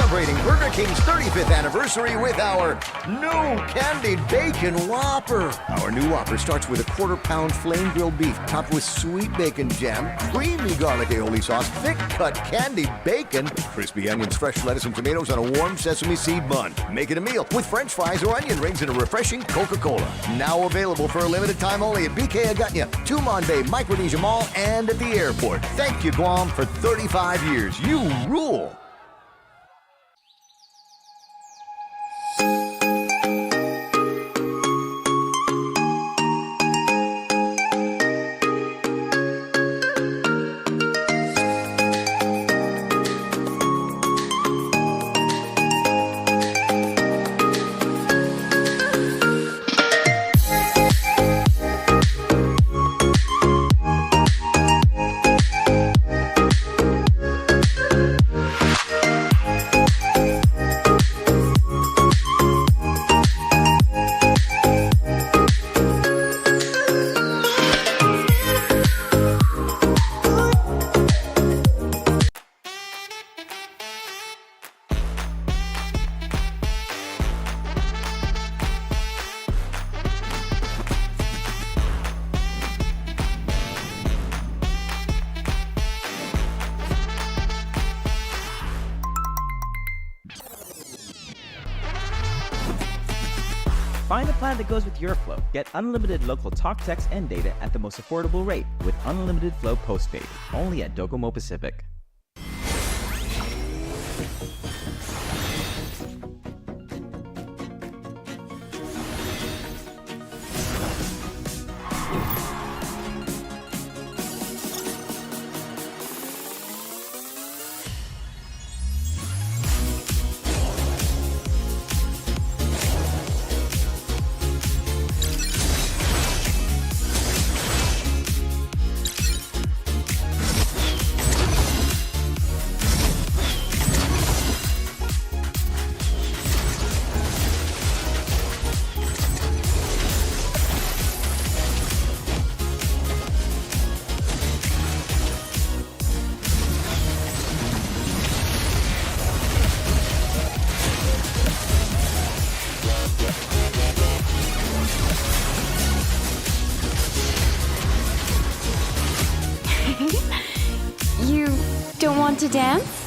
celebrating Burger King's 35th anniversary with our new candied bacon Whopper. Our new Whopper starts with a quarter-pound flame grilled beef topped with sweet bacon jam, creamy garlic aioli sauce, thick-cut candied bacon, crispy onions, fresh lettuce, and tomatoes on a warm sesame seed bun. Make it a meal with French fries or onion rings and a refreshing Coca-Cola. Now available for a limited time only at BK Agutnya, Mlbb, Micronesia Mall, and at the airport. Thank you, Guam, for 35 years. You rule! Find a plan that goes with your flow. Get unlimited local talk, text, and data at the most affordable rate with Unlimited Flow Postpaid, only at Docomo Pacific. You don't want to dance?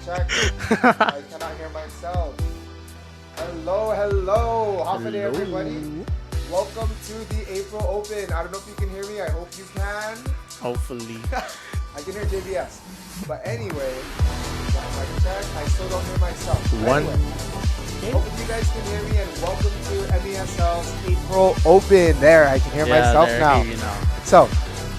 check. I cannot hear myself. Hello. Half a day, everybody. Welcome to the April Open. I don't know if you can hear me. I hope you can. Hopefully. I can hear JBS. But anyway, mic check. I still don't hear myself. One. Anyway, hopefully you guys can hear me, and welcome to MESL's April Open. There, I can hear myself now. So,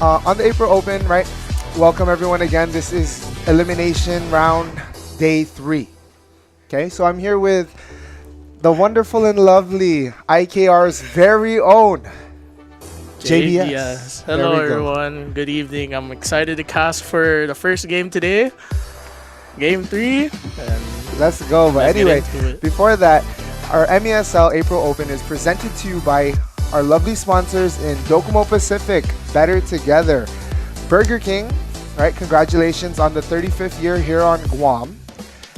on the April Open, right? Welcome everyone again. This is elimination round day 3. Okay, so I'm here with the wonderful and lovely IKR's very own JBS. Hello everyone. Good evening. I'm excited to cast for the first game today. Game 3. And let's go. But anyway, before that, our MESL April Open is presented to you by our lovely sponsors in Docomo Pacific, Better Together. Burger King, right? Congratulations on the 35th year here on Guam.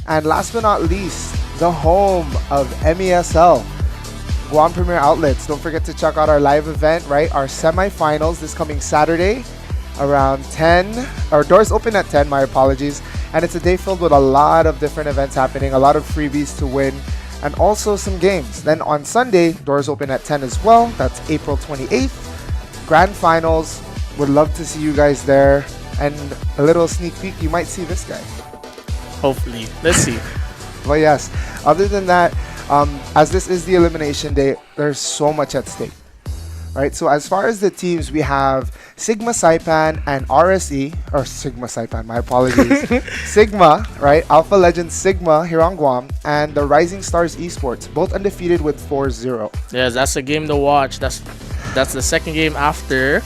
And last but not least, the home of MESL, Guam Premier Outlets. Don't forget to check out our live event, right? Our semifinals this coming Saturday around 10. Our doors open at 10, my apologies. And it's a day filled with a lot of different events happening, a lot of freebies to win, and also some games. Then on Sunday, doors open at 10 as well. That's April 28th. Grand finals. Would love to see you guys there. And a little sneak peek, you might see this guy. Hopefully. Let's see. But yes, other than that, as this is the elimination day, there's so much at stake, right? So as far as the teams, we have Sigma Saipan and RSE, or Sigma Saipan, my apologies. Sigma, right? Alpha Legends Sigma here on Guam, and the Rising Stars Esports, both undefeated with 4-0. Yes, that's a game to watch. That's the second game after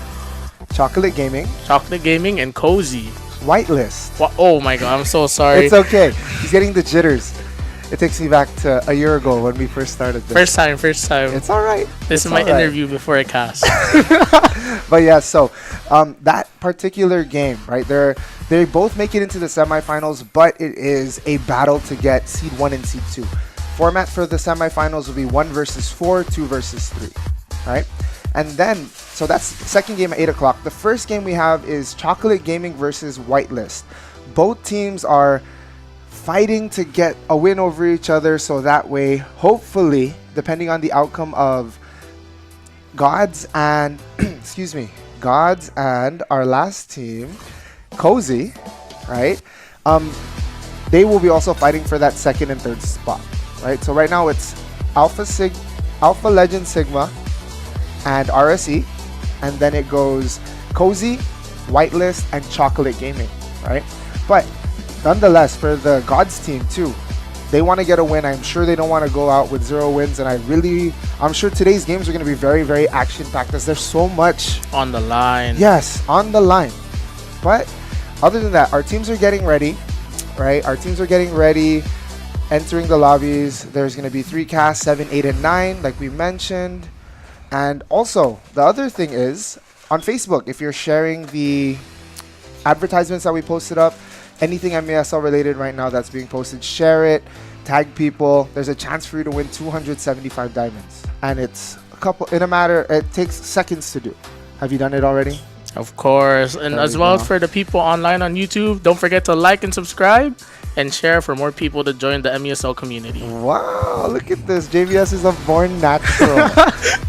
Chocolate Gaming and Cozy. Whitelist. Oh my god, I'm so sorry. It's okay. He's getting the jitters. It takes me back to a year ago when we first started this. First time. It's all right. This is my interview before I cast. But yeah, so that particular game, right? They both make it into the semifinals, but it is a battle to get seed 1 and seed 2. Format for the semifinals will be 1 versus 4, 2 versus 3, right? And then, so that's the second game at 8 o'clock. The first game we have is Chocolate Gaming versus Whitelist. Both teams are fighting to get a win over each other, so that way, hopefully, depending on the outcome of Gods and Gods and our last team, Cozy, right? They will be also fighting for that second and third spot, right? So right now it's Alpha Legend Sigma and RSE, and then it goes Cozy, Whitelist, and Chocolate Gaming, right? But nonetheless, for the Gods team too, they want to get a win. I'm sure they don't want to go out with 0 wins, and I'm sure today's games are going to be very, very action-packed as there's so much on the line. Yes, on the line. But other than that, our teams are getting ready, right? Our teams are getting ready, entering the lobbies. There's going to be 3 casts, 7, 8, and 9, like we mentioned. And also, the other thing is, on Facebook, if you're sharing the advertisements that we posted up, anything MESL related right now that's being posted, share it, tag people. There's a chance for you to win 275 diamonds. And it's it takes seconds to do. Have you done it already? Of course. And as well for the people online on YouTube, don't forget to like and subscribe and share for more people to join the MESL community. Wow, look at this. JBS is a born natural.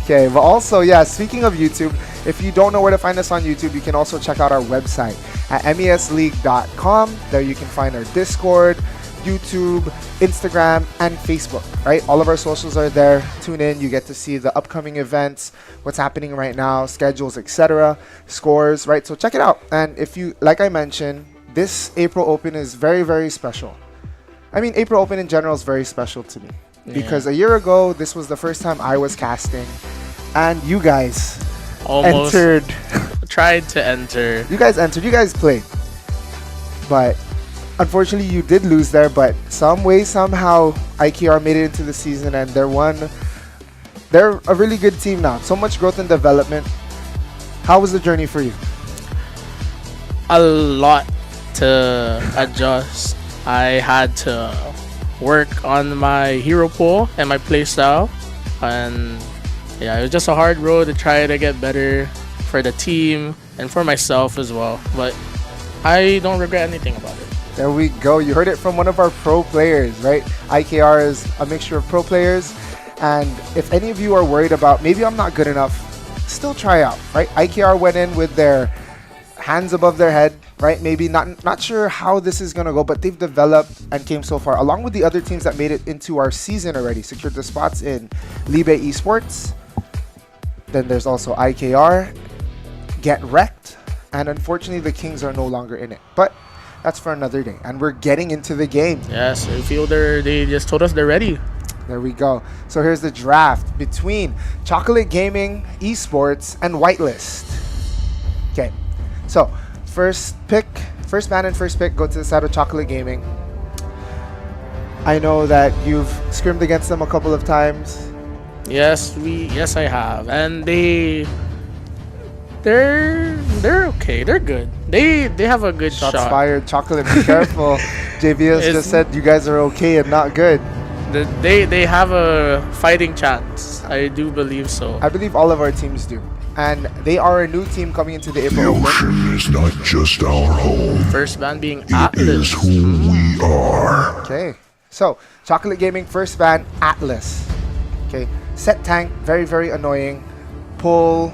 Okay, but also, yeah, speaking of YouTube, if you don't know where to find us on YouTube, you can also check out our website at mesleague.com. There you can find our Discord, YouTube, Instagram, and Facebook, right? All of our socials are there. Tune in. You get to see the upcoming events, what's happening right now, schedules, etc., scores, right? So check it out. And if you, like I mentioned, this April Open is very, very special. I mean, April Open in general is very special to me. Yeah. Because a year ago, this was the first time I was casting. And you guys almost entered. Tried to enter. You guys entered. You guys played. But unfortunately, you did lose there. But some way, somehow, IKR made it into the season. And they're a really good team now. So much growth and development. How was the journey for you? A lot to adjust. I had to work on my hero pool and my playstyle, and yeah, it was just a hard road to try to get better for the team and for myself as well, but I don't regret anything about it. There we go. You heard it from one of our pro players, right? IKR is a mixture of pro players. And if any of you are worried about maybe I'm not good enough, still try out, right? IKR went in with their hands above their head, right? Maybe not sure how this is going to go, but they've developed and came so far, along with the other teams that made it into our season already, secured the spots in Mlbb Esports. Then there's also IKR, Get Wrecked, and unfortunately the Kings are no longer in it. But that's for another day, and we're getting into the game. Yes, I feel they just told us they're ready. There we go. So here's the draft between Chocolate Gaming, Esports, and Whitelist. Okay, so first man and first pick go to the side of Chocolate Gaming. I know that you've scrimmed against them a couple of times. Yes, I have, and they're okay. They're good. They have a good Shots shot. fired. Chocolate, be careful. JBS just said you guys are okay and not good. They have a fighting chance. I do believe so. I believe all of our teams do. And they are a new team coming into the April Open. Ocean is not just our home. First ban being It Atlas. is who we are. Okay. So, Chocolate Gaming first ban, Atlas. Okay. Set tank, very, very annoying. Pull,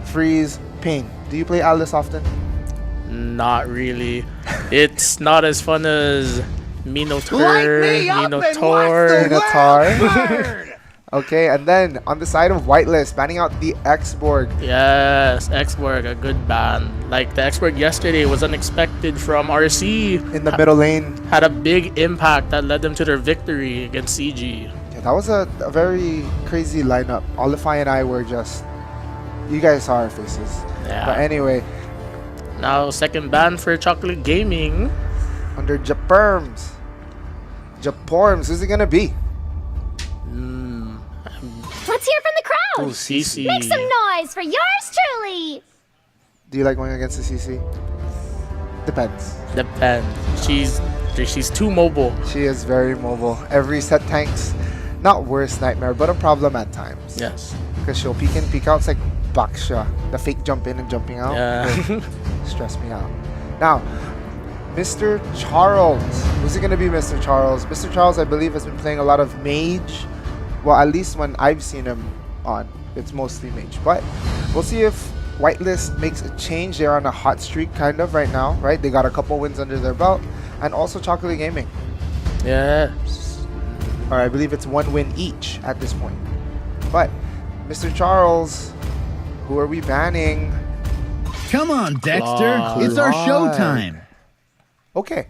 freeze, pain. Do you play Atlas often? Not really. It's not as fun as Minotaur. Okay, and then on the side of Whitelist, banning out the Xborg. Yes, Xborg, a good ban. Like the Xborg yesterday was unexpected from RC. In the middle lane. Had a big impact that led them to their victory against CG. Yeah, that was a very crazy lineup. Olify and I were just... You guys saw our faces. Yeah. But anyway. Now, second ban for Chocolate Gaming. Under Japorms. Who's it gonna be? Let's hear from the crowd. Oh, CC. Make some noise for yours truly. Do you like going against the CC? Depends. Depends. She's too mobile. She is very mobile. Every set tank's not worst nightmare, but a problem at times. Yes. Because she'll peek in, peek out. It's like Baksha. The fake jump in and jumping out. Yeah. Stress me out. Now, Mr. Charles. Who's it going to be, Mr. Charles? Mr. Charles, I believe, has been playing a lot of Mage. Well, at least when I've seen him on, it's mostly Mage. But we'll see if Whitelist makes a change. They're on a hot streak kind of right now, right? They got a couple wins under their belt. And also Chocolate Gaming. Yes. Or I believe it's 1 win each at this point. But, Mr. Charles, who are we banning? Come on, Dexter. Claude. It's our showtime. Okay.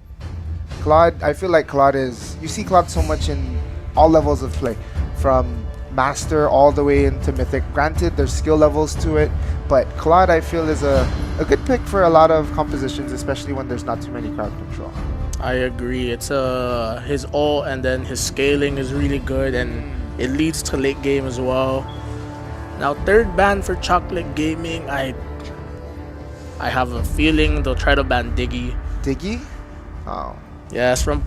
Claude, I feel like Claude is... You see Claude so much in all levels of play. From Master all the way into Mythic. Granted, there's skill levels to it. But Claude, I feel, is a good pick for a lot of compositions, especially when there's not too many crowd control. I agree. It's his ult and then his scaling is really good and it leads to late game as well. Now third ban for Chocolate Gaming. I have a feeling they'll try to ban Diggy. Diggy? Oh. Yes, from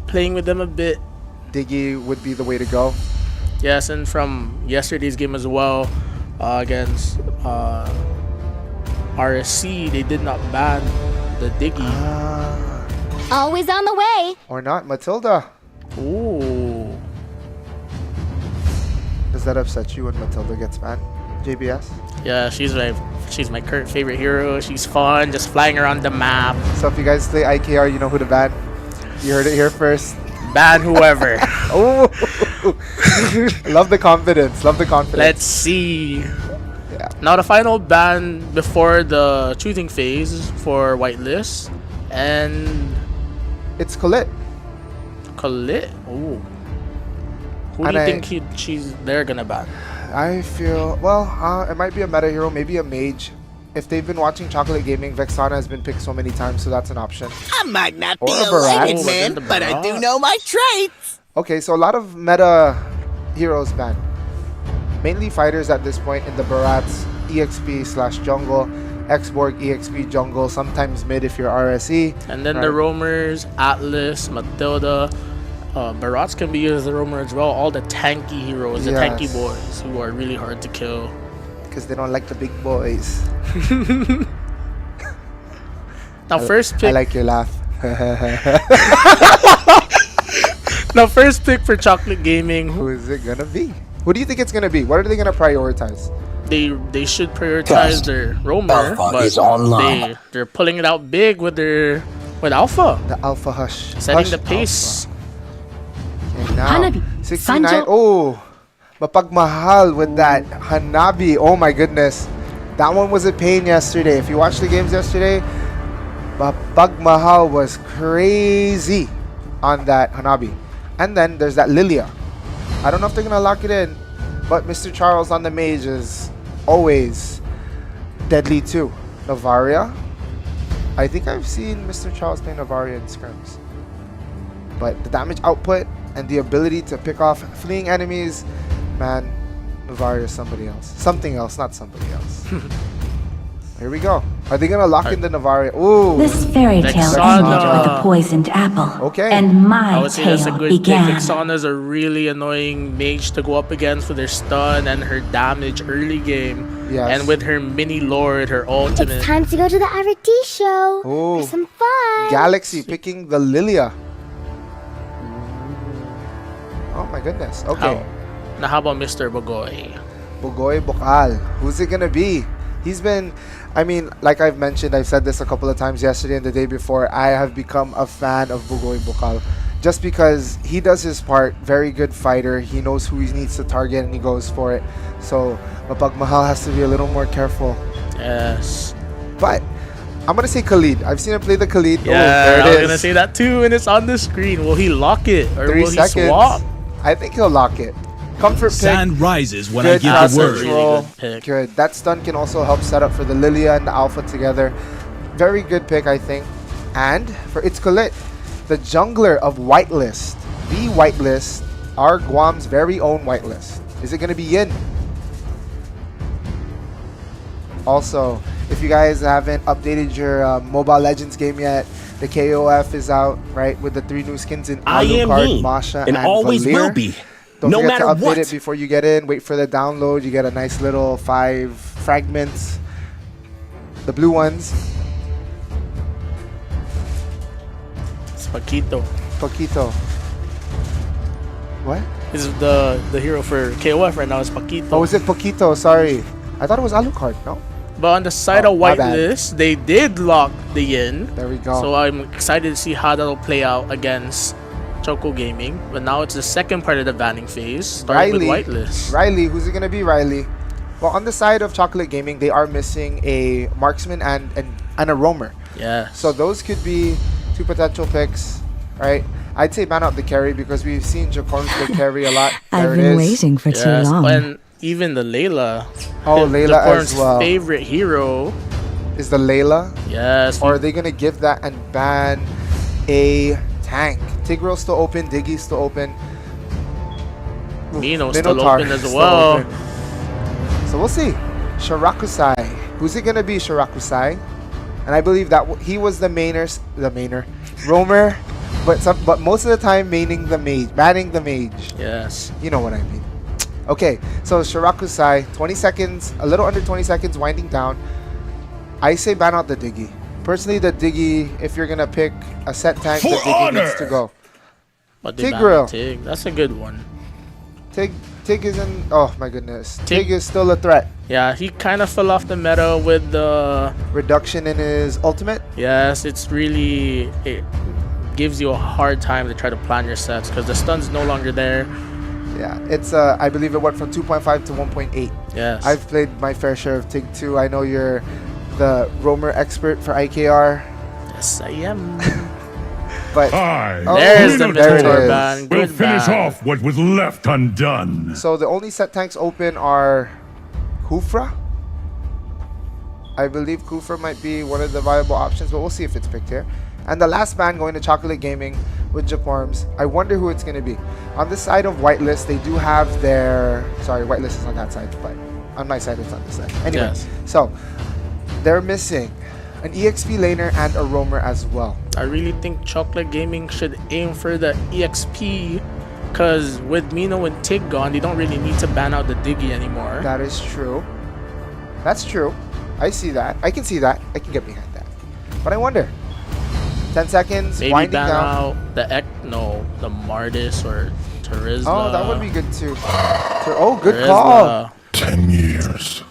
playing with them a bit. Diggy would be the way to go. Yes, and from yesterday's game as well against RSC, they did not ban the Diggy. Always on the way. Or not. Matilda. Ooh. Does that upset you when Matilda gets banned? JBS? Yeah, she's my current favorite hero. She's fun, just flying around the map. So if you guys play IKR, you know who to ban. You heard it here first. Ban whoever. Oh, love the confidence. Love the confidence. Let's see. Yeah. Now the final ban before the choosing phase for Whitelist, and It's Colette. Colette. Ooh. Who And do you think they're gonna ban? I feel it might be a meta hero, maybe a mage. If they've been watching Chocolate Gaming, Vexana has been picked so many times, so that's an option. I might not Or be a a Barat. lighted man, The but I do Barat. know my traits. Okay, so a lot of meta heroes banned. Mainly fighters at this point in the Barats, EXP/jungle, Xborg, EXP, jungle, sometimes mid if you're RSE. And then the Right. roamers, Atlas, Matilda, Barats can be used as a roamer as well. All the tanky heroes, the tanky Yes. boys who are really hard to kill. Because they don't like the big boys. Now, first I pick. like your laugh. Now, first pick for Chocolate Gaming. Who is it gonna be? Who do you think it's gonna be? What are they gonna prioritize? They should prioritize their roamer, but they're pulling it out big with Alpha, The Alpha Hush. setting Hush the pace. Alpha. Okay, now Hanabi. 69. Sanjo. Oh, mapagmahal with that Hanabi. Oh my goodness, that one was a pain yesterday. If you watched the games yesterday, mapagmahal was crazy on that Hanabi. And then there's that Lilia. I don't know if they're gonna lock it in, but Mr. Charles on the mage is always deadly too. Navaria. I think I've seen Mr. Charles play Navaria in scrims. But the damage output and the ability to pick off fleeing enemies, man, Navaria is somebody else. Something else, not somebody else. Here we go. Are they gonna lock in the Navaria? Ooh. This fairy tale Vexana. ended with a poisoned apple. Okay. And I my would say that's a tale good began. pick. Vexana's a really annoying mage to go up against with her stun and her damage early game. Yes. And with her mini lord, her ultimate. It's time to go to the RT show Ooh. for some fun. Galaxy picking the Lilia. Oh my goodness. Okay. Now how about Mr. Bogoy? Bugoy Bokal. Who's it gonna be? He's been, I mean, like I've mentioned, I've said this a couple of times yesterday and the day before, I have become a fan of Bugoy Bokal. Just because he does his part, very good fighter. He knows who he needs to target and he goes for it. So, Mapagmahal has to be a little more careful. Yes. But, I'm gonna say Khalid. I've seen him play the Khalid. Yeah, there I it was is. gonna say that too, and it's on the screen. Will he lock it or 3 will seconds. he swap? I think he'll lock it. Comfort pick. Sand rises when Good I give the asset word. roll. Really good pick. Good. That stun can also help set up for the Lilia and the Alpha together. Very good pick, I think. And for It's Colette, the jungler of Whitelist. The Whitelist, our Guam's very own Whitelist. Is it going to be Yin? Also, if you guys haven't updated your Mobile Legends game yet, the KOF is out, right? With the 3 new skins in Alucard, Masha, and always Valir. will be. Don't No forget to matter update what. it before you get in. Wait for the download. You get a nice little 5 fragments. The blue ones. It's Paquito. Paquito. What? This is the hero for KOF right now is Paquito. Oh, is it Paquito? Sorry. I thought it was Alucard, no? But on the side Oh, of my bad. Whitelist, they did lock the Yin. There we go. So I'm excited to see how that'll play out against Choco Gaming. But now it's the second part of the banning phase, starting with Whitelist. Riley, who's it going to be, Riley? Well, on the side of Chocolate Gaming, they are missing a marksman and a roamer. Yeah. So those could be 2 potential picks, right? I'd say ban out the carry because we've seen Jacorns play carry a lot. There I've it been is. waiting for too long. And even the Layla. Oh, Layla Jacorn's as well. favorite hero. Is the Layla? Yes. Or are they going to give that and ban a tank? Tigrel's still open. Diggy's still open. Mino's still Minotaur open as still well. open. So we'll see. Shirakusai. Who's it going to be, Shirakusai? And I believe that he was the roamer, but most of the time manning the mage. Yes. You know what I mean. Okay, so Shirakusai, 20 seconds, a little under 20 seconds, winding down. I say ban out the Diggy. Personally, the Diggy, if you're gonna pick a set tank, the Diggy needs to go. But they Tigreal. banned Tig. That's a good one. Tig isn't. Oh my goodness. Tig is still a threat. Yeah, he kind of fell off the meta with the reduction in his ultimate. Yes, it gives you a hard time to try to plan your sets because the stun's no longer there. Yeah, it's I believe it went from 2.5 to 1.8. Yes. I've played my fair share of Tig too. I know you're the roamer expert for IKR. Yes, I am. But there's the Minotaur ban. We'll Good finish ban. off what was left undone. So the only set tanks open are Kufra. I believe Kufra might be one of the viable options, but we'll see if it's picked here. And the last ban going to Chocolate Gaming with Japorms. I wonder who it's going to be. On the side of Whitelist, they do have their... Sorry, Whitelist is on that side, but on my side, it's on this side. Anyway, Yes. so they're missing an EXP laner and a roamer as well. I really think Chocolate Gaming should aim for the EXP because with Mino and Tig gone, they don't really need to ban out the Diggy anymore. That is true. That's true. I see that. I can see that. I can get behind that. But I wonder. 10 seconds, Maybe winding ban down. out the Mardis or Terizla. Oh, that would be good too. Oh, good Terizla. call. 10 years.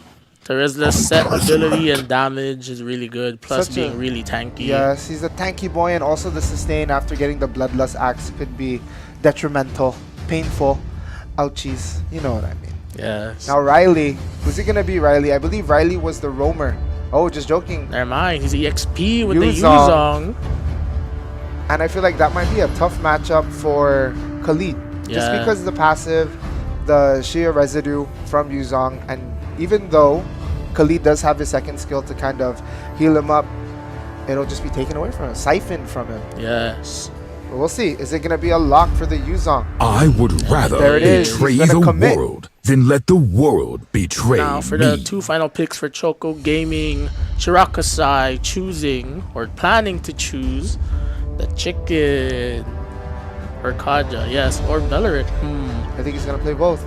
Terizla's set ability and damage is really good, plus Such a- being really tanky. Yes, he's a tanky boy, and also the sustain after getting the Bloodlust Axe could be detrimental, painful. Ouchies. You know what I mean. Yes. Now Riley. Who's it going to be, Riley? I believe Riley was the roamer. Oh, just joking. Never mind. He's EXP with the Yuzong. Yuzong. And I feel like that might be a tough matchup for Khalid. Just Yeah. because the passive, the Shia residue from Yuzong, and even though Khalid does have his second skill to kind of heal him up, it'll just be taken away from him, siphoned from him. Yes. But we'll see. Is it going to be a lock for the Yuzong? I would rather There it is. betray He's gonna the commit. world than let the world betray Now for me. the two final picks for Choco Gaming, Shirakasai choosing or planning to choose the chicken or Kaja, yes, or Beleric. I think he's going to play both.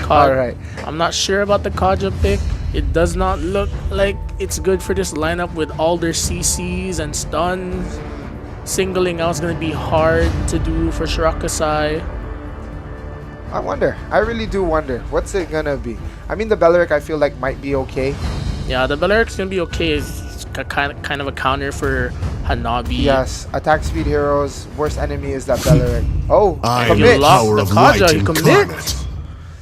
All right. I'm not sure about the Kaja pick. It does not look like it's good for this lineup with all their CCs and stuns. Singling out is going to be hard to do for Shirakasai. I wonder. I really do wonder. What's it going to be? I mean, the Beleric I feel like might be okay. Yeah, the Beleric's going to be okay. It's kind of a counter for Hanabi. Yes, attack speed heroes. Worst enemy is that Beleric. Oh, I am You the commit. lost power the of Kaja, light he incarnate. commit.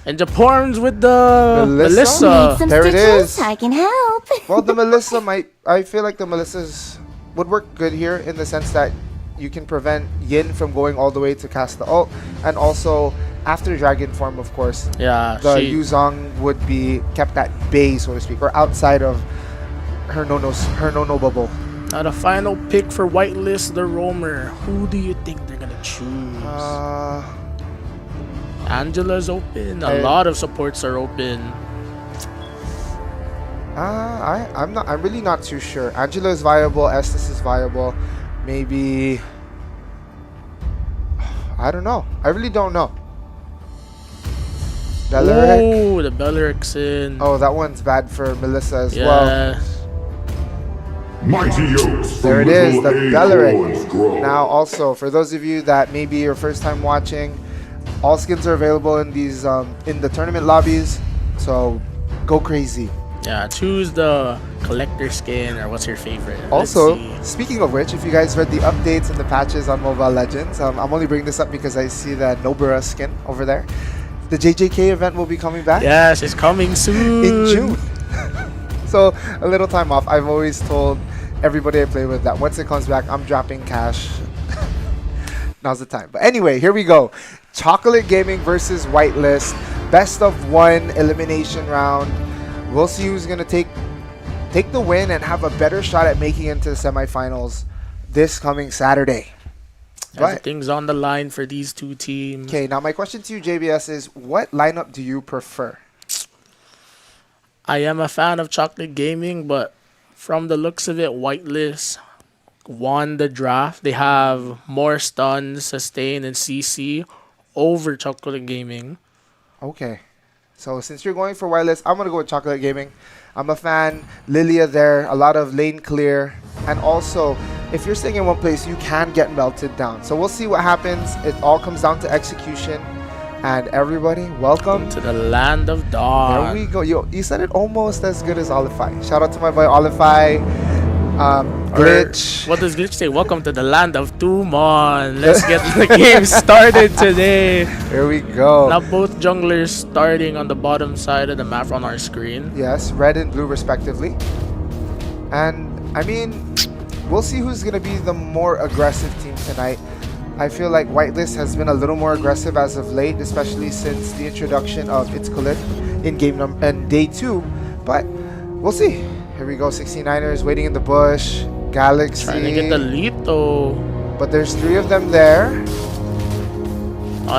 And Japorms with the Melissa? Melissa. Some There it stitches? is. I can help. Well, the Melissa might. I feel like the Melissas would work good here in the sense that you can prevent Yin from going all the way to cast the ult, and also after Dragon form, of course, Yeah, the she, Yuzong would be kept at bay, so to speak, or outside of her no bubble. now the final pick for Whitelist, the Roamer. Who do you think they're gonna choose? Angela's open. A lot of supports are open. I'm really not too sure. Angela is viable. Estes is viable. Maybe. I don't know. I really don't know. Beleric. Oh, the Beleric's in. Oh, that one's bad for Melissa as well. Yes. Mighty oaks There it from is, the little Beleric. acorns grow. Now, also for those of you that may be your first time watching, all skins are available in these in the tournament lobbies. So go crazy. Yeah, choose the collector skin or what's your favorite. Also, Let's see. speaking of which, if you guys read the updates and the patches on Mobile Legends, I'm only bringing this up because I see that Nobara skin over there. The JJK event will be coming back Yes, it's coming soon. in June. So a little time off. I've always told everybody I play with that once it comes back, I'm dropping cash. Now's the time. But anyway, here we go. Chocolate Gaming versus Whitelist. Best of one elimination round. We'll see who's gonna take the win and have a better shot at making it into the semifinals this coming Saturday. But Everything's on the line for these two teams. okay, now my question to you, JBS, is what lineup do you prefer? I am a fan of Chocolate Gaming, but from the looks of it, Whitelist won the draft. They have more stuns, sustain, and CC over Chocolate Gaming. Okay. So since you're going for Wireless, I'm going to go with Chocolate Gaming. I'm a fan. Lilia there, a lot of lane clear. And also, if you're staying in one place, you can get melted down. So we'll see what happens. It all comes down to execution. And everybody, welcome. To the land of dawn. There we go. Yo, you said it almost as good as Olify. Shout out to my boy Olify. Glitch. What does Glitch say? Welcome to the land of Tumon. Let's get the game started today. Here we go. Now both junglers starting on the bottom side of the map on our screen. Yes, red and blue respectively. And I mean, we'll see who's going to be the more aggressive team tonight. I feel like Whitelist has been a little more aggressive as of late, especially since the introduction of its Khalid in game and day 2. But we'll see. Here we go, 69ers waiting in the bush. Galaxy. Trying to get the Lito. But there's 3 of them there.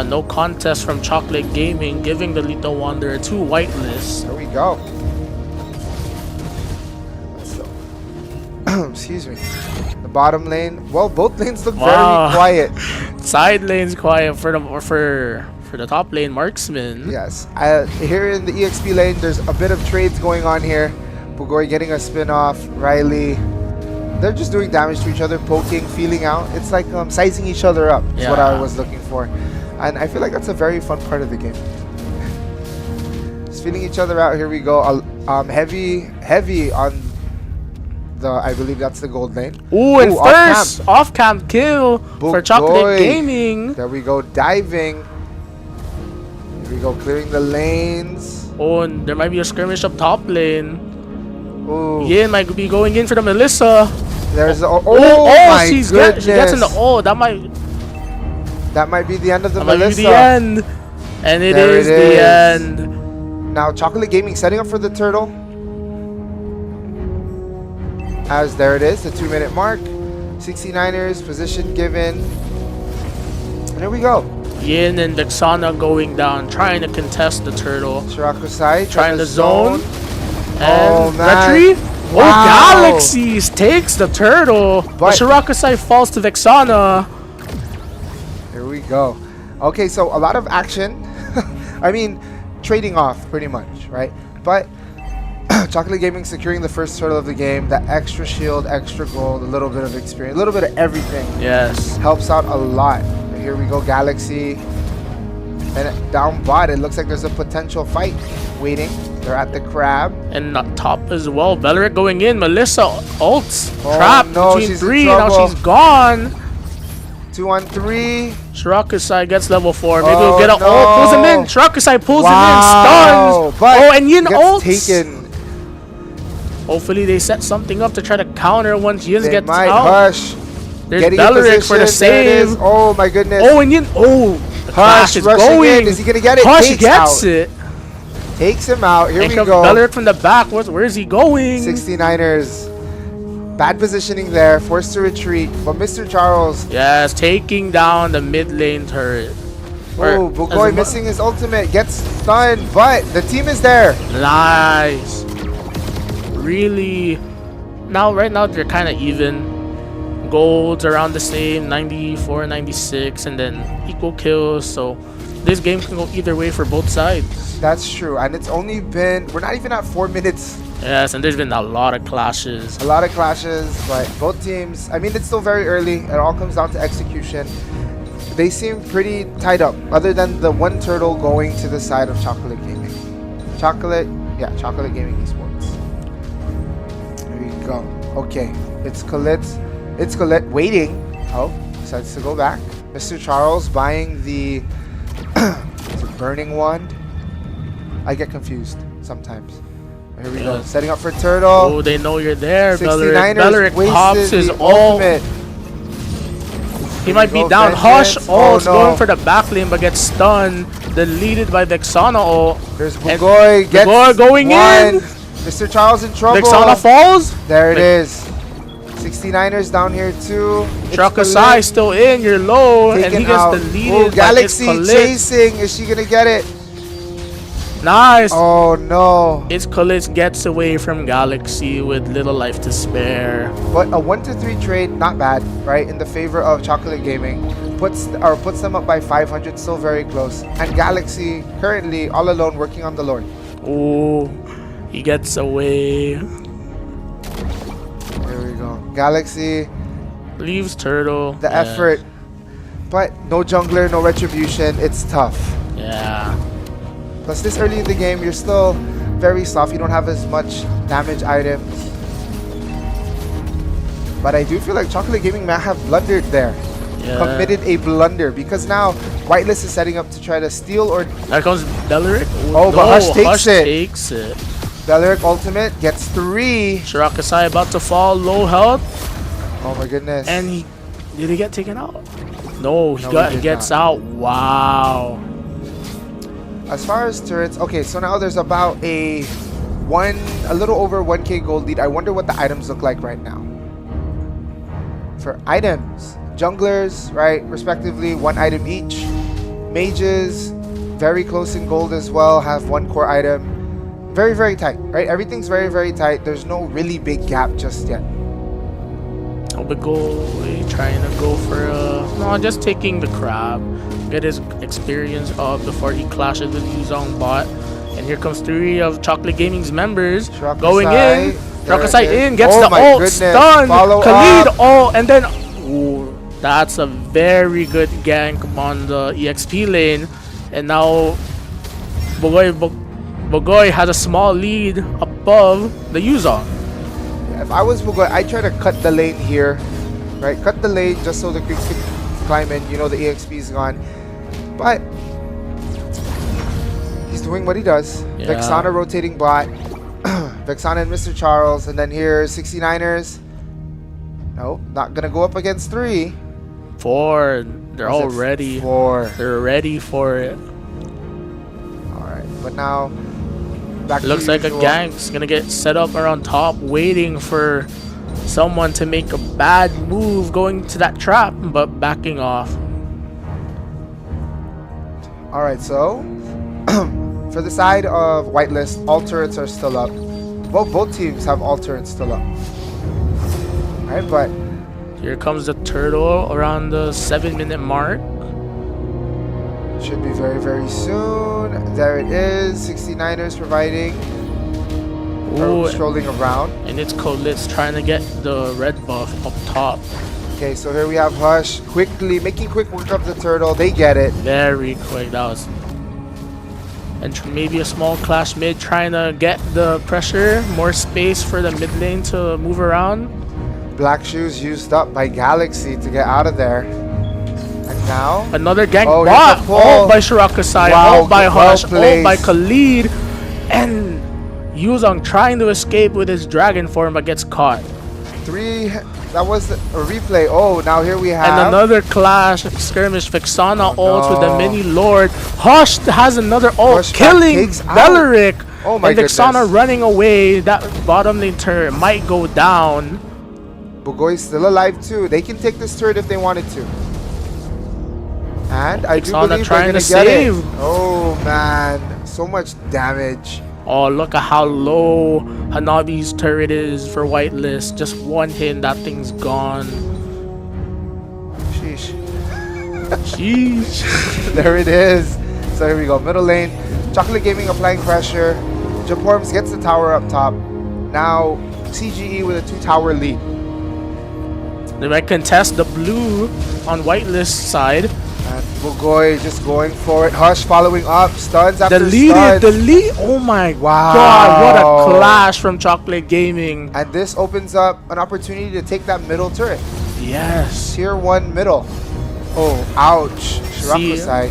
No contest from Chocolate Gaming, giving the Lito Wanderer to Whitelist. There we go. Excuse me. The bottom lane. Well, both lanes look Wow. very quiet. Side lane's quiet for the top lane marksman. Yes. Here in the EXP lane, there's a bit of trades going on here. Bugoy getting a spin off. Riley. They're just doing damage to each other, poking, feeling out. It's like sizing each other up is what I was looking for. And I feel like that's a very fun part of the game. Just feeling each other out. Here we go. Heavy on the, I believe that's the gold lane. Ooh, and first off-camp kill for Chocolate Gaming. There we go, diving. Here we go, clearing the lanes. Oh, and there might be a skirmish up top lane. Ooh. Yin might be going in for the Melissa. There's my she goodness. gets in the that might be the end of the that might Melissa. be the end. And it is the end. Now Chocolate Gaming setting up for the turtle. As there it is, the 2-minute mark. 69ers, position given. And here we go. Yin and Vexana going down, trying to contest the turtle. Shirakusai trying to zone. Oh, And man. Retri. Wow. Oh, Galaxies takes the turtle. But Shirakusai falls to Vexana. Here we go. Okay, so a lot of action. I mean, trading off pretty much, right? But Chocolate Gaming securing the first turtle of the game. That extra shield, extra gold, a little bit of experience, a little bit of everything. Yes. Helps out a lot. Here we go, Galaxy. And down bot, it looks like there's a potential fight waiting. They're at the crab. And up top as well. Beleric going in. Melissa ults. Oh, Trapped no, between she's 3. in Now trouble. she's gone. 2-on-3. Shirakusai gets level 4. Maybe Oh, we'll get an no. ult. Pulls him in. Shirakusai pulls him in. Wow. Stuns. But Oh, and Yin gets ults. taken. Hopefully they set something up to try to counter once Yin They gets might. out. Hush. There's Getting in Beleric position. for the There it is. save. Oh my goodness. Oh, and Yin. Oh, the Hush clash is rushing going. in. Is he gonna get it? Hush Takes gets out. it. Takes him out. Here And we comes go. Beleric from the back. Where is he going? 69ers. Bad positioning there. Forced to retreat. But Mr. Charles. Yes, taking down the mid lane turret. Oh, Bugoy missing his ultimate. Gets stunned. But the team is there. Nice. Really. Right now they're kind of even. Golds around the same, 94, 96, and then equal kills. So this game can go either way for both sides. That's true. And it's only been, we're not even at 4 minutes. Yes, and there's been a lot of clashes. A lot of clashes, but both teams, I mean, it's still very early. It all comes down to execution. They seem pretty tied up, other than the one turtle going to the side of Chocolate Gaming. Chocolate Gaming Esports. There we go. Okay, it's Colette waiting. Oh, decides to go back. Mr. Charles buying the burning wand. I get confused sometimes. Here we go. Setting up for turtle. Oh, they know you're there, Beleric. 69ers Beleric pops wasted his the ult. ultimate. He might be go, down. Hush Vengeance. ult's Oh, no. going for the back lane, but gets stunned. Deleted by Vexana ult. There's Bugoy. Gets Bugoy going one. in. Mr. Charles in trouble. Vexana falls. There it is. 69ers down here too. Shirakusai still in. You're low, and he gets deleted. Oh, by Galaxy Colette. chasing. Is she gonna get it? Nice. Oh no. It's Colette gets away from Galaxy with little life to spare. But a 1-3 trade, not bad, right? In the favor of Chocolate Gaming. Puts them up by 500, still very close. And Galaxy currently all alone working on the Lord. Oh, he gets away. There we go. Galaxy Leaves turtle. the effort, but no jungler, no retribution. It's tough. Yeah. Plus, this early in the game, you're still very soft. You don't have as much damage items. But I do feel like Chocolate Gaming might have blundered there. Yeah. Committed a blunder because now Whitelist is setting up to try to steal or. There comes Beleric. Oh, but Hush takes it. Takes it. Beleric ultimate gets 3. Shirakusai about to fall, low health, Oh my goodness. and did he get taken out? No, No, he he did gets not. out. Wow. As far as turrets, okay, so now there's about a little over 1k gold lead. I wonder what the items look like right now. For items, junglers, right, respectively, 1 item each. Mages, very close in gold as well, have 1 core item. Very, very tight, right? Everything's very, very tight. There's no really big gap just yet. Obigo trying to go for no, just taking the crab, get his experience up before he clashes with Yuzong bot, and And here comes 3 of Chocolate Gaming's members Shirakusai, going in. there Shirakusai it is. in, gets Oh the my ult, goodness. stun, Follow Khalid up. ult, and then ooh, that's a very good gank on the EXP lane. And now Bogoy has a small lead above the Yuzong. If I was Mugoy, I'd try to cut the lane here. Right? Cut the lane just so the creeps can climb in. You know the EXP is gone. But he's doing what he does. Yeah. Vexana rotating bot. Vexana and Mr. Charles. And then here, 69ers. Nope, not going to go up against 3. 4. They're all Is it ready. 4. They're ready for it. Alright, but now back to Looks like a usual. gank's gonna get set up around top, waiting for someone to make a bad move going to that trap, but backing off. Alright, so for the side of Whitelist, all turrets are still up. Well, both teams have all turrets still up. Alright, but Here comes the turtle around the 7-minute mark. should be very, very soon. There it is. 69ers providing. Ooh, Strolling around. and it's Kolitz trying to get the red buff up top. Okay, so here we have Hush quickly making quick work of the turtle. They get it. Very quick. That was. And maybe a small clash mid trying to get the pressure, more space for the mid lane to move around. Black shoes used up by Galaxy to get out of there. And now Another gank Oh, here's bot. the pull. Ult by Shirakusai. Wow, Ult by well Hush. Ult placed. by Khalid. And Yuzong trying to escape with his dragon form but gets caught. 3. That was a replay. Oh, now here we have. And another clash skirmish. Vexana ults with the no. mini lord. Hush has another ult, Hush back killing takes out. Beleric. Oh my and Vexana goodness. running away. That bottom lane turret might go down. Bugoy's still alive too. They can take this turret if they wanted to. And I do Vexana believe trying they're to gonna get it. save. Oh man, so much damage. Oh, look at how low Hanabi's turret is for Whitelist. Just one hit and that thing's gone. Sheesh. Jeez. There it is. So here we go. Middle lane. Chocolate Gaming applying pressure. Japorms gets the tower up top. Now CGE with a 2-tower lead. They might contest the blue on Whitelist side. And Bugoy just going for it. Hush following up. Stuns after The lead, stuns. oh my Wow. god, what a clash from Chocolate Gaming. And this opens up an opportunity to take that middle turret. Yes. Tier 1 middle. Oh, ouch. See? Shirakusai.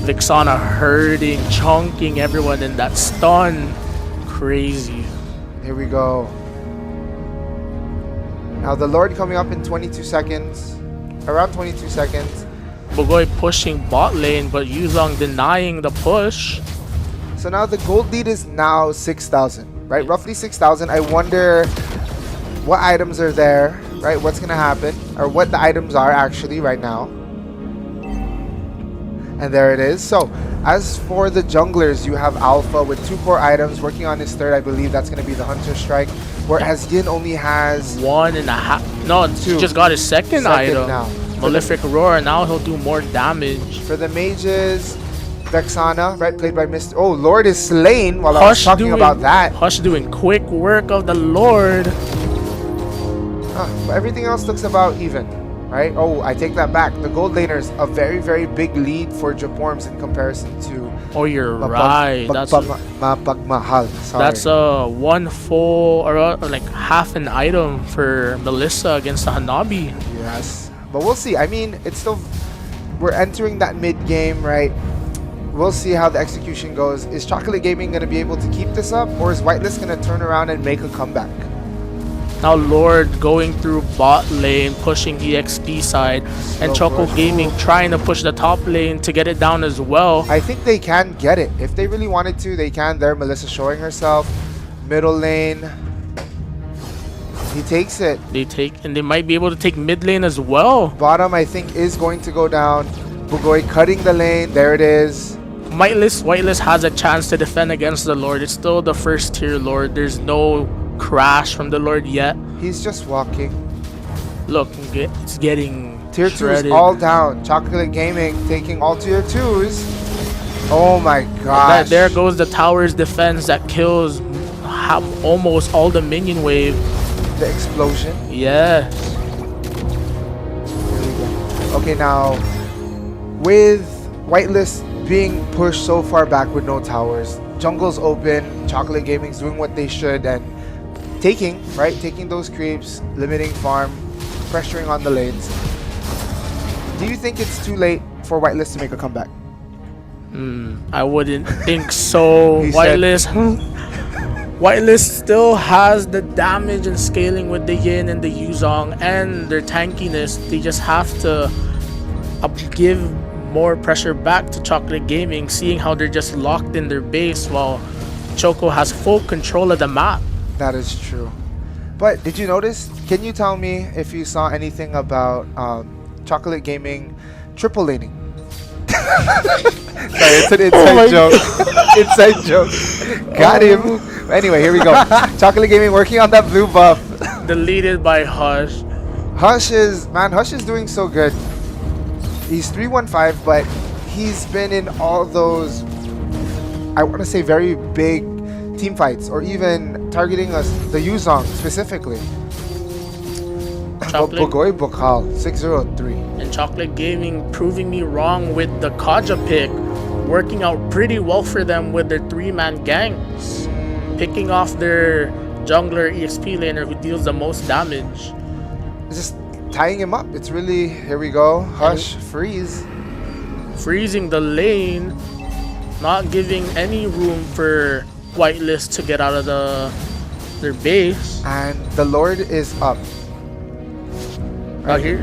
Vexana hurting, chunking everyone in that stun. Crazy. Here we go. Now the Lord coming up in 22 seconds. Around 22 seconds. Bogoy pushing bot lane, but Yuzong denying the push. So now the gold lead is now 6,000, right? Roughly 6,000. I wonder what items are there, right? What's going to happen, or what the items are actually right now. And there it is. So as for the junglers, you have Alpha with 2 core items working on his third. I believe that's going to be the Hunter Strike. Whereas Yin only has 1.5. No, he 2. just got his second item. now. Malefic Roar. Now he'll do more damage. For the mages, Vexana, right, played by Mr. Oh, Lord is slain while I was talking about that. Hush doing quick work of the Lord. But everything else looks about even, right? Oh, I take that back. The gold laners, a very, very big lead for Japorms in comparison to Oh, you're right. That's Mapagmahal. Sorry. that's a one full or like half an item for Melissa against the Hanabi. Yes. But we'll see. I mean, it's still, we're entering that mid game, right? We'll see how the execution goes. Is Chocolate Gaming going to be able to keep this up, or is Whitelist going to turn around and make a comeback? Now Lord going through bot lane, pushing EXP side, and Slow Choco push. Gaming trying to push the top lane to get it down as well. I think they can get it. If they really wanted to, they can. There, Melissa showing herself. Middle lane. He takes it. They might be able to take mid lane as well. Bottom, I think, is going to go down. Bugoy cutting the lane. There it is. Whitelist has a chance to defend against the Lord. It's still the first tier Lord. There's no crash from the Lord yet. He's just walking. Look, it's getting Tier 2s shredded. all down. Chocolate Gaming taking all tier 2s. Oh my gosh. There goes the tower's defense that kills almost all the minion wave. The explosion. Yes. Here we go. Okay, now with Whitelist being pushed so far back with no towers, jungle's open, Chocolate Gaming's doing what they should and taking those creeps, limiting farm, pressuring on the lanes. Do you think it's too late for Whitelist to make a comeback? I wouldn't think so. He said- Whitelist still has the damage and scaling with the Yin and the Yuzong and their tankiness. They just have to give more pressure back to Chocolate Gaming, seeing how they're just locked in their base while Choco has full control of the map. That is true. But did you notice? Can you tell me if you saw anything about Chocolate Gaming triple laning? Sorry, it's an inside joke. Inside joke. Got him. Anyway, here we go. Chocolate Gaming working on that blue buff. Deleted by Hush. Hush is doing so good. He's 315, but he's been in all those, I want to say, very big team fights, or even targeting us, the Yuzong specifically. Bogoy Bokal 603. And Chocolate Gaming proving me wrong with the Kaja pick, working out pretty well for them with their 3-man gangs, picking off their jungler EXP laner who deals the most damage. Just tying him up. It's really, here we go. Hush, freeze. Freezing the lane, not giving any room for Whitelist to get out of their base. And the Lord is up. Right here.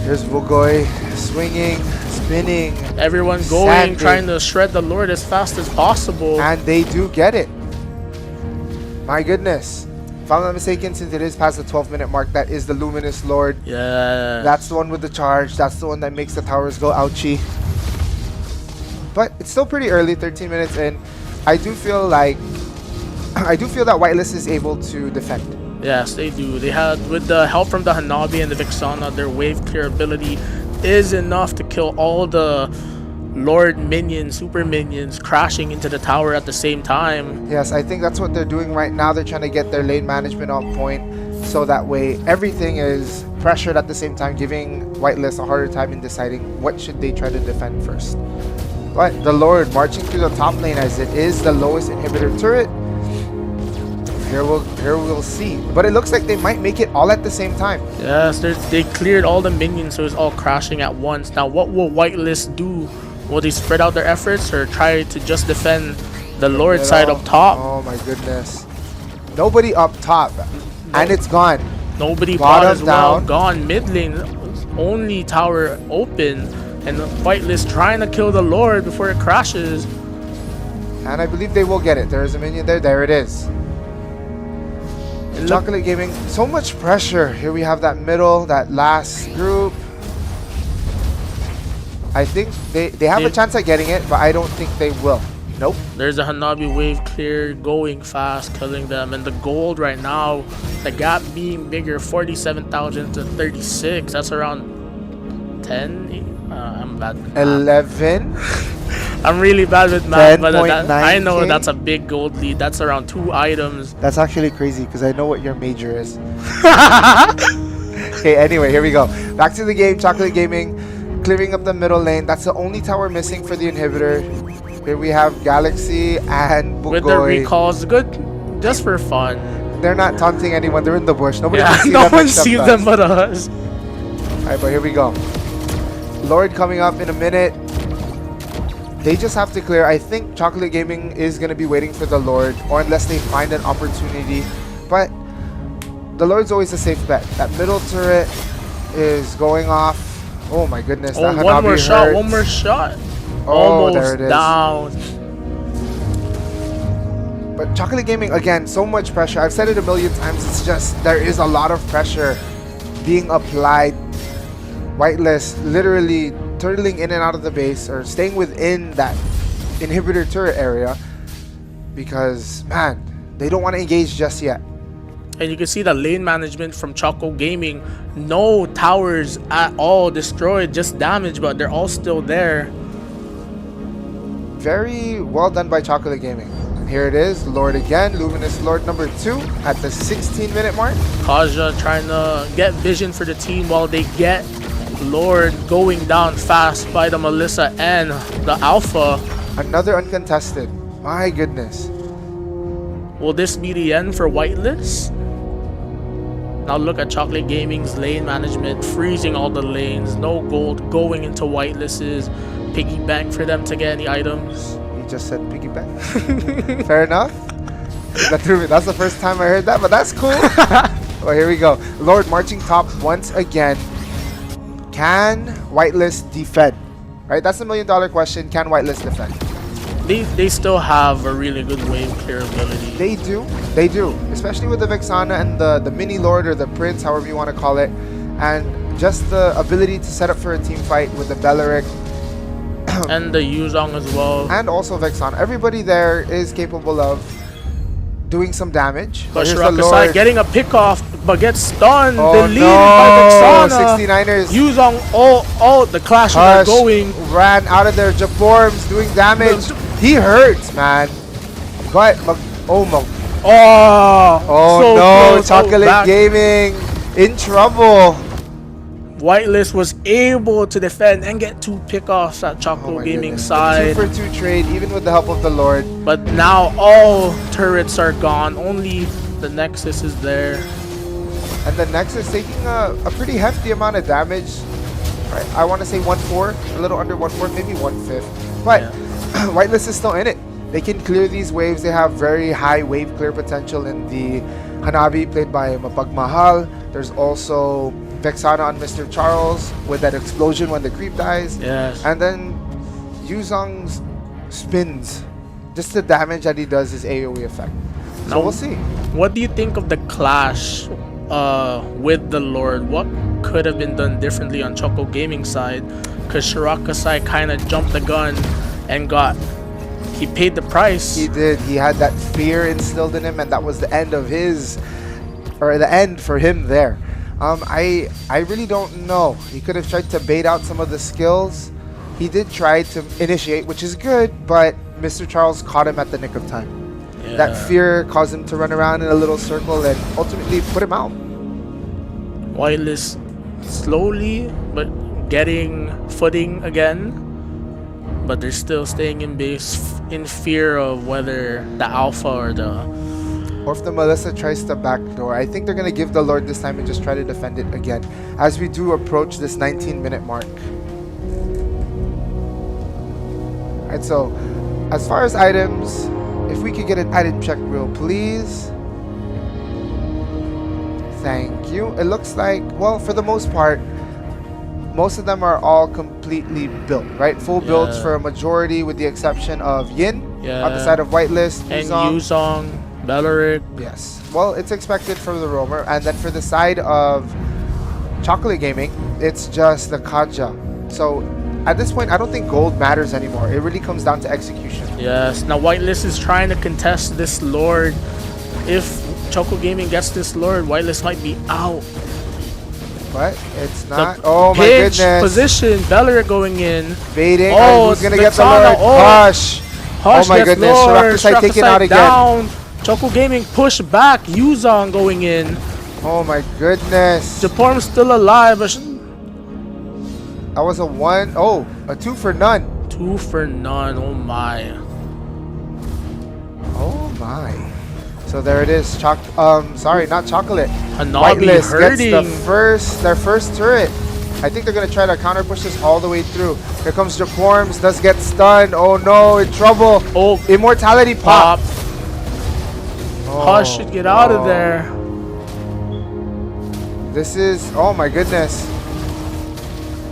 Here's Bogoy swinging, spinning. Everyone going, sanding. trying to shred the Lord as fast as possible. And they do get it. My goodness. If I'm not mistaken, since it is past the 12-minute mark, that is the Luminous Lord. Yeah. That's the one with the charge. That's the one that makes the towers go ouchie. But it's still pretty early, 13 minutes in. I do feel that Whitelist is able to defend. Yes, they do. They had, with the help from the Hanabi and the Vixana, their wave clear ability is enough to kill all the Lord minions, super minions, crashing into the tower at the same time. Yes, I think that's what they're doing right now. They're trying to get their lane management on point, so that way everything is pressured at the same time, giving Whitelist a harder time in deciding what should they try to defend first. But the Lord marching through the top lane, as it is the lowest inhibitor turret. Here we'll see. But it looks like they might make it all at the same time. Yes, they cleared all the minions, so it's all crashing at once. Now, what will Whitelist do? Will they spread out their efforts or try to just defend the Lord side up top? Oh my goodness. Nobody up top. And it's gone. Nobody bot as well. down. Gone mid lane. Only tower open. And Whitelist trying to kill the Lord before it crashes. And I believe they will get it. There is a minion there. There it is. Chocolate Gaming, so much pressure. Here we have that middle, that last group. I think they have a chance at getting it, but I don't think they will. Nope. There's a Hanabi wave clear, going fast, killing them. And the gold right now, the gap being bigger, 47,000 to 36. That's around 10. I'm bad with math. 11. I'm really bad with math, but I know 10.9K. that's a big gold lead. That's around 2 items. That's actually crazy because I know what your major is. Okay, anyway, here we go. Back to the game. Chocolate Gaming clearing up the middle lane. That's the only tower missing for the inhibitor. Here we have Galaxy and Bugoy. With the recalls, good, just for fun. They're not taunting anyone. They're in the bush. Nobody Yeah, can see no them one except sees us. them but us. Alright, but here we go. Lord coming up in a minute. They just have to clear. I think Chocolate Gaming is going to be waiting for the Lord, or unless they find an opportunity. But the Lord's always a safe bet. That middle turret is going off. Oh my goodness. Oh, that one more Hanabi shot, hurts. one more shot. Oh, Almost there it is. down. But Chocolate Gaming, again, so much pressure. I've said it a million times. It's just, there is a lot of pressure being applied. Whitelist literally turtling in and out of the base, or staying within that inhibitor turret area, because, man, they don't want to engage just yet. And you can see the lane management from Choco Gaming. No towers at all destroyed, just damaged, but they're all still there. very well done by Chocolate Gaming. And here it is, Lord again, Luminous Lord number 2 at the 16-minute mark. Kaja trying to get vision for the team while they get Lord going down fast by the Melissa and the Alpha. Another uncontested. My goodness. Will this be the end for Whitelist? Now look at Chocolate Gaming's lane management, freezing all the lanes, no gold going into Whitelist's piggy bank for them to get any items. You just said piggy bank. Fair enough. That threw me. That's the first time I heard that, but that's cool. Well, here we go. Lord marching top once again. Can Whitelist defend? Right? That's the $1 million question. Can Whitelist defend? They still have a really good wave clear ability. They do. They do. Especially with the Vexana and the mini Lord or the Prince, however you want to call it. And just the ability to set up for a team fight with the Belleric. And the Yuzong as well. And also Vexana. Everybody there is capable of doing some damage. But here's the Shirakusai Lord. getting a pick off, but gets stunned. Oh, The lead no. by Vexana. 69ers. Yuzong, all the clashes are going. Ran out of there. Japorms doing damage. He hurts, man. But, oh So no. close. Chocolate Gaming in trouble. Whitelist was able to defend and get 2 pickoffs at Chocolate Gaming goodness. side. 2 for 2 trade, even with the help of the Lord. But now all turrets are gone. Only the Nexus is there. And the Nexus taking a pretty hefty amount of damage. Right, I want to say 1/4, a little under 1/4, maybe 1/5. But Whitelist is still in it. They can clear these waves. They have very high wave clear potential in the Hanabi, played by Mapagmahal. There's also Vexana on Mr. Charles with that explosion when the creep dies. Yes. And then Yuzong's spins. Just the damage that he does is AoE effect. So Now, we'll see. What do you think of the clash with the Lord? What could have been done differently on Choco Gaming side? Because Shirakusai kind of jumped the gun and he paid the price. He did. He had that fear instilled in him, and that was the end of the end for him there. I really don't know. He could have tried to bait out some of the skills. He did try to initiate, which is good, but Mr. Charles caught him at the nick of time. Yeah. That fear caused him to run around in a little circle and ultimately put him out. Whitelist slowly but getting footing again, but they're still staying in base in fear of whether the Alpha or if the Melissa tries to backdoor. I think they're going to give the Lord this time and just try to defend it again as we do approach this 19-minute mark. Alright, so as far as items, if we could get an item check real please. Thank you. It looks like, well, for the most part, most of them are all completely built, right? Full builds for a majority with the exception of Yin on the side of Whitelist. And Yuzong, Belleric. Yes. Well, it's expected for the roamer. And then for the side of Chocolate Gaming, it's just the Kaja. So at this point, I don't think gold matters anymore. It really comes down to execution. Yes. Now Whitelist is trying to contest this Lord. If Choco Gaming gets this Lord, Whitelist might be out. But it's not. Oh my goodness. Position. Belleric going in. Baiting. Oh, who's going to get the Lord? Hush. Hush. Oh my goodness. Shirakusai taken out again. Down. Choco Gaming push back. Yuzong going in. Oh my goodness. Japorm's still alive. But that was a 2 for none. 2 for none. Oh my. Oh my. So there it is. Sorry, not Chocolate. Hanabi Whitelist hurting. gets their first turret. I think they're gonna try to counter push this all the way through. Here comes Japorms, does get stunned. Oh no, in trouble. Oh, Immortality pop. Hush should get out of there. This is, oh my goodness.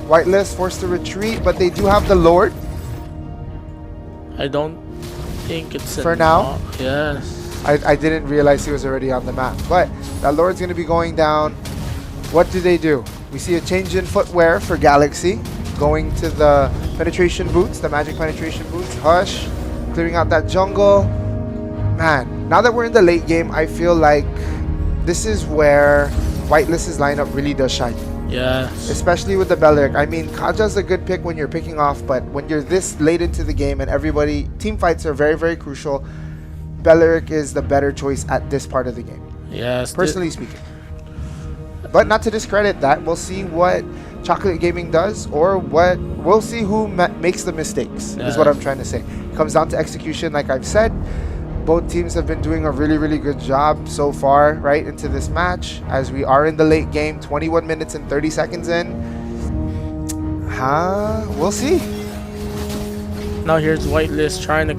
Whitelist forced to retreat, but they do have the Lord. I don't think it's for now. Yes. I didn't realize he was already on the map. But that Lord's going to be going down. What do? We see a change in footwear for Galaxy. Going to the penetration boots, the magic penetration boots. Hush. Clearing out that jungle. Man, now that we're in the late game, I feel like this is where Whitelist's lineup really does shine. Yes. Especially with the Belleric. I mean, Kaja's a good pick when you're picking off, but when you're this late into the game and everybody, team fights are very, very crucial. Belleric is the better choice at this part of the game. Yes. Personally speaking. But not to discredit that, we'll see what Chocolate Gaming does, or what we'll see who makes the mistakes, is what I'm trying to say. It comes down to execution, like I've said. Both teams have been doing a really, really good job so far, right, into this match, as we are in the late game, 21 minutes and 30 seconds in. We'll see. Now here's Whitelist trying to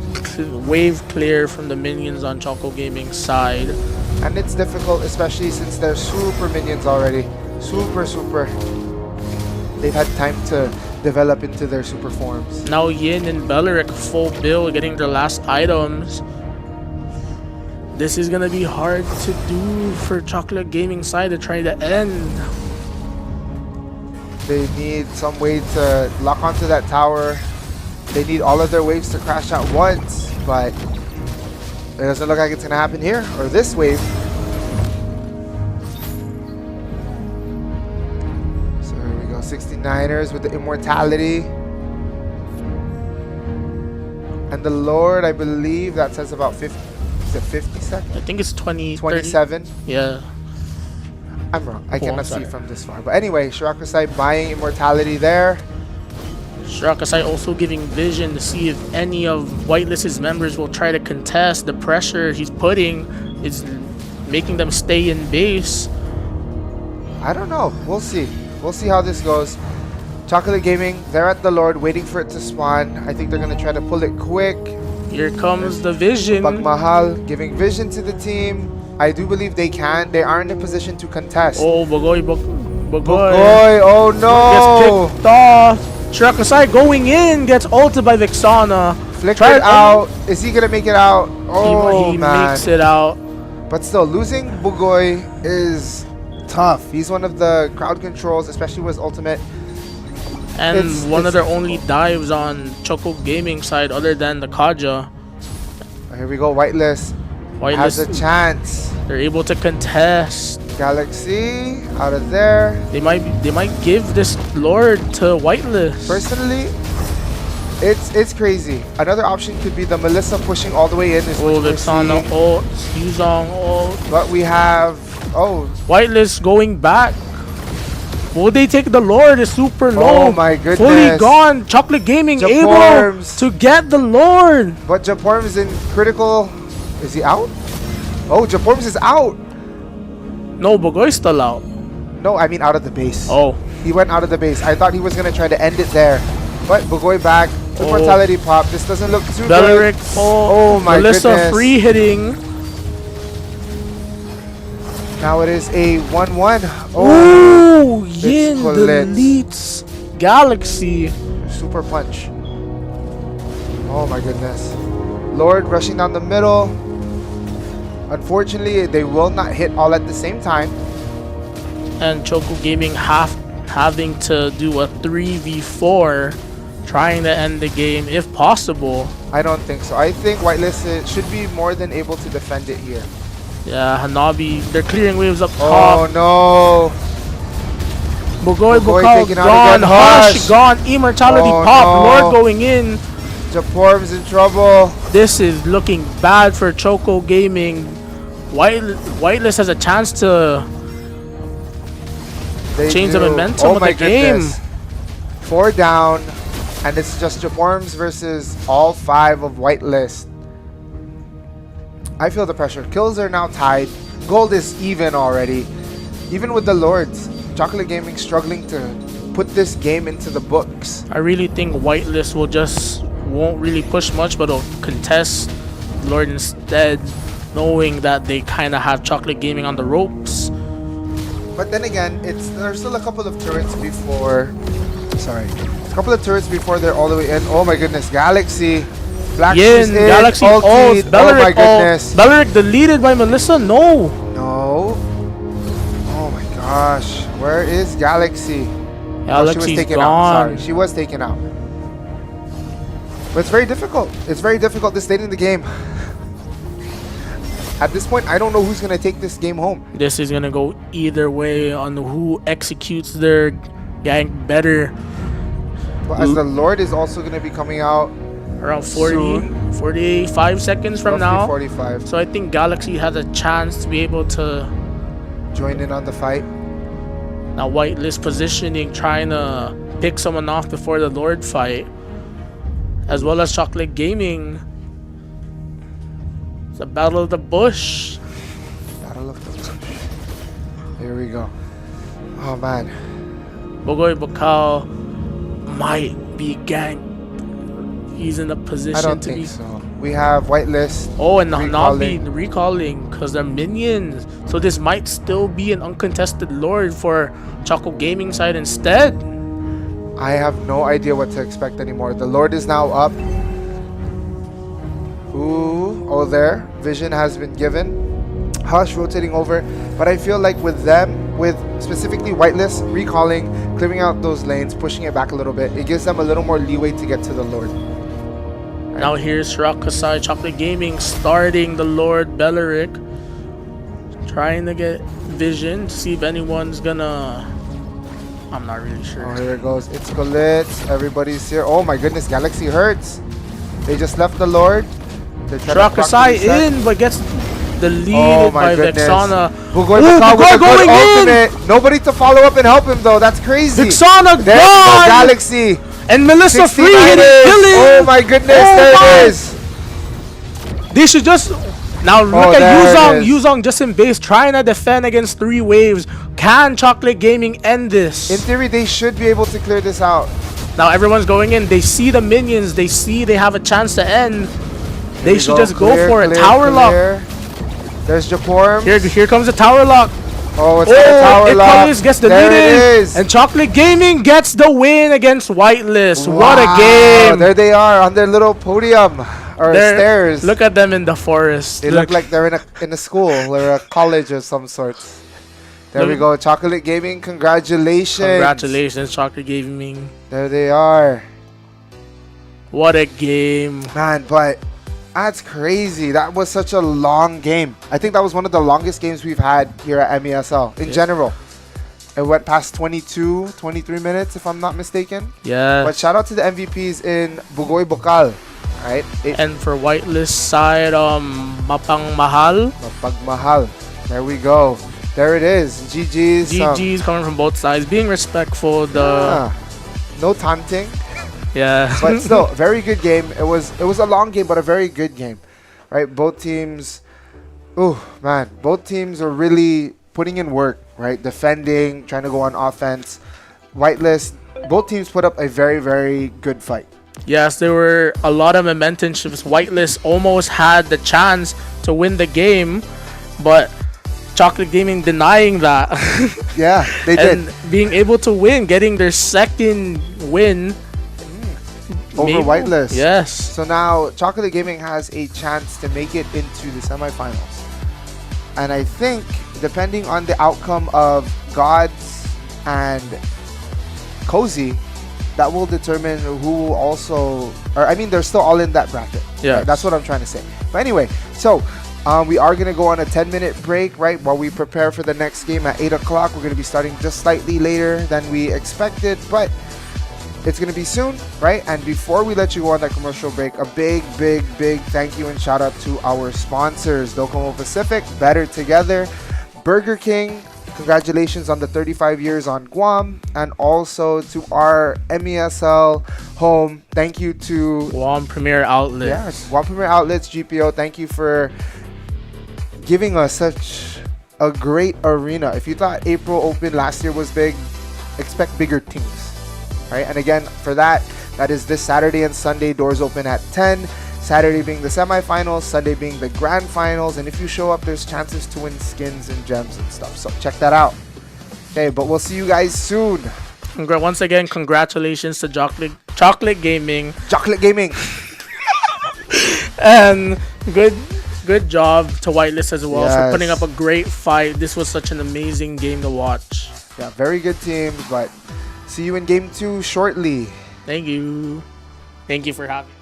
wave clear from the minions on Choco Gaming's side. And it's difficult, especially since they're super minions already. Super. They've had time to develop into their super forms. Now Yin and Belleric full build, getting their last items. This is gonna be hard to do for Chocolate Gaming side to try to end. They need some way to lock onto that tower. They need all of their waves to crash at once, but it doesn't look like it's gonna happen here, or this wave. So here we go, 69ers with the immortality. And the Lord, I believe that says about 50. Is it 50 seconds? I think it's 27. 30. Yeah. I'm wrong. I cannot see from this far. But anyway, Shirakusai buying immortality there. Shirakusai also giving vision to see if any of Whitelist's members will try to contest. The pressure he's putting is making them stay in base. I don't know. We'll see. We'll see how this goes. Chocolate Gaming, they're at the Lord waiting for it to spawn. I think they're going to try to pull it quick. Here comes the vision. Bagmahal giving vision to the team. I do believe they can. They are in a position to contest. Oh, Bogoy. Oh no! Gets picked off. Shirakusai going in, gets ulted by Vexana. Flickered out. Is he gonna make it out? Oh he man. makes it out. But still, losing Bugoy is tough. He's one of the crowd controls, especially with his ultimate. And one of their only dives on Choco Gaming side other than the Kaja. Here we go, Whitelist has a chance. They're able to contest. Galaxy out of there. They might give this Lord to Whitelist. Personally, it's crazy. Another option could be the Melissa pushing all the way in. Vexana ult, Yuzong ult. But we have Whitelist going back. Will they take the Lord? It's super low. Oh my goodness. Fully gone. Chocolate Gaming able to get the Lord. But Japorms in critical. Is he out? Oh, Japorms is out. No, Bogoy's still out. No, I mean out of the base. Oh. He went out of the base. I thought he was going to try to end it there. But Bogoy back. Immortality pop. This doesn't look too Belleric, good. Oh my Melissa goodness. free hitting. Now it is a 1-1. Oh, Yin deletes Galaxy. Super punch. Oh my goodness. Lord rushing down the middle. Unfortunately, they will not hit all at the same time. And Choco Gaming having to do a 3v4, trying to end the game if possible. I don't think so. I think Whitelist should be more than able to defend it here. Yeah, Hanabi, they're clearing waves up top. Oh no. Bogoy taking out gone, again. Hush gone, Immortality pop, no. Lord going in. Japorm's in trouble. This is looking bad for Choco Gaming. Whitelist has a chance to change the momentum of the game. 4 down, and it's just Japorms versus all 5 of Whitelist. I feel the pressure. Kills are now tied. Gold is even already. Even with the Lords, Chocolate Gaming struggling to put this game into the books. I really think Whitelist won't really push much, but will contest Lord instead, knowing that they kind of have Chocolate Gaming on the ropes. But then again, there's still a couple of turrets before. Sorry, a couple of turrets before they're all the way in. Oh my goodness, Galaxy. Black Yin, Galaxy ult, Belleric, oh my goodness. Belleric deleted by Melissa? No. No. Oh my gosh. Where is Galaxy? Galaxy's she was taken gone. out. Sorry, she was taken out. But it's very difficult. It's very difficult this late in the game. at this point, I don't know who's going to take this game home. This is going to go either way on who executes their gank better. But as the Lord is also going to be coming out around 45 seconds from now. 45. So I think Galaxy has a chance to be able to join in on the fight. Now whitelist positioning, trying to pick someone off before the Lord fight, as well as Chocolate Gaming. It's a battle of the bush. Battle of the bush. Here we go. Oh man. Bugoy Bukal might be ganked. He's in a position I don't to think be. So. We have whitelist. Oh, and not be recalling because they're minions. So this might still be an uncontested Lord for Choco Gaming side instead. I have no idea what to expect anymore. The Lord is now up. Ooh, oh there. Vision has been given. Hush rotating over. But I feel like with them, with specifically whitelist, recalling, clearing out those lanes, pushing it back a little bit, it gives them a little more leeway to get to the Lord. Now here's Rakasai, Chocolate Gaming starting the Lord Belleric. Trying to get Vision to see if anyone's gonna... I'm not really sure. Oh, here it goes. It's Golitz. Everybody's here. Oh my goodness, Galaxy hurts. They just left the Lord. Rakasai in, but gets deleted by Vexana. Bugoy Bukal with a good ultimate. Nobody to follow up and help him though. That's crazy. Vexana there gone! Galaxy. And Melissa free hitting killing. Oh my goodness, there it is. They should just now look at Yuzong just in base trying to defend against 3 waves. Can Chocolate Gaming end this? In theory, they should be able to clear this out. Now everyone's going in. They see the minions. They see they have a chance to end. They should just go for it. Tower lock. There's Japorm. Here comes the tower lock. Oh, it's a tower lock. Gets deleted. And Chocolate Gaming gets the win against Whitelist. Wow. What a game. There they are on their little podium or stairs. Look at them in the forest. They look like they're in a school or a college of some sort. There we go. Chocolate Gaming, congratulations. Congratulations, Chocolate Gaming. There they are. What a game. Man, but that's crazy. That was such a long game. I think that was one of the longest games we've had here at MESL in general. It went past 22, 23 minutes if I'm not mistaken. Yeah. But shout out to the MVPs in Bugoy Bukal. Right? And for Whitelist side, Mapang Mahal. Mapang Mahal. There we go. There it is. GG's. GG's coming from both sides. Being respectful. No taunting. Yeah. But still, very good game. It was a long game, but a very good game. Right? Both teams, both teams are really putting in work, right? Defending, trying to go on offense. Whitelist, both teams put up a very, very good fight. Yes, there were a lot of momentum shifts. Whitelist almost had the chance to win the game, but Chocolate Gaming denying that. Yeah, they did. And being able to win, getting their second win over Whitelist. Yes. So now Chocolate Gaming has a chance to make it into the semifinals. And I think depending on the outcome of Gods and Cozy, that will determine who will also, or I mean, they're still all in that bracket. Yeah. Right? That's what I'm trying to say. But anyway, so we are going to go on a 10-minute break, right, while we prepare for the next game at 8 o'clock. We're going to be starting just slightly later than we expected, but it's going to be soon, right? And before we let you go on that commercial break, a big thank you and shout out to our sponsors, Docomo Pacific, Better Together, Burger King. Congratulations on the 35 years on Guam, and also to our MESL home. Thank you to Guam Premier Outlets. Yes, Guam Premier Outlets, GPO. Thank you for giving us such a great arena. If you thought April Open last year was big, expect bigger things. Right? And again, for that is this Saturday and Sunday. Doors open at 10. Saturday being the semifinals, Sunday being the grand finals. And if you show up, there's chances to win skins and gems and stuff. So check that out. Okay, but we'll see you guys soon. Once again, congratulations to Chocolate Gaming. Chocolate Gaming. And good job to Whitelist as well for putting up a great fight. This was such an amazing game to watch. Yeah, very good teams, but see you in game 2 shortly. Thank you. Thank you for having me.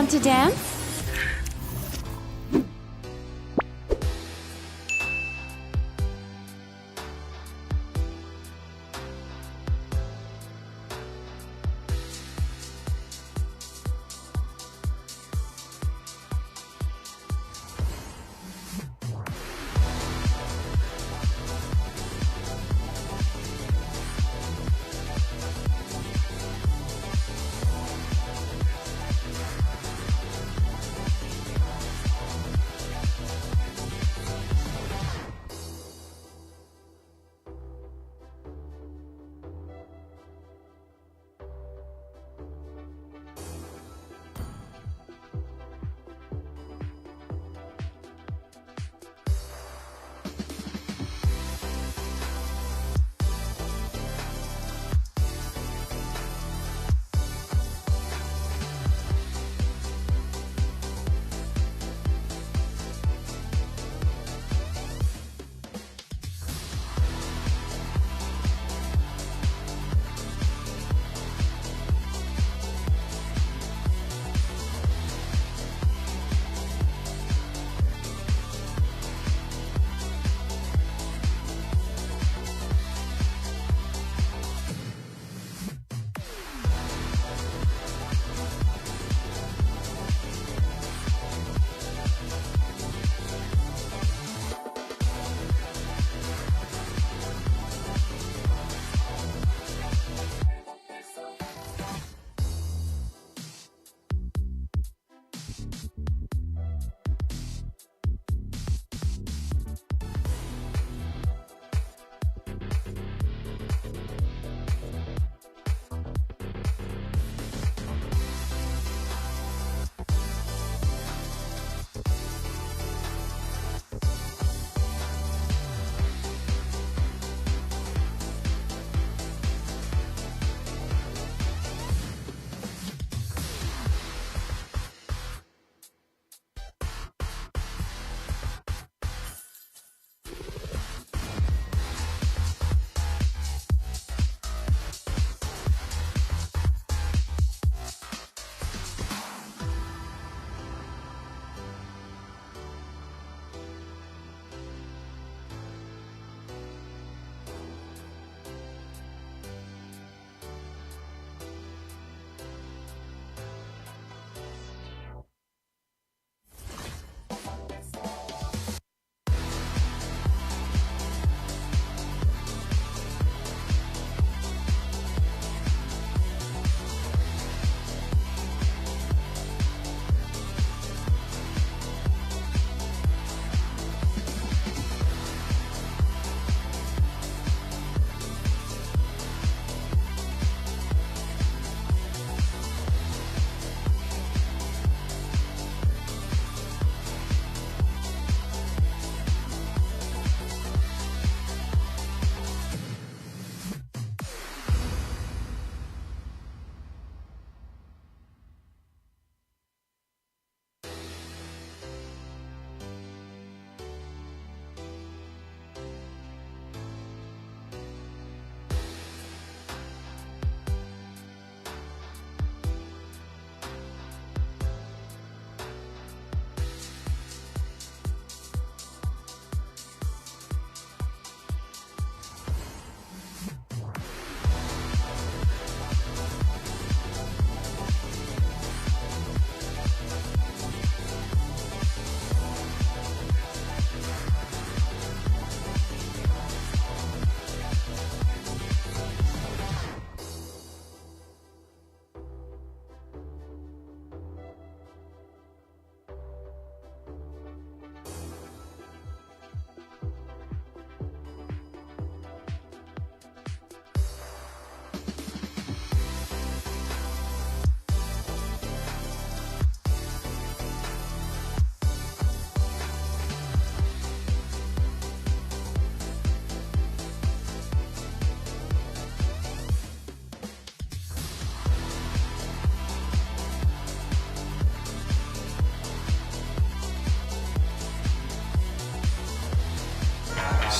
want to dance?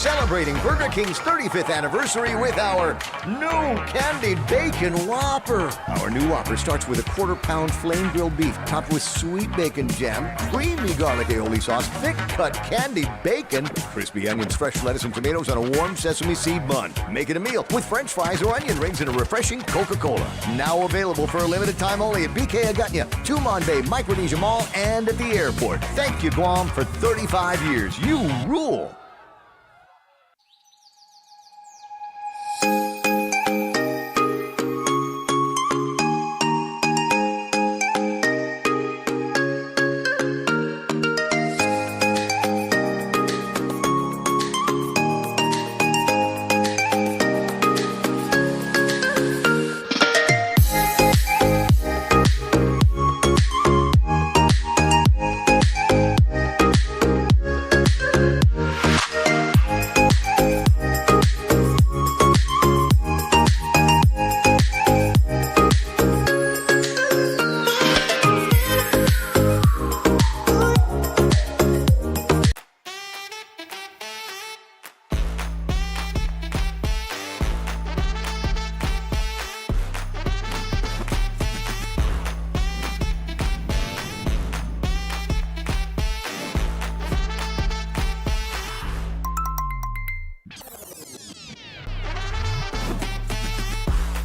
celebrating Burger King's 35th anniversary with our new candied bacon Whopper. Our new Whopper starts with a quarter-pound flame grilled beef topped with sweet bacon jam, creamy garlic aioli sauce, thick-cut candied bacon, crispy onions, fresh lettuce, and tomatoes on a warm sesame seed bun. Make it a meal with French fries or onion rings and a refreshing Coca-Cola. Now available for a limited time only at BK Agutnya, Tumon Bay, Micronesia Mall, and at the airport. Thank you, Guam, for 35 years. You rule.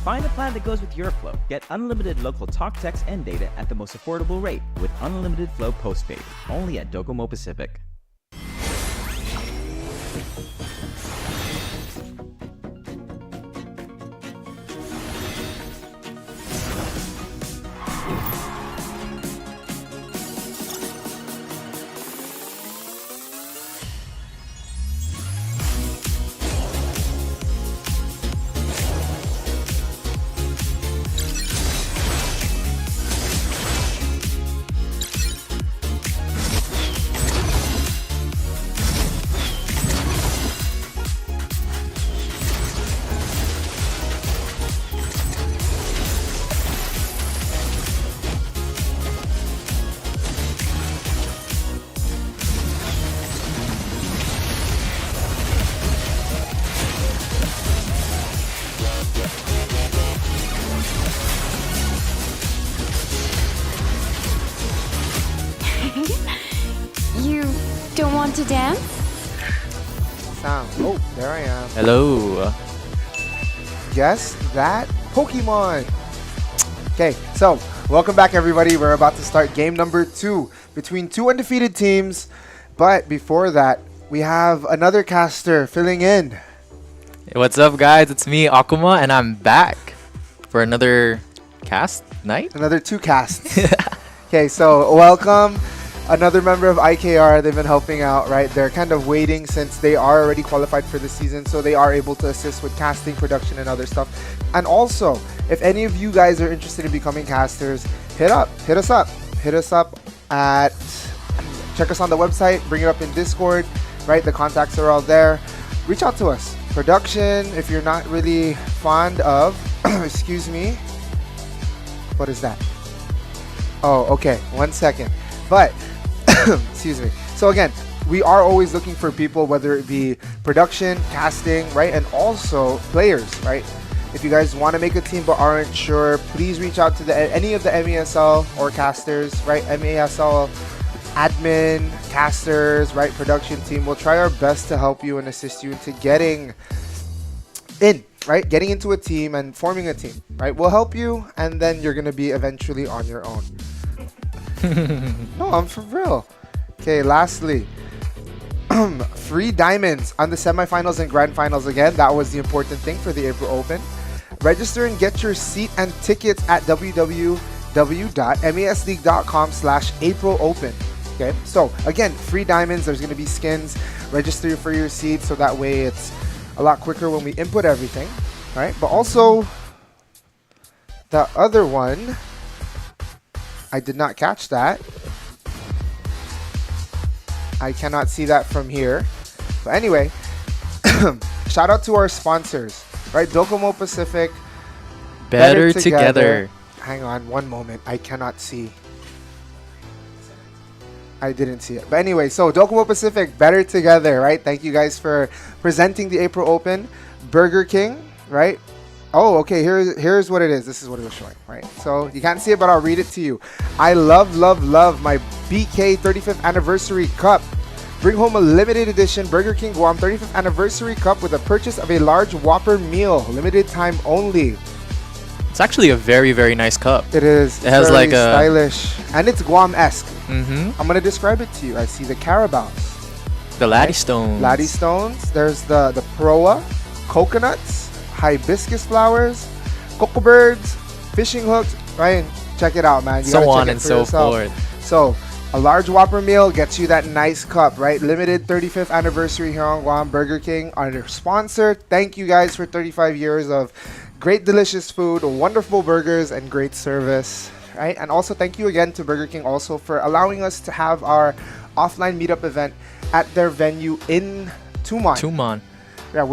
Find a plan that goes with your flow. Get unlimited local talk, text, and data at the most affordable rate with Unlimited Flow Postpaid, only at Docomo Pacific. You don't want to dance? Sound. Oh, there I am. Hello. Guess that Pokemon. Okay, so welcome back, everybody. We're about to start game number 2 between two undefeated teams. But before that, we have another caster filling in. Hey, what's up, guys? It's me, Akuma, and I'm back for another cast night. Another 2 casts. Okay, so welcome. Another member of IKR. They've been helping out, right? They're kind of waiting since they are already qualified for the season, so they are able to assist with casting, production, and other stuff. And also, if any of you guys are interested in becoming casters, hit us up at, check us on the website, bring it up in Discord, right? The contacts are all there. Reach out to us. Production, if you're not really fond of, excuse me, what is that? Oh, okay, 1 second. But, excuse me. So again, we are always looking for people, whether it be production, casting, right? And also players, right? If you guys want to make a team but aren't sure, please reach out to any of the MESL or casters, right? MESL admin, casters, right? Production team. We'll try our best to help you and assist you into getting in, right? Getting into a team and forming a team, right? We'll help you, and then you're going to be eventually on your own. No, I'm for real. Okay, lastly, free diamonds on the semifinals and grand finals. Again, that was the important thing for the April Open. Register and get your seat and tickets at www.mesleague.com/April Open. Okay, so again, free diamonds. There's going to be skins. Register for your seat so that way it's a lot quicker when we input everything. All right, but also the other one, I did not catch that. I cannot see that from here. But anyway, shout out to our sponsors, right? Docomo Pacific. Better together. Hang on one moment. I cannot see. I didn't see it. But anyway, so Docomo Pacific, better together, right? Thank you guys for presenting the April Open. Burger King, right? Oh, okay, here's what it is. This is what it was showing, right? So you can't see it, but I'll read it to you. I love my BK 35th Anniversary Cup. Bring home a limited edition Burger King Guam 35th Anniversary Cup with the purchase of a large Whopper meal. Limited time only. It's actually a very, very nice cup. It is. It has very like a stylish, and it's Guam-esque. Mm-hmm. I'm gonna describe it to you. I see the Carabaos, The Laddie Stones. Laddie Stones. There's the Proa, coconuts, hibiscus flowers, cocoa birds, fishing hooks. Ryan, check it out, man. You So gotta check on it and for so yourself. forth. So, a large Whopper meal gets you that nice cup, right? Limited 35th anniversary here on Guam. Burger King, our sponsor. Thank you guys for 35 years of great, delicious food, wonderful burgers, and great service, right? And also thank you again to Burger King also for allowing us to have our offline meetup event at their venue in Tumon. Tumon. Yeah,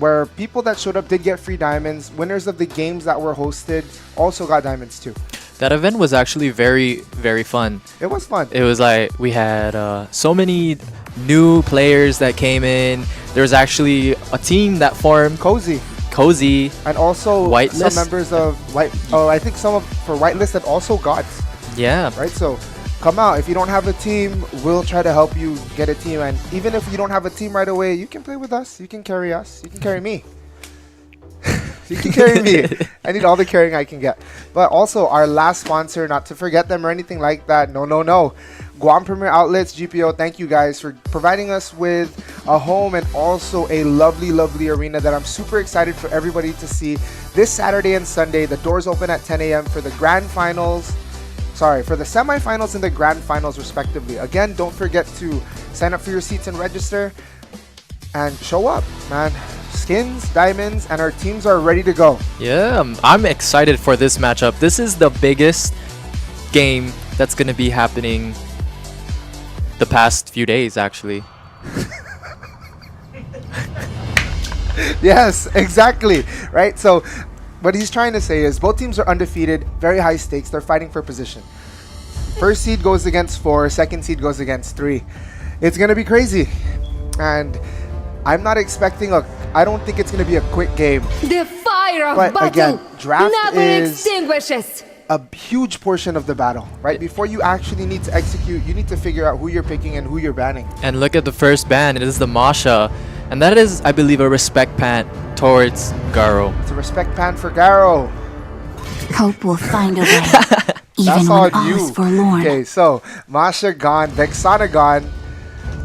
where people that showed up did get free diamonds. Winners of the games that were hosted also got diamonds too. That event was actually very, very fun. It was fun. It was like we had so many new players that came in. There was actually a team that formed. Cozy. And also Whitelist? some members of I think some of for Whitelist and also gods. Yeah. Right, so come out. If you don't have a team, we'll try to help you get a team. And even if you don't have a team right away, you can play with us. You can carry us. You can carry me. You can carry me. I need all the carrying I can get. But also our last sponsor, not to forget them or anything like that. No. Guam Premier Outlets, GPO, thank you guys for providing us with a home and also a lovely, lovely arena that I'm super excited for everybody to see this Saturday and Sunday. The doors open at 10 a.m. for the grand finals. For the semifinals and the grand finals respectively. Again, don't forget to sign up for your seats and register and show up, man. Skins, diamonds, and our teams are ready to go. Yeah, I'm excited for this matchup. This is the biggest game that's going to be happening the past few days, actually. Yes, exactly. Right? So what he's trying to say is both teams are undefeated, very high stakes. They're fighting for position. First seed goes against 4, second seed goes against 3. It's going to be crazy. And I'm not expecting I don't think it's going to be a quick game. The fire of but battle again, draft never is extinguishes. a huge portion of the battle, right? Before you actually need to execute, you need to figure out who you're picking and who you're banning. And look at the first ban. It is the Masha. And that is, I believe, a respect pan towards Garo. It's a respect pan for Garo. Hope will find a way, even That's when all all you. is forlorn. Okay, so Masha gone, Vexana gone.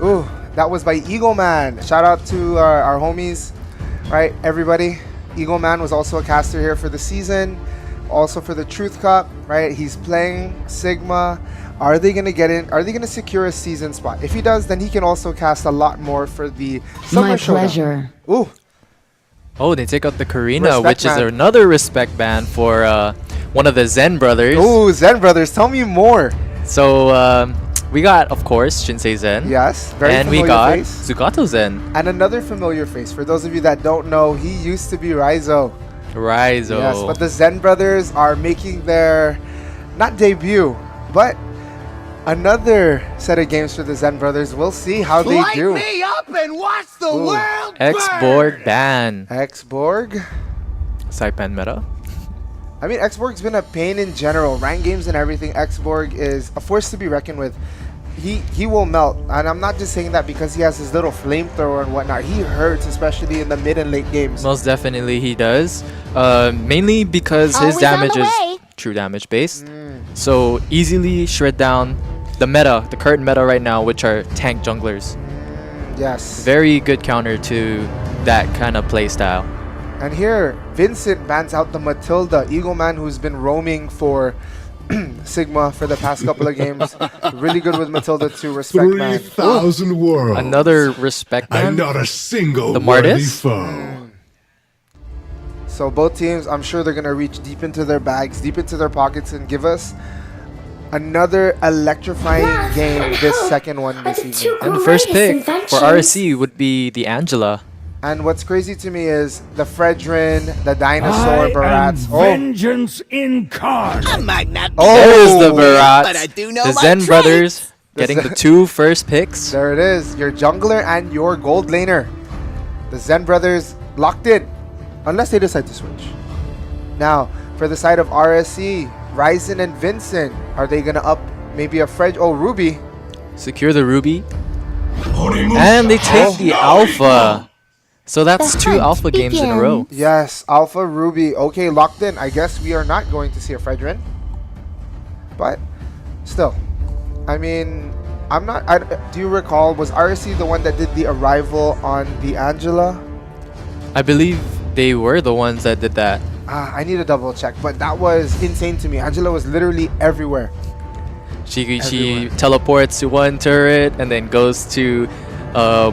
Ooh, that was by Eagle Man. Shout out to our homies, right? Everybody. Eagle Man was also a caster here for the season, also for the Truth Cup, right? He's playing Sigma. Are they going to get in? Are they going to secure a season spot? If he does, then he can also cast a lot more for the Summer My Showdown. pleasure. Ooh. Oh, they take out the Karina, Respect which ban. is another respect ban for one of the Zen brothers. Ooh, Zen Brothers. Tell me more. So we got, of course, Shinsei Zen. Yes, very and we familiar got face. Zukato Zen. And another familiar face. For those of you that don't know, he used to be Raizo. Raizo. Yes, but the Zen Brothers are making their, not debut, but another set of games for the Zen Brothers. We'll see how they do. me up and watch the world X-Borg ban. X-Borg. Saipan meta. I mean, X-Borg's been a pain in general. Rank games and everything, X-Borg is a force to be reckoned with. He will melt. And I'm not just saying that because he has his little flamethrower and whatnot. He hurts, especially in the mid and late games. Most definitely he does. Mainly because his Always damage on the is way. true damage based. So easily shred down the meta, the current meta right now, which are tank junglers. Yes. Very good counter to that kind of play style. And here, Vincent bans out the Matilda, Eagle Man, who's been roaming for Sigma for the past couple of games. Really good with Matilda too. Respect, man. 3,000 worlds. Another respect man. And not a single The worthy Martis? foe. So both teams, I'm sure they're going to reach deep into their bags, deep into their pockets, and give us another electrifying game, this second one this evening. And the first pick for RSC would be the Angela. And what's crazy to me is the Fredrin, the Dinosaur, Barats. Vengeance incarnate. There's the Barats. The Zen brothers Getting the 2 first picks. There it is. Your jungler and your gold laner. The Zen brothers locked in. Unless they decide to switch. Now, for the side of RSC, Ryzen and Vincent. Are they going to up maybe a Fred? Oh, Ruby. Secure the Ruby. And they take the Alpha. So that's 2 Alpha games in a row. Yes, Alpha Ruby. Okay, locked in. I guess we are not going to see a Fredrin. But still, I mean, do you recall, was RSC the one that did the arrival on the Angela? I believe they were the ones that did that. I need to double check, but that was insane to me. Angela was literally everywhere. She teleports to one turret and then goes to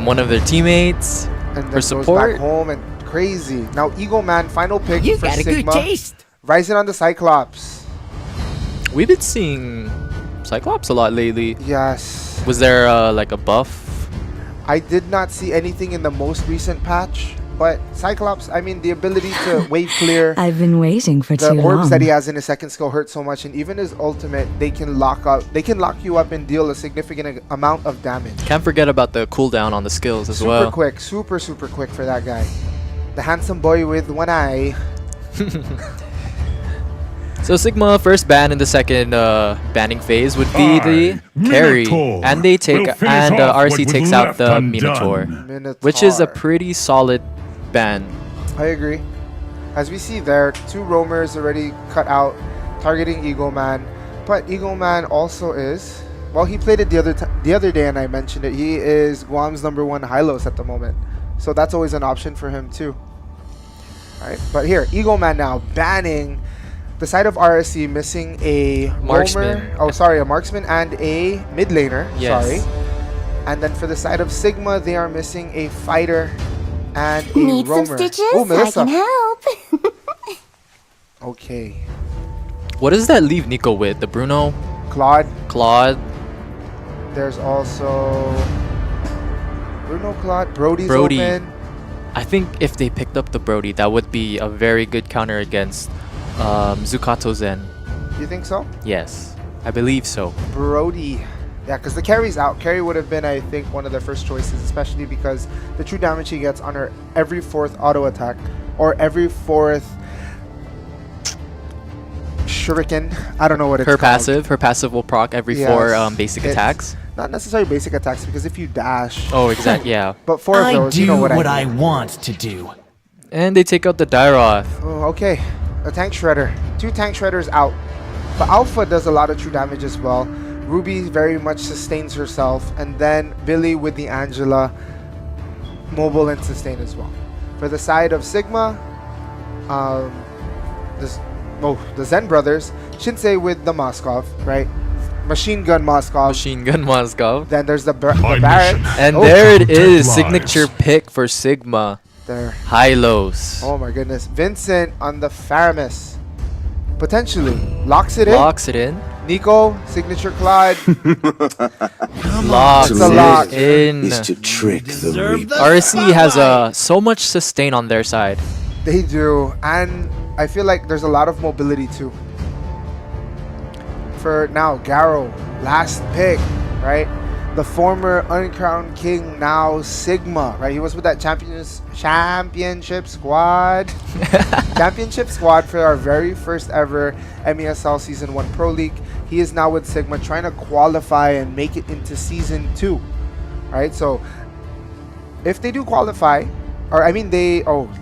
one of their teammates and then for support. Goes back home and crazy. Now Eagle Man, final pick You for got a Sigma. good taste. Rising on the Cyclops. We've been seeing Cyclops a lot lately. Yes. Was there like a buff? I did not see anything in the most recent patch, but Cyclops, I mean, the ability to wave clear. I've been waiting for the orbs that he has in his second skill hurt so much, and even his ultimate, they can lock you up and deal a significant amount of damage. Can't forget about the cooldown on the skills as well. Super quick for that guy. The handsome boy with one eye. So Sigma first ban in the second banning phase would be the carry, and they take RC takes out the Minotaur, which is a pretty solid ban. I agree. As we see there, 2 roamers already cut out, targeting Eagle Man. But Eagle Man also is, well, he played it the other day, and I mentioned it. He is Guam's #1 Hylos at the moment, so that's always an option for him too. All right, but here Eagle Man now banning. The side of RSC missing a marksman. A marksman and a mid laner. Yes. Sorry. And then for the side of Sigma, they are missing a fighter and a Need roamer. some stitches? Oh, Melissa. I can help. Okay. What does that leave Nico with? The Bruno? Claude. There's also Bruno, Claude, Brody's Brody. open. I think if they picked up the Brody, that would be a very good counter against Zukato Zen. You think so? Yes, I believe so. Brody. Yeah, because the carry's out. Carry would have been, I think, one of their first choices, especially because the true damage he gets on her every 4th auto attack or every 4th shuriken. I don't know what it's called. Her passive will proc every 4 basic attacks. Not necessarily basic attacks, because if you dash. Oh, exactly. Yeah. But 4 of those, you know what I want to do. And they take out the Dairoth. Oh, okay. A tank shredder. 2 tank shredders out. But Alpha does a lot of true damage as well. Ruby very much sustains herself, and then Billy with the Angela, mobile and sustain as well. For the side of Sigma, the Zen brothers, Shinsei with the Moskov, right? Machine Gun Moskov. Then there's the Barrett. And there it is, signature pick for Sigma. There. Hylos. Oh my goodness. Vincent on the Faramis. Potentially. Locks it in. Nico, signature Claude. Locks it in. Is to trick the Reaper. RSC has so much sustain on their side. They do. And I feel like there's a lot of mobility too. For now, Garo, last pick, right? The former uncrowned king, now Sigma, right? He was with that championship squad. Championship squad for our very first ever MESL Season 1 Pro League. He is now with Sigma, trying to qualify and make it into Season 2. Right? So, if they do qualify, or I mean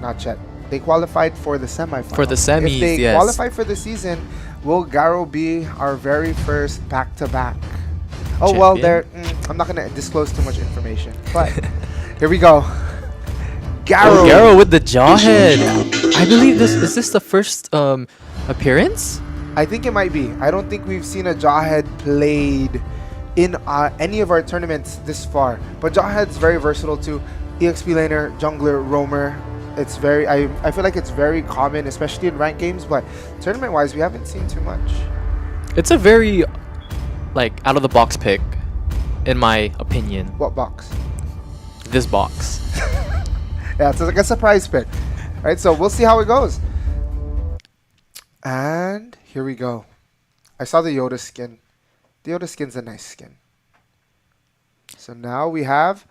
not yet. They qualified for the semifinals. For the semis, if they yes. qualify for the season, will Garo be our very first back-to-back? Oh, champion? well, I'm not going to disclose too much information. But here we go. Garo with the Jawhead. I believe is this the first appearance? I think it might be. I don't think we've seen a Jawhead played in any of our tournaments this far. But Jawhead's very versatile too. EXP laner, jungler, roamer. It's very, I feel like it's very common, especially in ranked games. But tournament-wise, we haven't seen too much. It's a very out of the box pick, in my opinion. What box? This box. Yeah, it's like a surprise pick. Right, so we'll see how it goes. And here we go. I saw the Yoda skin. The Yoda skin's a nice skin. So now we have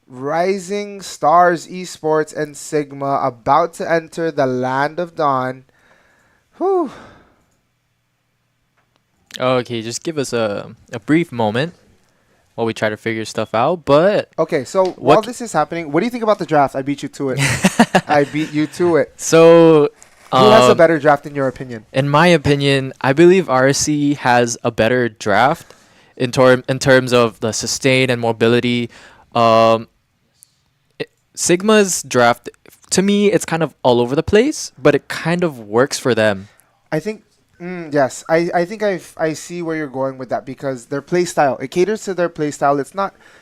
Rising Stars Esports and Sigma about to enter the Land of Dawn. Whew. Okay, just give us a brief moment while we try to figure stuff out. But okay, so while this is happening, what do you think about the draft? I beat you to it. I beat you to it. So, who has a better draft in your opinion? In my opinion, I believe RC has a better draft in terms of the sustain and mobility. Sigma's draft, to me, it's kind of all over the place, but it kind of works for them. I think. Yes, I think I see where you're going with that because their play style, it caters to their play style. It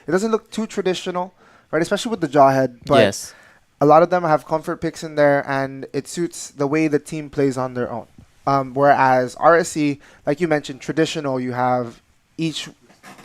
doesn't look too traditional, right? Especially with the Jawhead. But yes. A lot of them have comfort picks in there, and it suits the way the team plays on their own. Whereas RSC, like you mentioned, traditional. You have each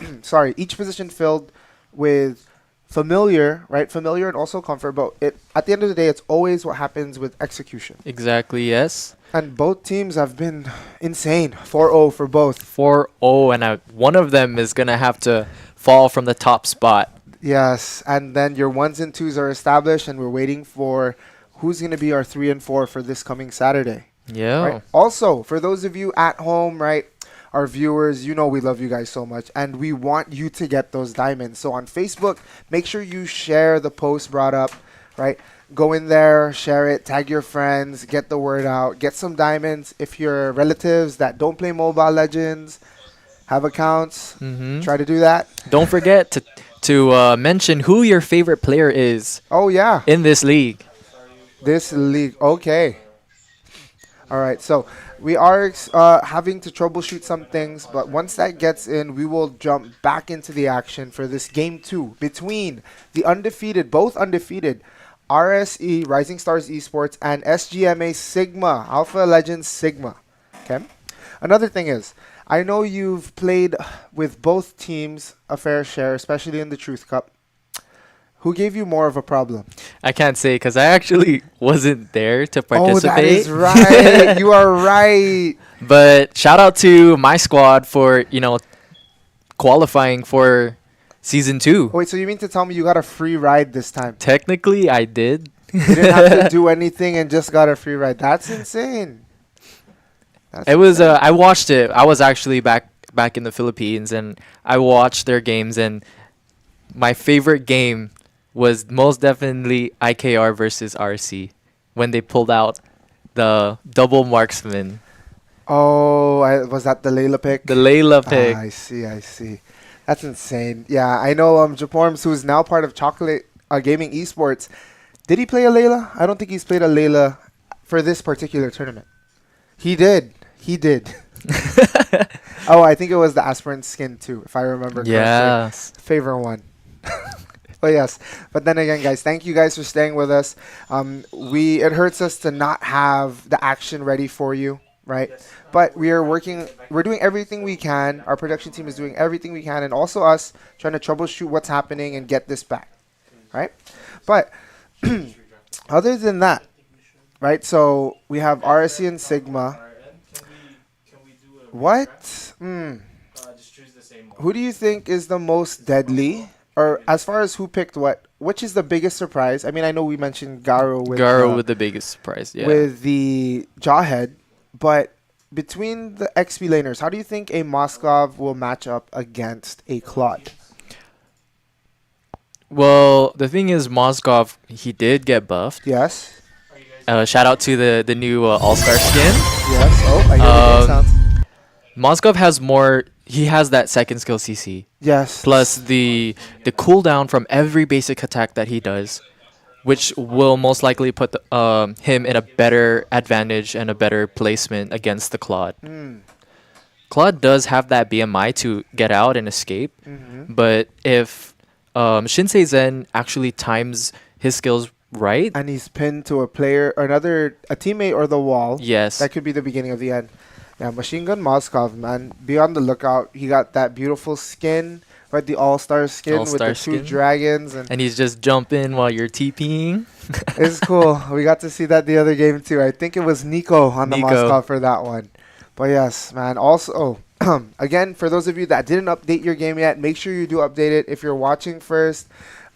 position filled with familiar, right? Familiar and also comfort. But at the end of the day, it's always what happens with execution. Exactly. Yes. And both teams have been insane. 4-0 for both. 4-0, and one of them is going to have to fall from the top spot. Yes, and then your 1s and 2s are established, and we're waiting for who's going to be our 3 and 4 for this coming Saturday. Yeah. Right? Also, for those of you at home, right, our viewers, you know we love you guys so much, and we want you to get those diamonds. So on Facebook, make sure you share the post brought up, right? Go in there, share it, tag your friends, get the word out, get some diamonds. If your relatives that don't play Mobile Legends have accounts, try to do that. Don't forget to mention who your favorite player is. Oh, yeah. In this league. This league. Okay. All right. So we are having to troubleshoot some things, but once that gets in, we will jump back into the action for this game 2 between the both undefeated, RSE, Rising Stars Esports, and SGMA Sigma, Alpha Legends Sigma. Okay. Another thing is, I know you've played with both teams a fair share, especially in the Truth Cup. Who gave you more of a problem? I can't say because I actually wasn't there to participate. Oh, that is right. You are right. But shout out to my squad for, qualifying for Season 2. Wait, so you mean to tell me you got a free ride this time? Technically, I did. You didn't have to do anything and just got a free ride. That's insane. I watched it. I was actually back in the Philippines, and I watched their games, and my favorite game was most definitely IKR versus RC when they pulled out the double marksman. Oh, was that the Layla pick? The Layla pick. I see. That's insane. Yeah, I know Japorms, who's now part of Chocolate Gaming Esports. Did he play a Layla? I don't think he's played a Layla for this particular tournament. He did. Oh, I think it was the Aspirant skin too, if I remember correctly. Yes. Favorite one. Oh, yes. But then again, guys, thank you guys for staying with us. It hurts us to not have the action ready for you, right? Yes. But we're doing everything we can. Our production team is doing everything we can, and also us trying to troubleshoot what's happening and get this back, right? But other than that, right, so we have RSC and Sigma. What? Who do you think is the most deadly? Or as far as who picked what, which is the biggest surprise? I mean, I know we mentioned Garo with the biggest surprise, yeah. With the Jawhead, but between the XP laners, how do you think a Moskov will match up against a Claude? Well, the thing is, Moskov, he did get buffed. Yes. Shout out to the new All-Star skin. Yes. Oh, I hear the sounds. Moskov has more. He has that second skill CC. Yes. Plus the cooldown from every basic attack that he does, which will most likely put him in a better advantage and a better placement against the Claude. Claude does have that BMI to get out and escape, but if Shinsei Zen actually times his skills right, and he's pinned to a player, or a teammate, or the wall, yes, that could be the beginning of the end. Yeah, Machine Gun Moskov, man. Be on the lookout. He got that beautiful skin, right? The All-Star skin with the two dragons. And he's just jumping while you're TPing. It's cool. We got to see that the other game, too. I think it was Nico on the Moskov for that one. But yes, man. Also, again, for those of you that didn't update your game yet, make sure you do update it. If you're watching first,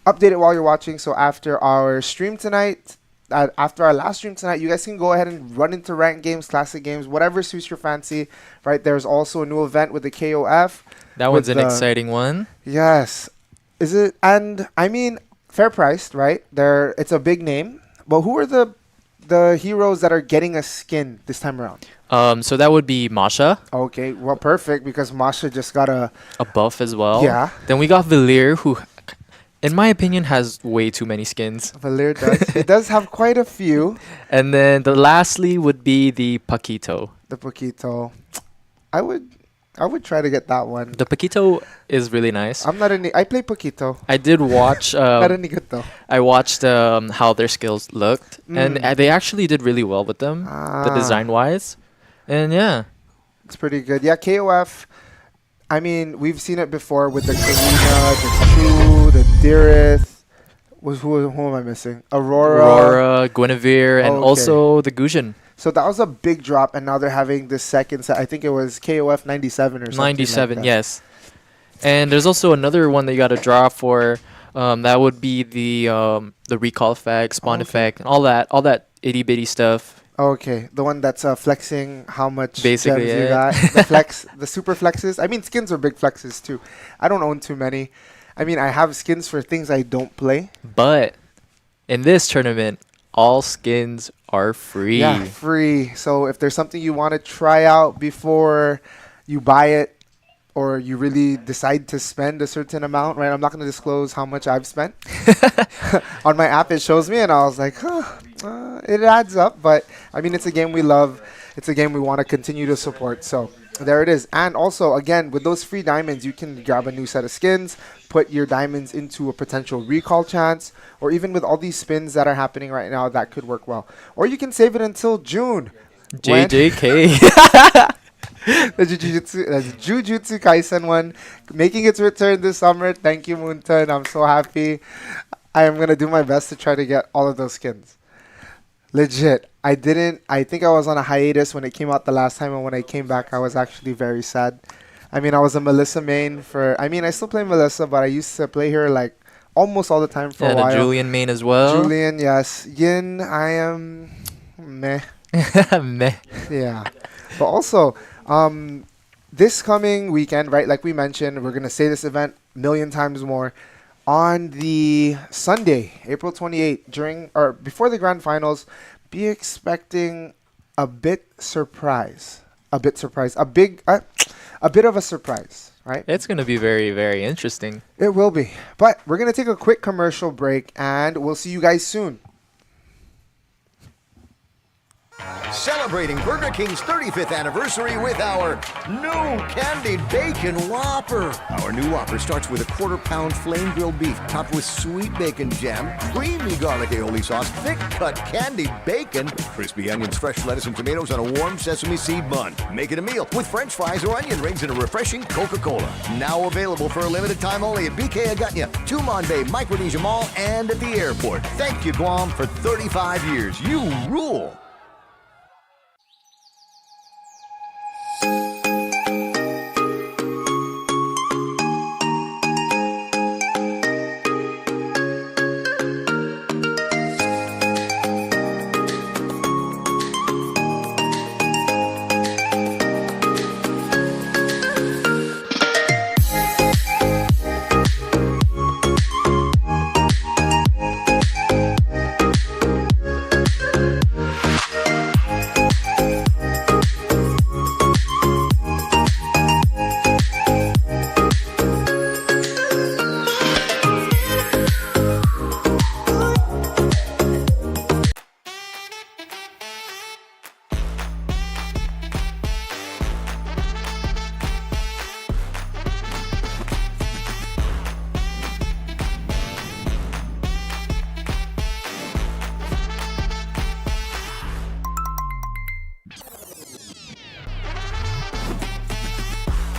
update it while you're watching. So after our stream tonight, after our last stream tonight, you guys can go ahead and run into ranked games, classic games, whatever suits your fancy. Right? There's also a new event with the KOF. That one's an exciting one. Yes. Is it? And I mean, fair priced, right? It's a big name. But who are the heroes that are getting a skin this time around? So that would be Masha. Okay, well, perfect, because Masha just got a buff as well. Yeah. Then we got Valir, who, in my opinion, has way too many skins. Valir does. It does have quite a few. And then lastly would be the Paquito. The Paquito. I would try to get that one. The Paquito is really nice. I play Paquito. I did watch. Not any good though. I watched how their skills looked, and they actually did really well with them, the design wise. And yeah, it's pretty good. Yeah, KOF. I mean, we've seen it before with the Karina, the Chu, the Dirith. Who am I missing? Aurora, Guinevere, and also the Gujin. So that was a big drop, and now they're having the second set. I think it was KOF 97 or something. 97, like that. Yes. And there's also another one that you got to draw for. That would be the recall effect, spawn effect, and all that itty bitty stuff. Okay, the one that's flexing how much basically gems you got. The super flexes. I mean, skins are big flexes too. I don't own too many. I mean, I have skins for things I don't play. But in this tournament, all skins are free. Yeah, free. So if there's something you want to try out before you buy it, or you really decide to spend a certain amount, right? I'm not going to disclose how much I've spent. On my app, it shows me, and I was like, it adds up. But, I mean, it's a game we love. It's a game we want to continue to support. So, there it is. And also, again, with those free diamonds, you can grab a new set of skins, put your diamonds into a potential recall chance, or even with all these spins that are happening right now, that could work well. Or you can save it until June. JJK. The Jujutsu Kaisen one making its return this summer. Thank you, Moonton. I'm so happy. I am going to do my best to try to get all of those skins. Legit. I think I was on a hiatus when it came out the last time, and when I came back, I was actually very sad. I mean, I was a Melissa main I still play Melissa, but I used to play her like almost all the time for a while. And a Julian main as well. Julian, yes. Yin, I am meh. Meh. Yeah. But also, this coming weekend, right, like we mentioned, we're going to say this event a million times more. On the Sunday, April 28th, before the grand finals, be expecting a bit of a surprise, right? It's going to be very, very interesting. It will be. But we're going to take a quick commercial break, and we'll see you guys soon. Celebrating Burger King's 35th anniversary with our new candied bacon Whopper. Our new Whopper starts with a quarter-pound flame grilled beef topped with sweet bacon jam, creamy garlic aioli sauce, thick-cut candied bacon, crispy onions, fresh lettuce, and tomatoes on a warm sesame seed bun. Make it a meal with French fries or onion rings and a refreshing Coca-Cola. Now available for a limited time only at BK Agutnya, Tumon Bay, Micronesia Mall, and at the airport. Thank you, Guam, for 35 years. You rule.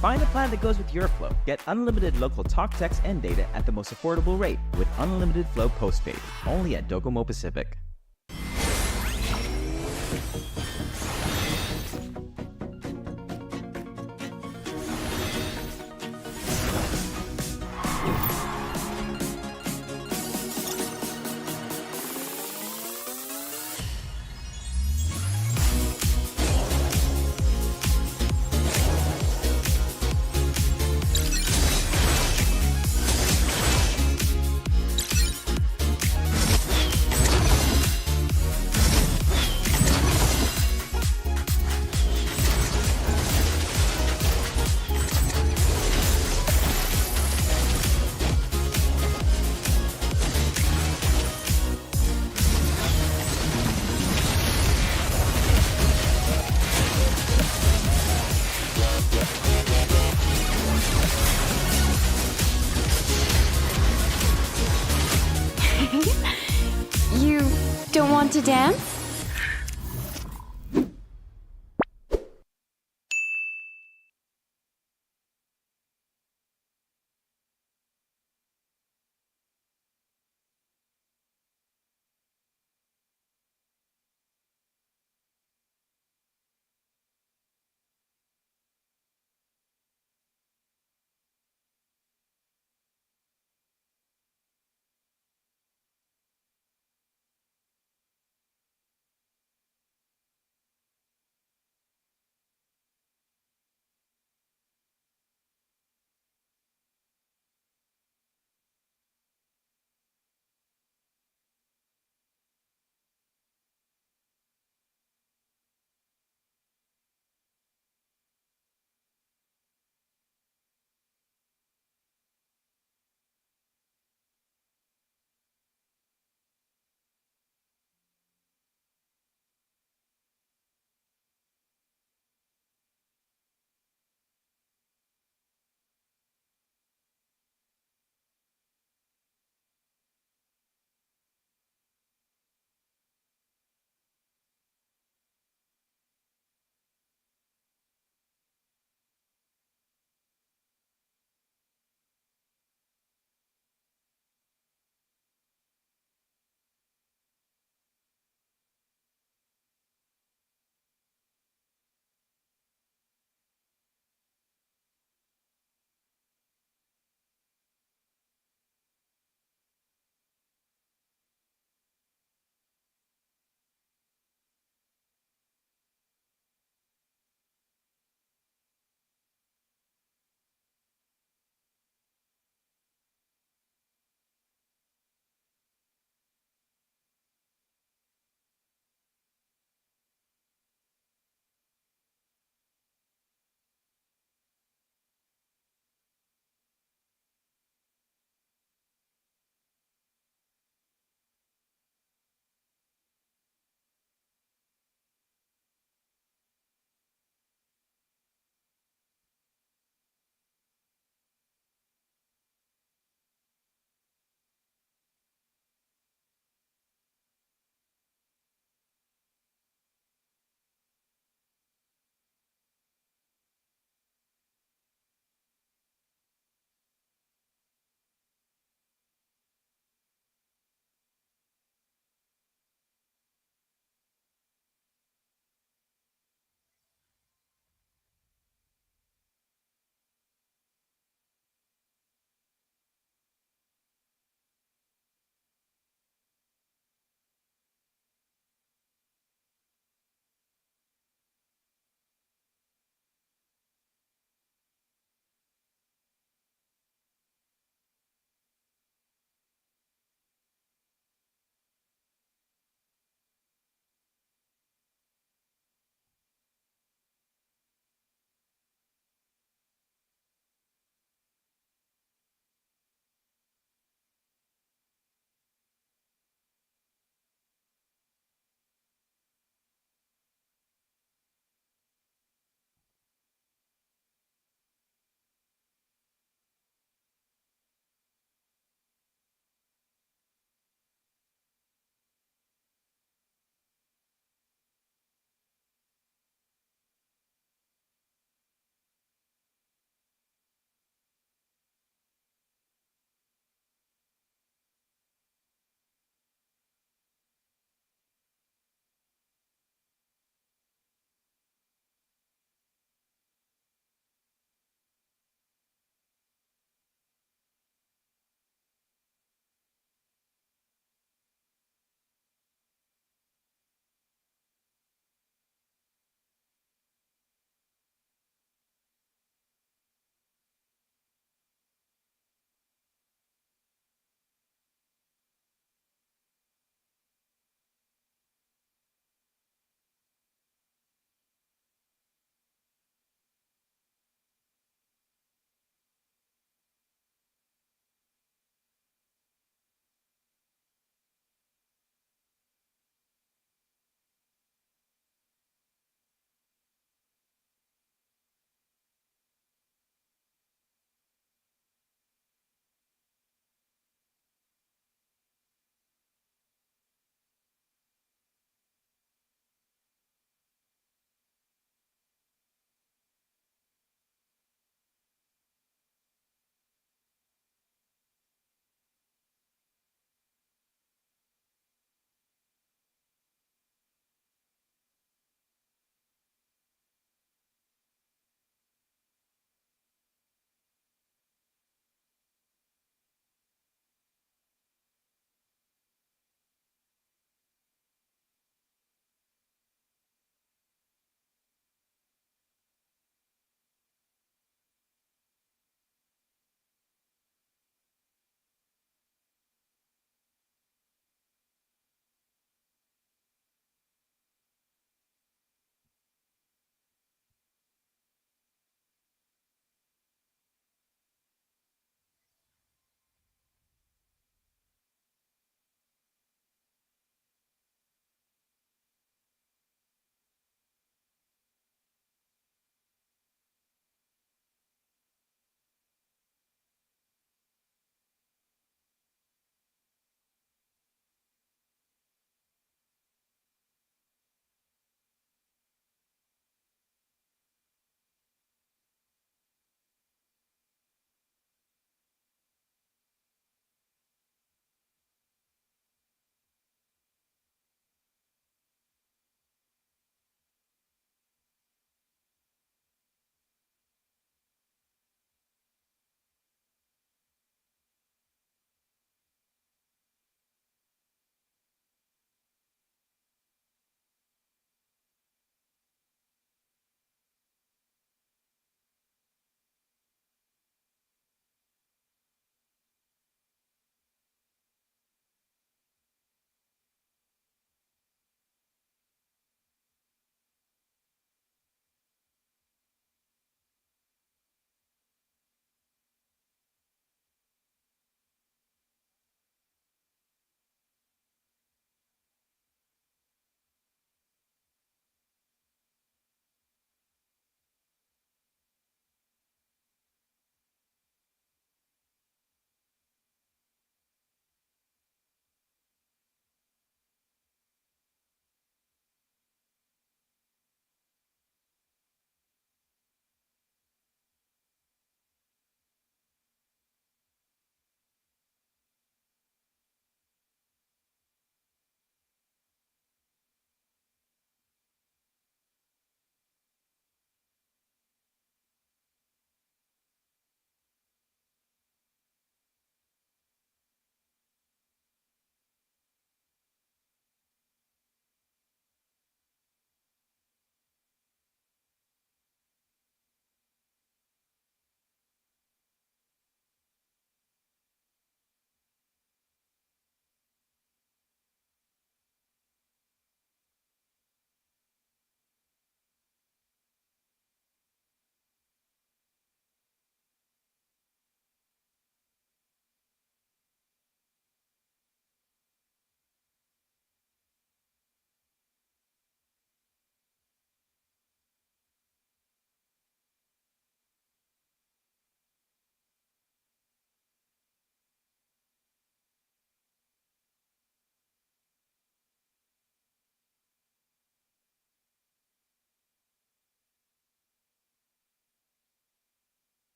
Find a plan that goes with your flow. Get unlimited local talk, text, and data at the most affordable rate with Unlimited Flow postpaid, only at Docomo Pacific. You don't want to dance?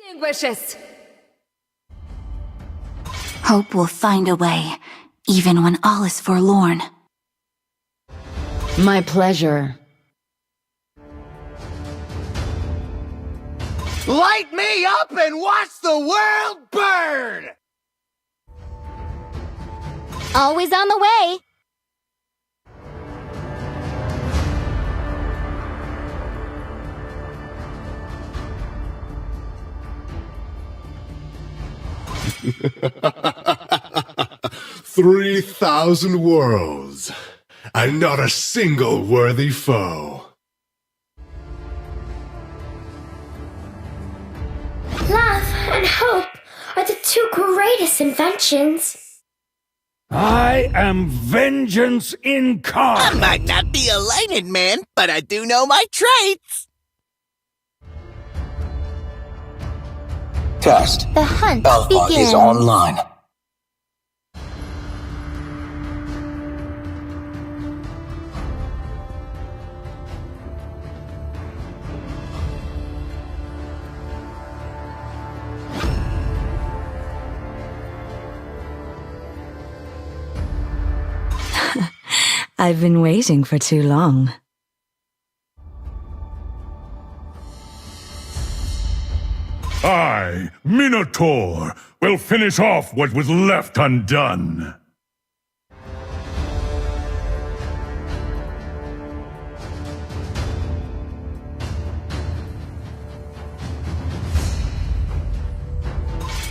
Extinguishes. Hope will find a way, even when all is forlorn. My pleasure. Light me up and watch the world burn! Always on the way. "3,000 worlds, and not a single worthy foe." Love and hope are the two greatest inventions. I am vengeance incarnate. I might not be a lightning man, but I do know my traits. Test. The hunt Alpha begins. is online. I've been waiting for too long. I, Minotaur, will finish off what was left undone.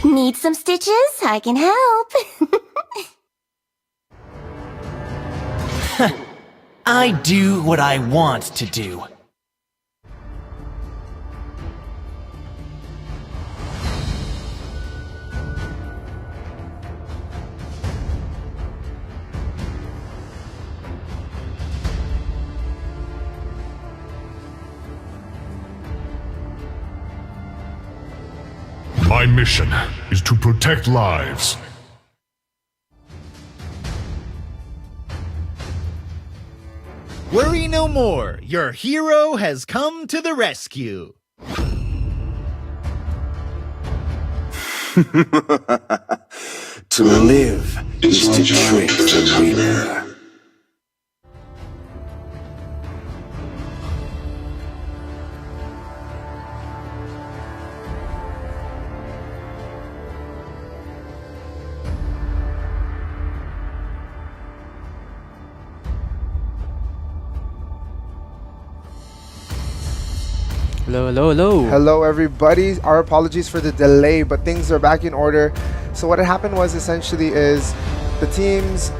Need some stitches? I can help. I do what I want to do. My mission is to protect lives. Worry no more. Your hero has come to the rescue. To live is to trick the reaper. Hello, hello, hello. Hello, everybody. Our apologies for the delay, but things are back in order. So what had happened was essentially is the teams,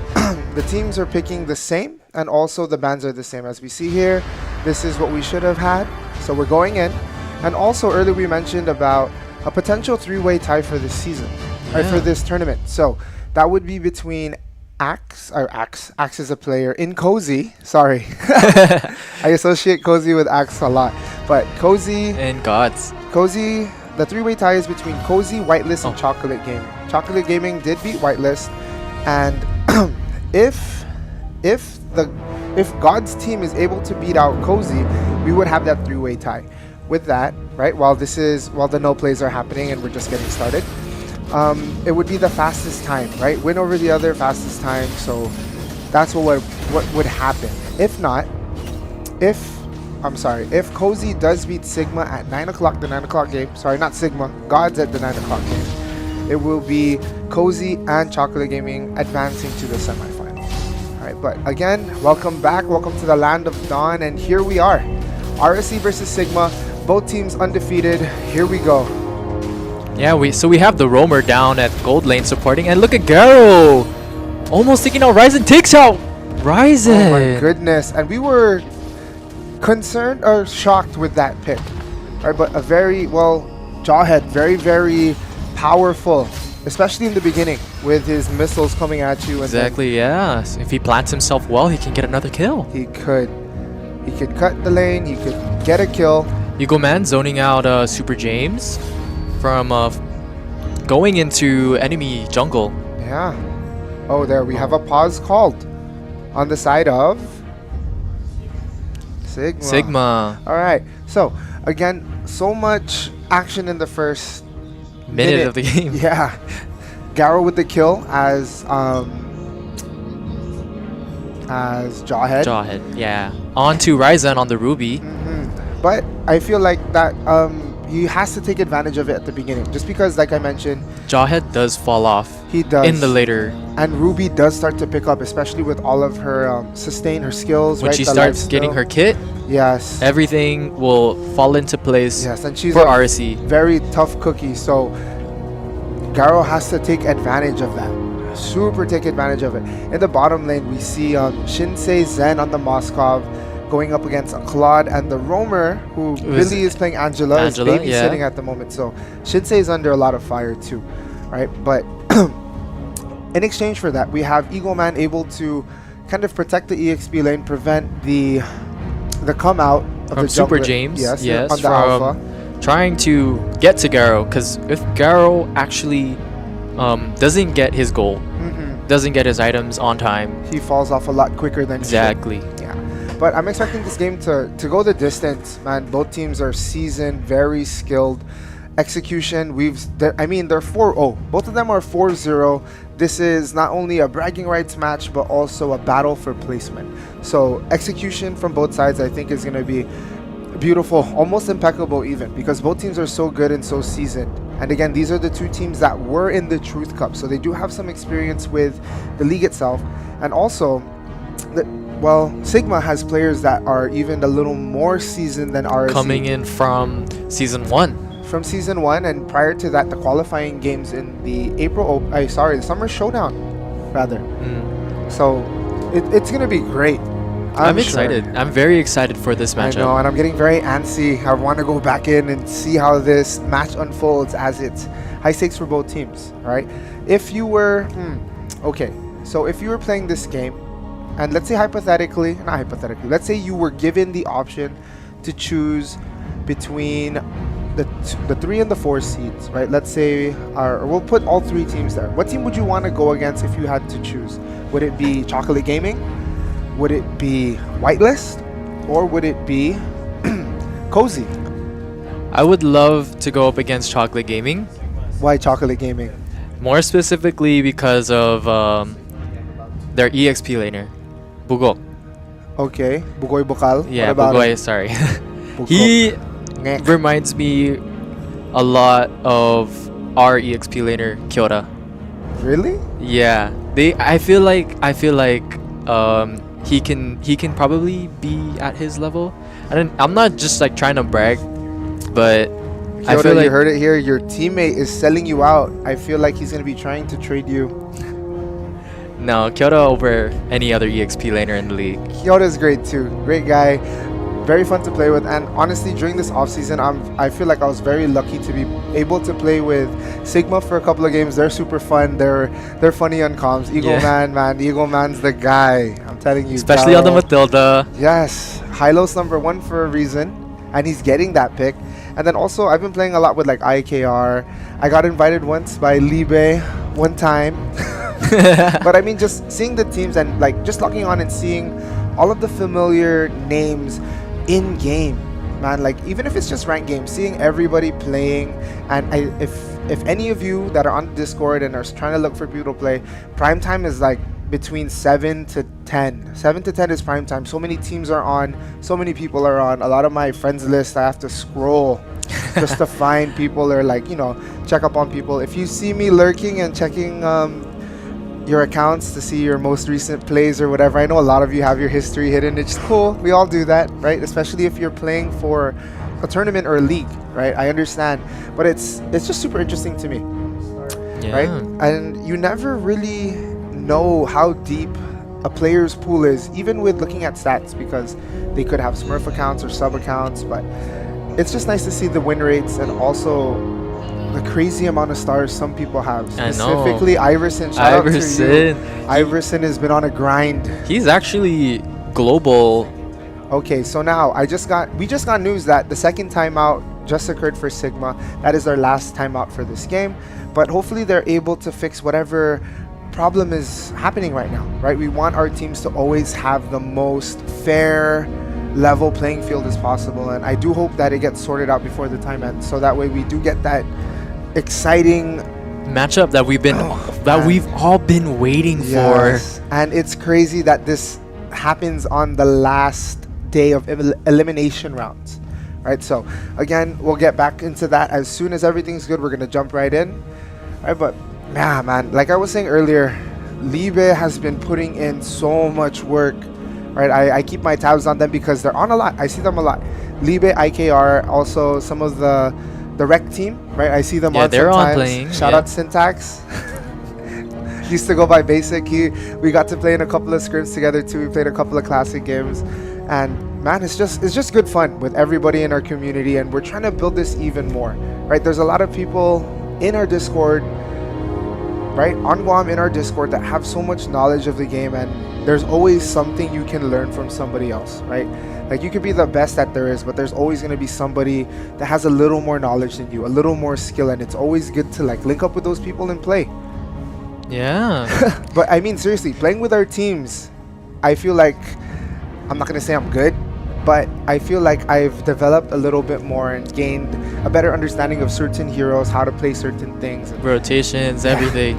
the teams are picking the same, and also the bands are the same. As we see here, this is what we should have had. So we're going in, and also earlier we mentioned about a potential three-way tie for this season, right, for this tournament. So that would be between Axe is a player in Cozy. Sorry, I associate Cozy with Axe a lot, but Cozy And Gods. Cozy, the three-way tie is between Cozy, Whitelist, and Chocolate Gaming. Chocolate Gaming did beat Whitelist, and if God's team is able to beat out Cozy, we would have that three-way tie. With that, right, while the no plays are happening and we're just getting started, it would be the fastest time, right? Win over the other, fastest time. So that's what would happen. If not, if Cozy does beat Sigma at 9 o'clock, the 9 o'clock game, sorry, not Sigma, Gods at the 9 o'clock game, it will be Cozy and Chocolate Gaming advancing to the semifinal. All right, but again, welcome back. Welcome to the land of Dawn. And here we are, RSC versus Sigma, both teams undefeated. Here we go. Yeah, we have the roamer down at gold lane supporting, and look at Garo almost taking out Ryzen, takes out Ryzen. Oh my goodness. And we were concerned or shocked with that pick. Right, but a very, well, Jawhead, very, very powerful, especially in the beginning with his missiles coming at you. And exactly, yeah. So if he plants himself well, he can get another kill. He could cut the lane, he could get a kill. Hugo Man zoning out Super James from going into enemy jungle. Yeah. Oh, there we have a pause called on the side of Sigma. Sigma. All right. So again, so much action in the first minute of the game. Yeah. Garo with the kill as Jawhead. Jawhead, yeah. On to Ryzen on the Ruby. But I feel like that he has to take advantage of it at the beginning. Just because, like I mentioned, Jawhead does fall off. He does. In the later. And Ruby does start to pick up, especially with all of her sustain, her skills. When right? she starts getting her kit, yes, everything will fall into place. Yes, and she's for a RC. very tough cookie. So Garo has to take advantage of that. Super take advantage of it. In the bottom lane, we see Shinsei Zen on the Moskov going up against a Claude, and the Roamer, who really is playing Angela is babysitting at the moment. So Shinsei is under a lot of fire too, right? But in exchange for that, we have Eagle Man able to kind of protect the EXP lane, prevent the come out of from the Super jungler. James. Yes, on the Alpha. Trying to get to Garo, because if Garo actually doesn't get his goal, doesn't get his items on time, he falls off a lot quicker than exactly. Yeah. But I'm expecting this game to go the distance, man. Both teams are seasoned, very skilled. Execution, they're 4-0. Both of them are 4-0. This is not only a bragging rights match, but also a battle for placement. So execution from both sides, I think, is going to be beautiful, almost impeccable even, because both teams are so good and so seasoned. And again, these are the two teams that were in the Truth Cup, so they do have some experience with the league itself. And also, Sigma has players that are even a little more seasoned than RSC. Coming in from Season 1. From Season 1, and prior to that, the qualifying games in the the Summer Showdown, rather. So, it's going to be great. I'm excited. I'm very excited for this matchup. I know, and I'm getting very antsy. I want to go back in and see how this match unfolds, as it's high stakes for both teams, right? If you were... okay, so if you were playing this game, and let's say not hypothetically, let's say you were given the option to choose between the 3 and the 4 seeds, right? Let's say, we'll put all 3 teams there. What team would you want to go against if you had to choose? Would it be Chocolate Gaming? Would it be Whitelist? Or would it be Cozy? I would love to go up against Chocolate Gaming. Why Chocolate Gaming? More specifically because of their EXP laner, Bugo. Okay, Bugoy Bukal. Yeah, Bugoy, sorry. He reminds me a lot of our EXP laner, Kyota. Really? Yeah. I feel like he can probably be at his level. I'm not just like trying to brag, but Kyota, I feel like you heard it here. Your teammate is selling you out. I feel like he's gonna be trying to trade you. No, Kyota over any other EXP laner in the league. Kyota's great too. Great guy. Very fun to play with. And honestly, during this offseason, I feel like I was very lucky to be able to play with Sigma for a couple of games. They're super fun. They're funny on comms. Eagle Man. Eagle Man's the guy. I'm telling you. Especially on the Matilda. Yes. Hylos #1 for a reason. And he's getting that pick. And then also, I've been playing a lot with like IKR. I got invited once by Mlbb one time. But I mean, just seeing the teams and like just logging on and seeing all of the familiar names in game, man. Like even if it's just ranked games, seeing everybody playing. And if any of you that are on Discord and are trying to look for people to play, prime time is like between 7 to 10. 7 to 10 is prime time. So many teams are on, so many people are on. A lot of my friends list, I have to scroll just to find people, or like, you know, check up on people. If you see me lurking and checking your accounts to see your most recent plays or whatever, I know a lot of you have your history hidden. It's cool. We all do that, right? Especially if you're playing for a tournament or a league, right? I understand, but it's just super interesting to me, right? And you never really know how deep a player's pool is, even with looking at stats, because they could have Smurf accounts or sub accounts. But it's just nice to see the win rates and also the crazy amount of stars some people have. Specifically Iverson. Shout out to you. Iverson has been on a grind. He's actually global. Okay, so now we just got news that the second timeout just occurred for Sigma. That is our last timeout for this game. But hopefully they're able to fix whatever problem is happening right now, right? We want our teams to always have the most fair, level playing field as possible, and I do hope that it gets sorted out before the time ends, so that way we do get that exciting matchup that we've all been waiting for. And it's crazy that this happens on the last day of elimination rounds, right? So again, we'll get back into that as soon as everything's good. We're gonna jump right in, right? But yeah, man, like I was saying earlier, Mlbb has been putting in so much work, right? I keep my tabs on them because they're on a lot. I see them a lot. Mlbb, IKR, also some of the rec team, right? I see them on they're sometimes. on playing. Shout out Syntax. Used to go by Basic. We got to play in a couple of scrims together too. We played a couple of classic games, and man, it's just good fun with everybody in our community, and we're trying to build this even more, right? There's a lot of people in our Discord, right, on Guam in our Discord that have so much knowledge of the game, and there's always something you can learn from somebody else, right? Like you could be the best that there is, but there's always going to be somebody that has a little more knowledge than you, a little more skill, and it's always good to like link up with those people and play. Yeah. But I mean, seriously, playing with our teams, I feel like, I'm not going to say I'm good, but I feel like I've developed a little bit more and gained a better understanding of certain heroes, how to play certain things. Rotations, everything.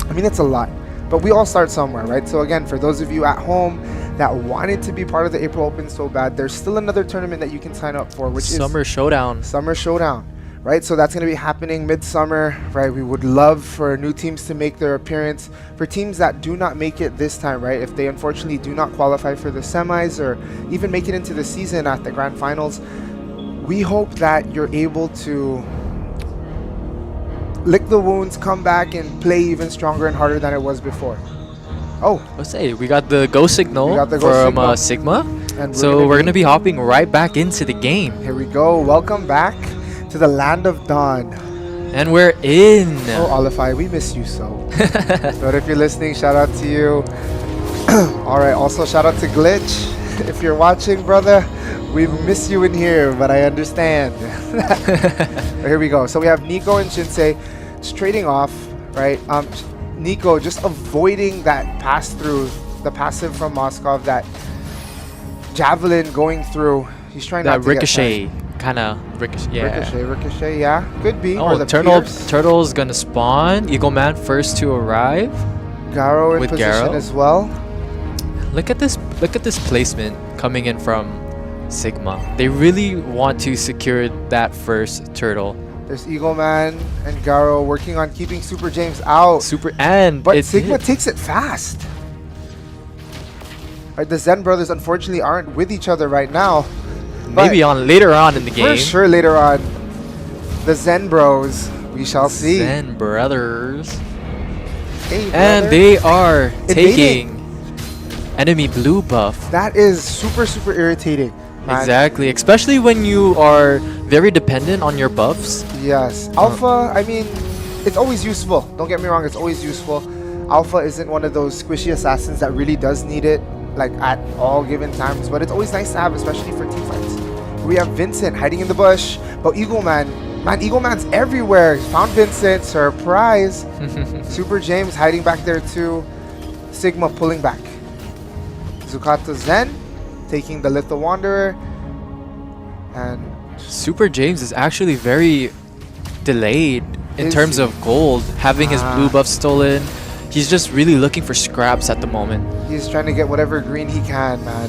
I mean, it's a lot, but we all start somewhere, right? So again, for those of you at home that wanted to be part of the April Open so bad, there's still another tournament that you can sign up for, which Summer Showdown. Summer Showdown, right? So that's going to be happening midsummer, right? We would love for new teams to make their appearance. For teams that do not make it this time, right? If they unfortunately do not qualify for the semis or even make it into the season at the grand finals, we hope that you're able to lick the wounds, come back and play even stronger and harder than it was before. Oh, let's say we got the go signal from Sigma, and so we're gonna be hopping right back into the game. Here we go. Welcome back to the land of dawn, and we're in. Oh, Olify, we miss you so. But if you're listening, shout out to you. All right. Also, shout out to Glitch. If you're watching, brother, we miss you in here, but I understand. But here we go. So we have Nico and Shinsei just trading off, right? Nico just avoiding that pass through, the passive from Moskov, that javelin going through. He's trying that not to ricochet, kind of ricochet. Yeah. Ricochet, yeah, could be. Oh, or the turtle's gonna spawn. Eagle Man first to arrive. Garo in position as well. Look at this placement coming in from Sigma. They really want to secure that first turtle. There's Eagle Man and Garo working on keeping Super James out. But Sigma takes it fast. Right, the Zen brothers unfortunately aren't with each other right now. Maybe later on in the game. For sure later on. The Zen bros, we shall see. Zen brothers. Hey, and they are taking enemy blue buff. That is super, super irritating. Man. Exactly, especially when you are very dependent on your buffs. Yes. Alpha, I mean, it's always useful. Don't get me wrong, it's always useful. Alpha isn't one of those squishy assassins that really does need it, like at all given times, but it's always nice to have, especially for team fights. We have Vincent hiding in the bush, but Eagle Man, Eagle Man's everywhere. Found Vincent, surprise. Super James hiding back there too. Sigma pulling back. Zukato Zen taking the Little Wanderer, and Super James is actually very delayed in terms of gold, having his blue buff stolen. He's just really looking for scraps at the moment. He's trying to get whatever green he can, man.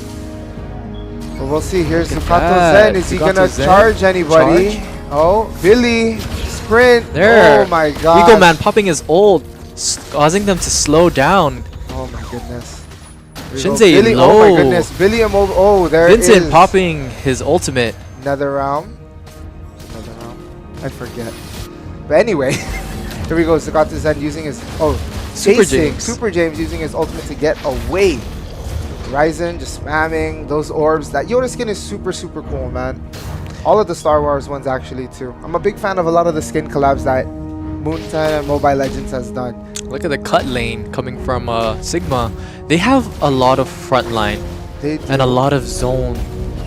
But we'll see. Here's Zukato Zen. Is he gonna charge anybody? Oh, Billy sprint. There. Oh my god. Eagle Man popping his ult, causing them to slow down. Oh my goodness. Shinsei low. Oh my goodness. Billy immobile. Oh, there Vincent is popping his ultimate. Another round. I forget. But anyway, here we go. Zukato Zen using his Super James. Super James using his ultimate to get away. Ryzen just spamming those orbs. That Yoda skin is super, super cool, man. All of the Star Wars ones actually too. I'm a big fan of a lot of the skin collabs that Moontan and Mobile Legends has done. Look at the cut lane coming from Sigma. They have a lot of front line and a lot of zone.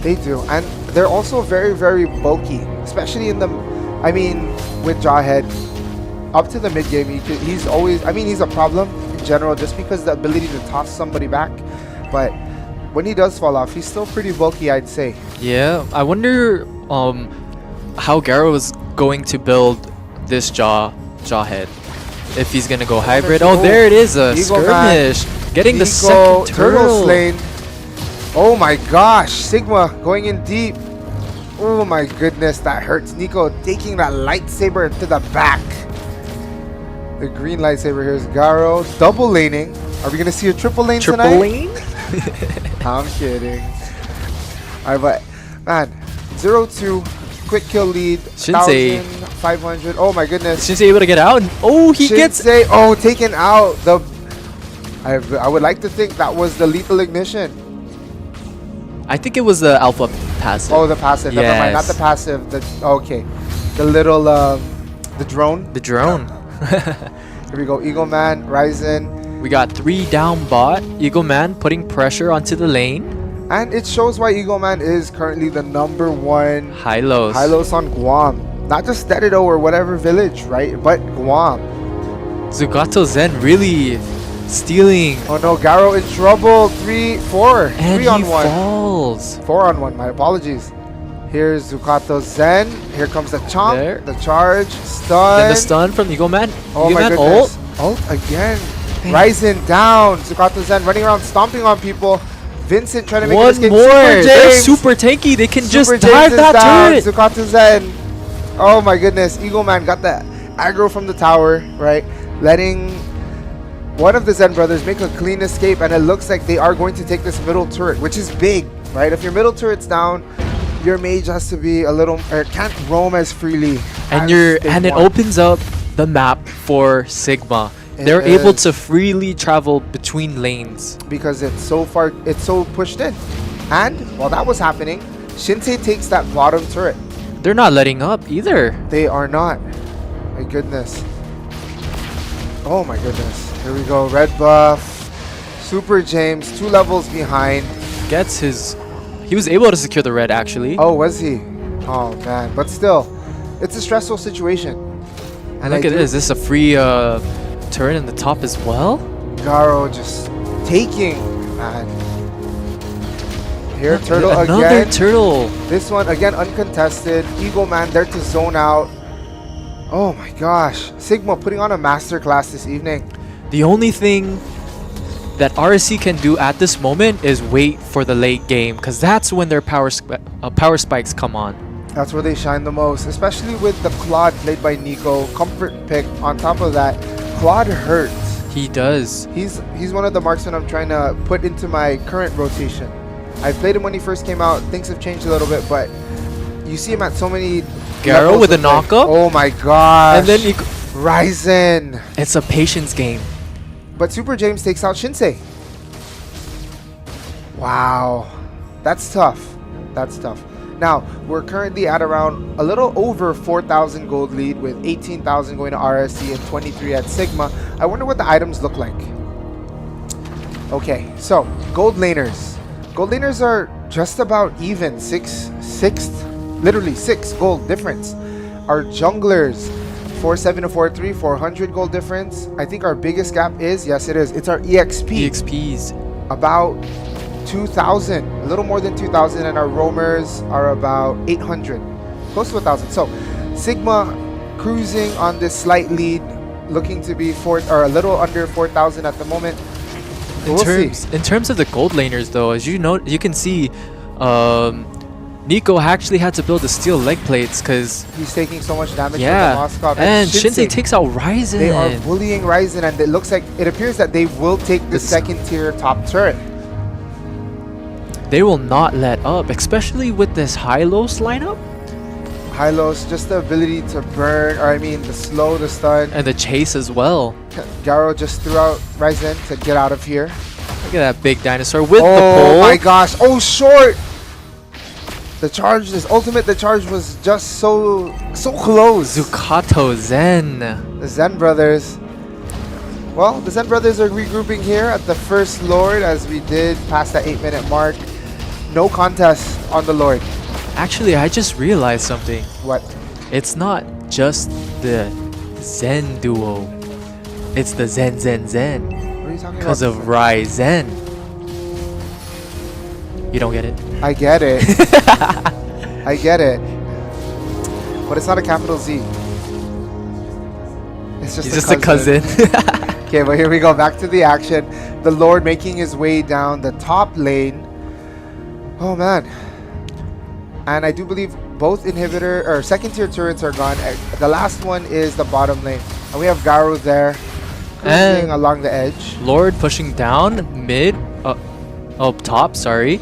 They do, and they're also very, very bulky, especially in the, I mean, with Jawhead. Up to the mid game, he's always, I mean, he's a problem in general just because the ability to toss somebody back. But when he does fall off, he's still pretty bulky, I'd say. Yeah, I wonder how Garo is going to build this Jawhead. If he's gonna go hybrid. Oh, there it is, a Eagle skirmish. Getting the Nico, second turtle. slain. Oh my gosh, Sigma going in deep. Oh my goodness, that hurts. Nico taking that lightsaber to the back. The green lightsaber here is Garo. Double laning. Are we going to see a triple lane tonight? Triple lane? I'm kidding. Alright, but man, 0-2. Quick kill lead. Shinsei. 1,500. Oh my goodness. Shinsei able to get out. Oh, he gets. Oh, taken out. I would like to think that was the lethal ignition. I think it was the alpha passive. Oh, the passive. Yes. Never mind, not the passive. Okay, the little the drone. The drone. Here we go. Eagle Man, Ryzen. We got 3 down bot. Eagle Man putting pressure onto the lane. And it shows why Eagle Man is currently the #1 Hylos on Guam. Not just Dedido or whatever village, right? But Guam. Zugato Zen really stealing. Oh no, Garo in trouble. 3-4. And 3 on he 1. falls. 4 on 1. My apologies. Here's Zukato Zen. Here comes the chomp. There. The charge. Stun. Then the stun from Eagle Man. Oh Eagle my Man goodness. Ult again. Ryzen down. Zukato Zen running around stomping on people. Vincent trying to make One an escape. more. Super They're James. super tanky. They can Super just dive James that is down. turret. Zukato Zen. Oh my goodness. Eagle Man got the aggro from the tower, right? Letting one of the Zen brothers make a clean escape, and it looks like they are going to take this middle turret, which is big, right? If your middle turret's down, your mage has to be a little, or can't roam as freely. And it opens up the map for Sigma. They're able to freely travel between lanes because it's so pushed in. And while that was happening, Shinsei takes that bottom turret. They're not letting up either. They are not. My goodness. Oh my goodness. Here we go. Red buff. Super James, 2 levels behind. Gets his. He was able to secure the red actually. Oh, was he? Oh man. But still, it's a stressful situation. And look at this. This is a free turret in the top as well. Garo just taking, man. Here, turtle Another again. turtle. This one again uncontested. Eagle Man there to zone out. Oh my gosh. Sigma putting on a masterclass this evening. The only thing that RSC can do at this moment is wait for the late game, because that's when their power spikes come on. That's where they shine the most, especially with the Claude played by Nico. Comfort pick. On top of that, Claude hurts. He does. He's one of the marksmen I'm trying to put into my current rotation. I played him when he first came out. Things have changed a little bit, but you see him at so many Garo with a knockup. Oh my gosh. And then Ryzen. It's a patience game. But Super James takes out Shinsei. Wow. That's tough. That's tough. Now, we're currently at around a little over 4,000 gold lead with 18,000 going to RSC and 23 at Sigma. I wonder what the items look like. Okay, so gold laners. Gold laners are just about even. Literally 6 gold difference. Our junglers, 4-7 to 4-3, 400 gold difference. I think our biggest gap is, yes it is, it's our EXP. EXPs. About 2,000, a little more than 2,000, and our roamers are about 800, close to 1,000. So Sigma cruising on this slight lead, looking to be a little under 4,000 at the moment. In terms of the gold laners, though, as you know, you can see, Nico actually had to build the steel leg plates because he's taking so much damage from the Moskov. And Shinsei takes out Ryzen. They are bullying Ryzen, and it appears that they will take the second tier top turret. They will not let up, especially with this Hylos lineup. Hylos, just the ability to burn, or I mean the slow, the stun. And the chase as well. Garo just threw out Ryzen to get out of here. Look at that big dinosaur with the pole. Oh my gosh, oh short! The charge, this ultimate, the charge was just so close. Zukato Zen. The Zen brothers. Well, the Zen brothers are regrouping here at the first Lord as we did past that 8-minute mark. No contest on the Lord. Actually, I just realized something. What? It's not just the Zen duo. It's the Zen. What are you talking about? Because of Ryzen. You don't get it? I get it. I get it. But it's not a capital Z. He's just a cousin. Okay, but here we go. Back to the action. The Lord making his way down the top lane. Oh, man. And I do believe both inhibitor or second tier turrets are gone. The last one is the bottom lane. And we have Garo there. Cruising along the edge. Lord pushing down mid. Up top, sorry.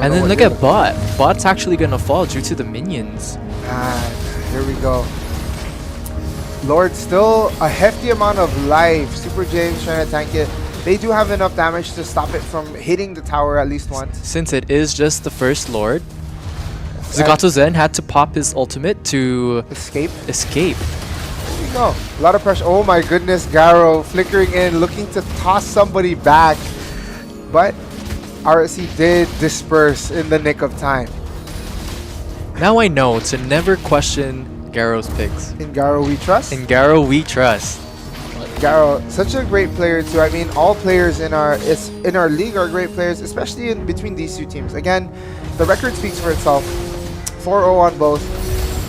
And then look at bot. Bot's actually gonna fall due to the minions. And here we go. Lord still a hefty amount of life. Super James trying to tank it. They do have enough damage to stop it from hitting the tower at least once. Since it is just the first Lord, Zagato Zen had to pop his ultimate to escape. There we go. A lot of pressure. Oh my goodness, Garo flickering in, looking to toss somebody back. But RSC did disperse in the nick of time. Now I know to never question Garo's picks. In Garo we trust? In Garo we trust. Garo, such a great player too. I mean, all players in our league are great players, especially in between these two teams. Again, the record speaks for itself. 4-0 on both.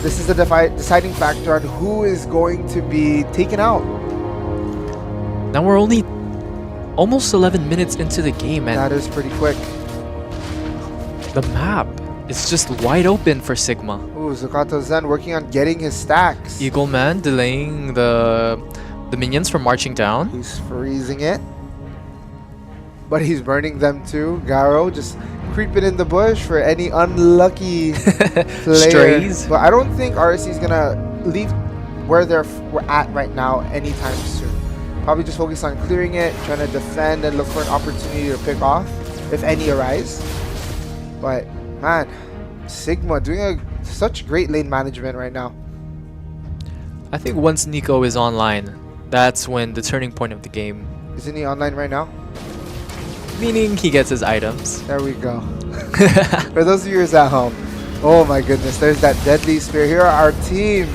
This is the deciding factor on who is going to be taken out. Now we're only almost 11 minutes into the game, and that is pretty quick. The map is just wide open for Sigma. Ooh, Zagato Zen working on getting his stacks. Eagle Man delaying the minions from marching down. He's freezing it. But he's burning them too. Garo just creeping in the bush for any unlucky player. Strays. But I don't think RSC is gonna leave where we're at right now anytime soon. Probably just focus on clearing it, trying to defend and look for an opportunity to pick off, if any arise. But man, Sigma doing such great lane management right now. I think once Nico is online, that's when the turning point of the game. Isn't he online right now? Meaning he gets his items. There we go. For those viewers at home, oh my goodness, there's that deadly spear. Here are our teams.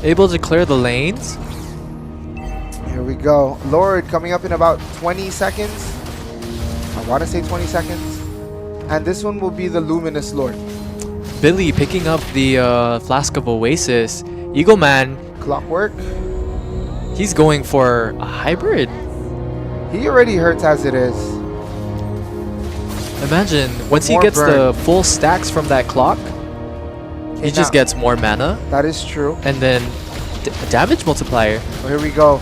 Able to clear the lanes. Here we go. Lord coming up in about 20 seconds. I want to say 20 seconds. And this one will be the Luminous Lord. Billy picking up the Flask of Oasis. Eagle Man. Clockwork. He's going for a hybrid. He already hurts as it is. Imagine, once he gets the full stacks from that clock, he just gets more mana. That is true. And then damage multiplier. Oh, here we go.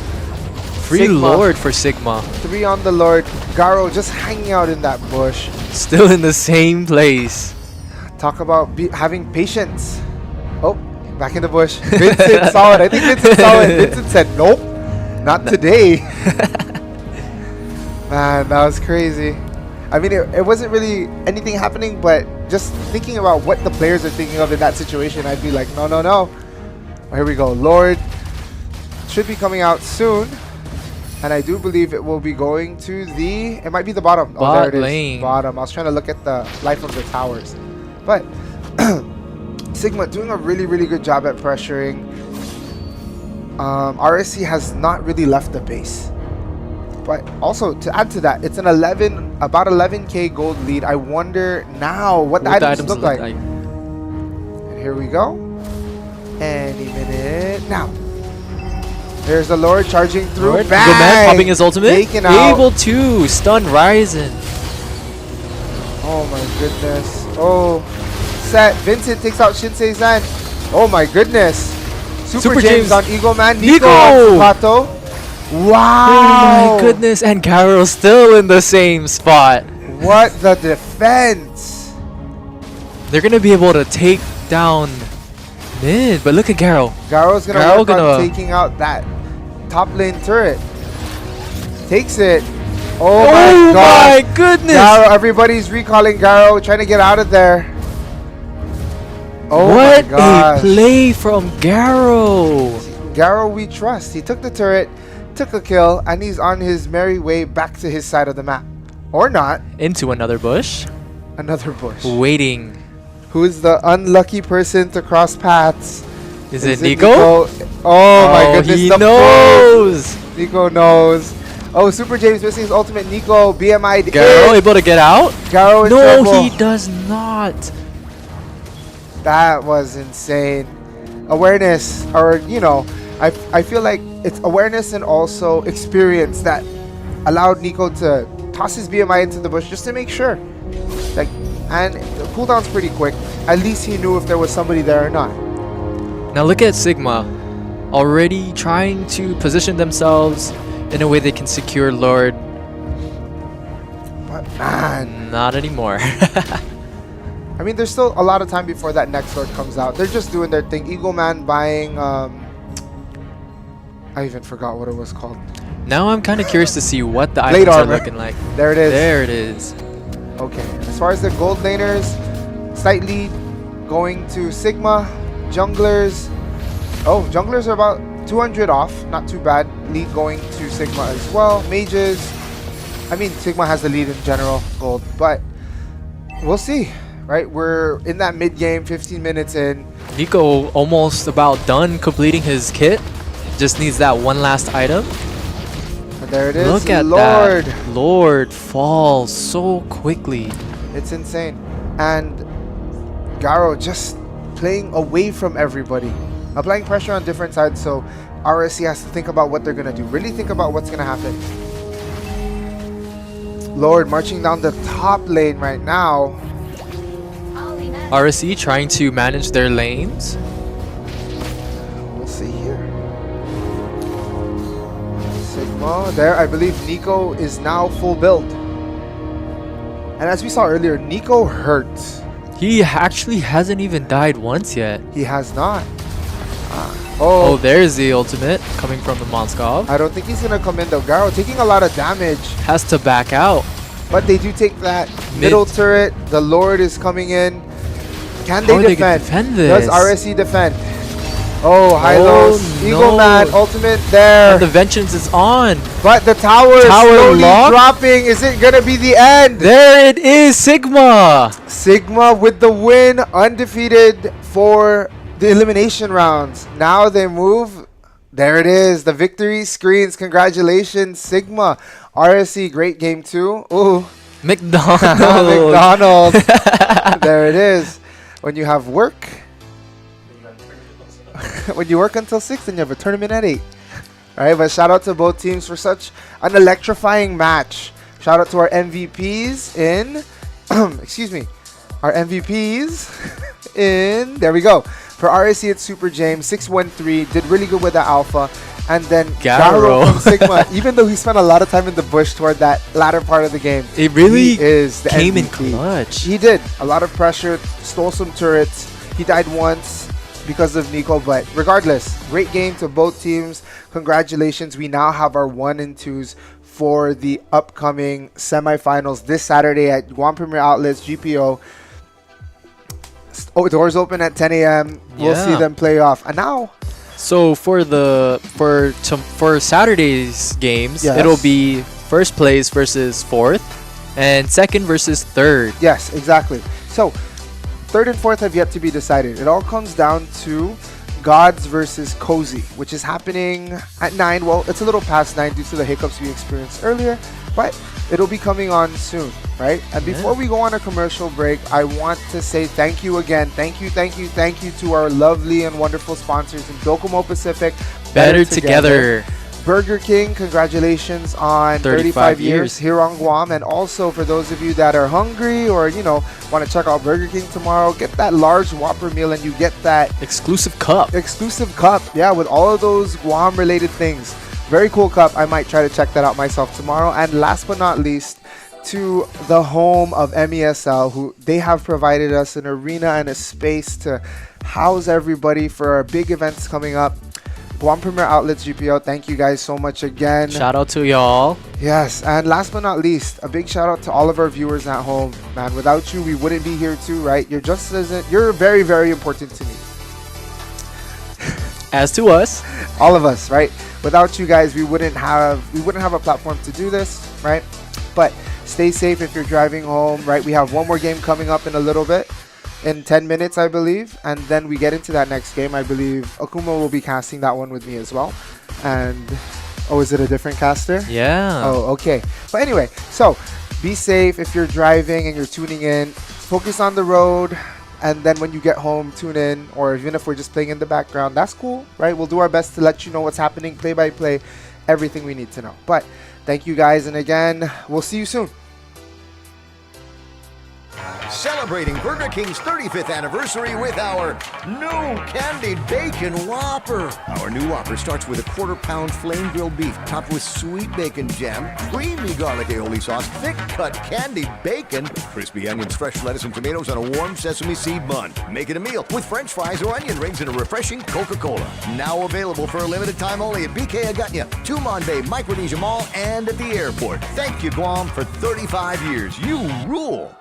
Free Lord for Sigma. 3 on the Lord. Garo just hanging out in that bush. Still in the same place. Talk about having patience. Oh, back in the bush. Vincent saw it. I think Vincent saw it. Vincent said, nope, not today. Man, that was crazy. I mean, it wasn't really anything happening, but just thinking about what the players are thinking of in that situation, I'd be like, no, no, no. Oh, here we go. Lord should be coming out soon. And I do believe it will be going to it might be the bottom. Oh, there it is. Lane. Bottom. I was trying to look at the life of the towers. But Sigma doing a really, really good job at pressuring. RSC has not really left the base. But also, to add to that, it's an about 11k gold lead. I wonder now what the items look like. And here we go. Any minute now. There's the Lord charging through. Lord, the man popping his ultimate. Able to stun Ryzen. Oh my goodness. Oh, set. Vincent takes out Shinsei Zen. Oh my goodness. Super James on Eagle Man. Nico on Pato. Wow. Oh my goodness. And Garo still in the same spot. What the defense. They're going to be able to take down mid, but look at Garo. Garo's going to work on taking out that top lane turret. Takes it. Oh my god. My goodness. Garo, everybody's recalling Garo, trying to get out of there. Oh what my gosh. a play from Garo. Garo we trust. He took the turret, took a kill, and he's on his merry way back to his side of the map. Or not. Into another bush. Another bush. Waiting. Who is the unlucky person to cross paths? Is it Nico? Oh my goodness. He knows. Nico knows. Oh, Super James missing his ultimate. Nico BMI'd Garo able to get out? Garo in trouble. No, he does not. That was insane. Awareness, or you know, I feel like it's awareness and also experience that allowed Nico to toss his BMI into the bush just to make sure. Like, and the cooldown's pretty quick. At least he knew if there was somebody there or not. Now look at Sigma, already trying to position themselves in a way they can secure Lord. But man, not anymore. I mean, there's still a lot of time before that next Lord comes out. They're just doing their thing. Eagle Man buying, I even forgot what it was called. Now I'm kind of curious to see what the Blade items armor. are looking like. There it is. There it is. Okay, as far as the gold laners, slight lead going to Sigma. Junglers, oh, junglers are about 200 off, not too bad. Lead going to Sigma as well. Mages, I mean, Sigma has the lead in general, gold, but we'll see, right? We're in that mid game, 15 minutes in. Nico almost about done completing his kit. Just needs that one last item. And there it is. Look at Lord. that. Lord falls so quickly. It's insane. And Garo just playing away from everybody, applying pressure on different sides, so RSC has to think about what they're gonna do, really think about what's gonna happen. Lord marching down the top lane right now. RSC trying to manage their lanes. We'll see here. Sigma there, I believe Nico is now full build. And as we saw earlier, Nico hurts. He actually hasn't even died once yet. He has not. Oh, there's the ultimate coming from the Monskov. I don't think he's going to come in though. Garo taking a lot of damage. Has to back out. But they do take that middle turret. The Lord is coming in. Can they defend? Defend this? Does RSC defend? Oh, Hylos. Eagle Man, ultimate there. And the Vengeance is on. But the tower is slowly locked. dropping. Is it going to be the end? There it is, Sigma. Sigma with the win, undefeated for the elimination rounds. Now they move. There it is. The victory screens. Congratulations, Sigma. RSC, great game too. Ooh. McDonald's. McDonald's. There it is. When you have work. When you work until 6 and you have a tournament at 8. Alright, but shout out to both teams for such an electrifying match. Shout out to our MVPs in excuse me. Our MVPs in there we go. For RSC it's Super James 613, did really good with the alpha. And then Garo from Sigma, even though he spent a lot of time in the bush toward that latter part of the game, it really is the came MVP. in clutch. He did. A lot of pressure, stole some turrets. He died once because of Nico, but regardless, great game to both teams. Congratulations. We now have our 1 and 2s for the upcoming semifinals this Saturday at Guam Premier Outlets, GPO. Oh, doors open at 10 a.m. We'll see them play off. And now, so for Saturday's games, it'll be first place versus fourth, and second versus third. Yes, exactly. So third and fourth have yet to be decided. It all comes down to Gods versus Cozy, which is happening at 9. Well, it's a little past 9 due to the hiccups we experienced earlier, but it'll be coming on soon, right? And before we go on a commercial break, I want to say thank you again. Thank you to our lovely and wonderful sponsors in Docomo Pacific. Better together. Burger King, congratulations on 35 years here on Guam. And also for those of you that are hungry or, you know, want to check out Burger King tomorrow, get that large Whopper meal and you get that exclusive cup. Yeah, with all of those Guam related things. Very cool cup. I might try to check that out myself tomorrow. And last but not least, to the home of MESL, who they have provided us an arena and a space to house everybody for our big events coming up. Guam Premier Outlets GPO, thank you guys so much again. Shout out to y'all. Yes, and last but not least, a big shout out to all of our viewers at home. Man, without you, we wouldn't be here too, right? You're very, very important to me. As to us. All of us, right? Without you guys, we wouldn't have a platform to do this, right? But stay safe if you're driving home, right? We have one more game coming up in a little bit. In 10 minutes, I believe. And then we get into that next game. I believe Akuma will be casting that one with me as well. And, oh, is it a different caster? Yeah. Oh, okay. But anyway, so be safe if you're driving and you're tuning in. Focus on the road. and then when you get home, tune in, or even if we're just playing in the background, that's cool, right? We'll do our best to let you know what's happening, play by play, everything we need to know. But thank you guys, and again, we'll see you soon. Celebrating Burger King's 35th anniversary with our new candied bacon Whopper. Our new Whopper starts with a quarter-pound flame-grilled beef topped with sweet bacon jam, creamy garlic aioli sauce, thick-cut candied bacon, crispy onions, fresh lettuce, and tomatoes on a warm sesame seed bun. Make it a meal with French fries or onion rings and a refreshing Coca-Cola. Now available for a limited time only at BK Agutnya, Tumon Micronesia Mall, and at the airport. Thank you, Guam, for 35 years. You rule!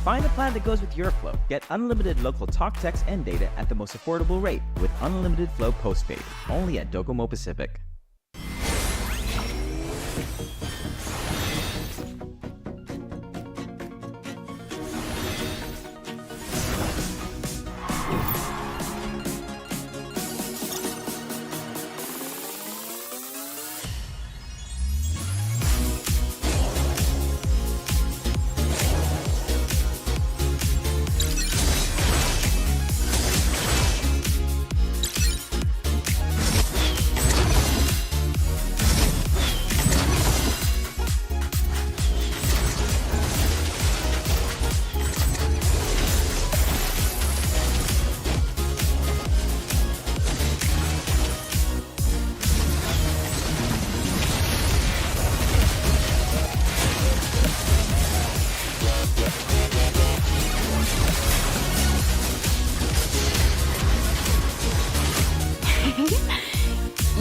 Find a plan that goes with your flow. Get unlimited local talk, text, and data at the most affordable rate with Unlimited Flow Postpaid, only at Docomo Pacific.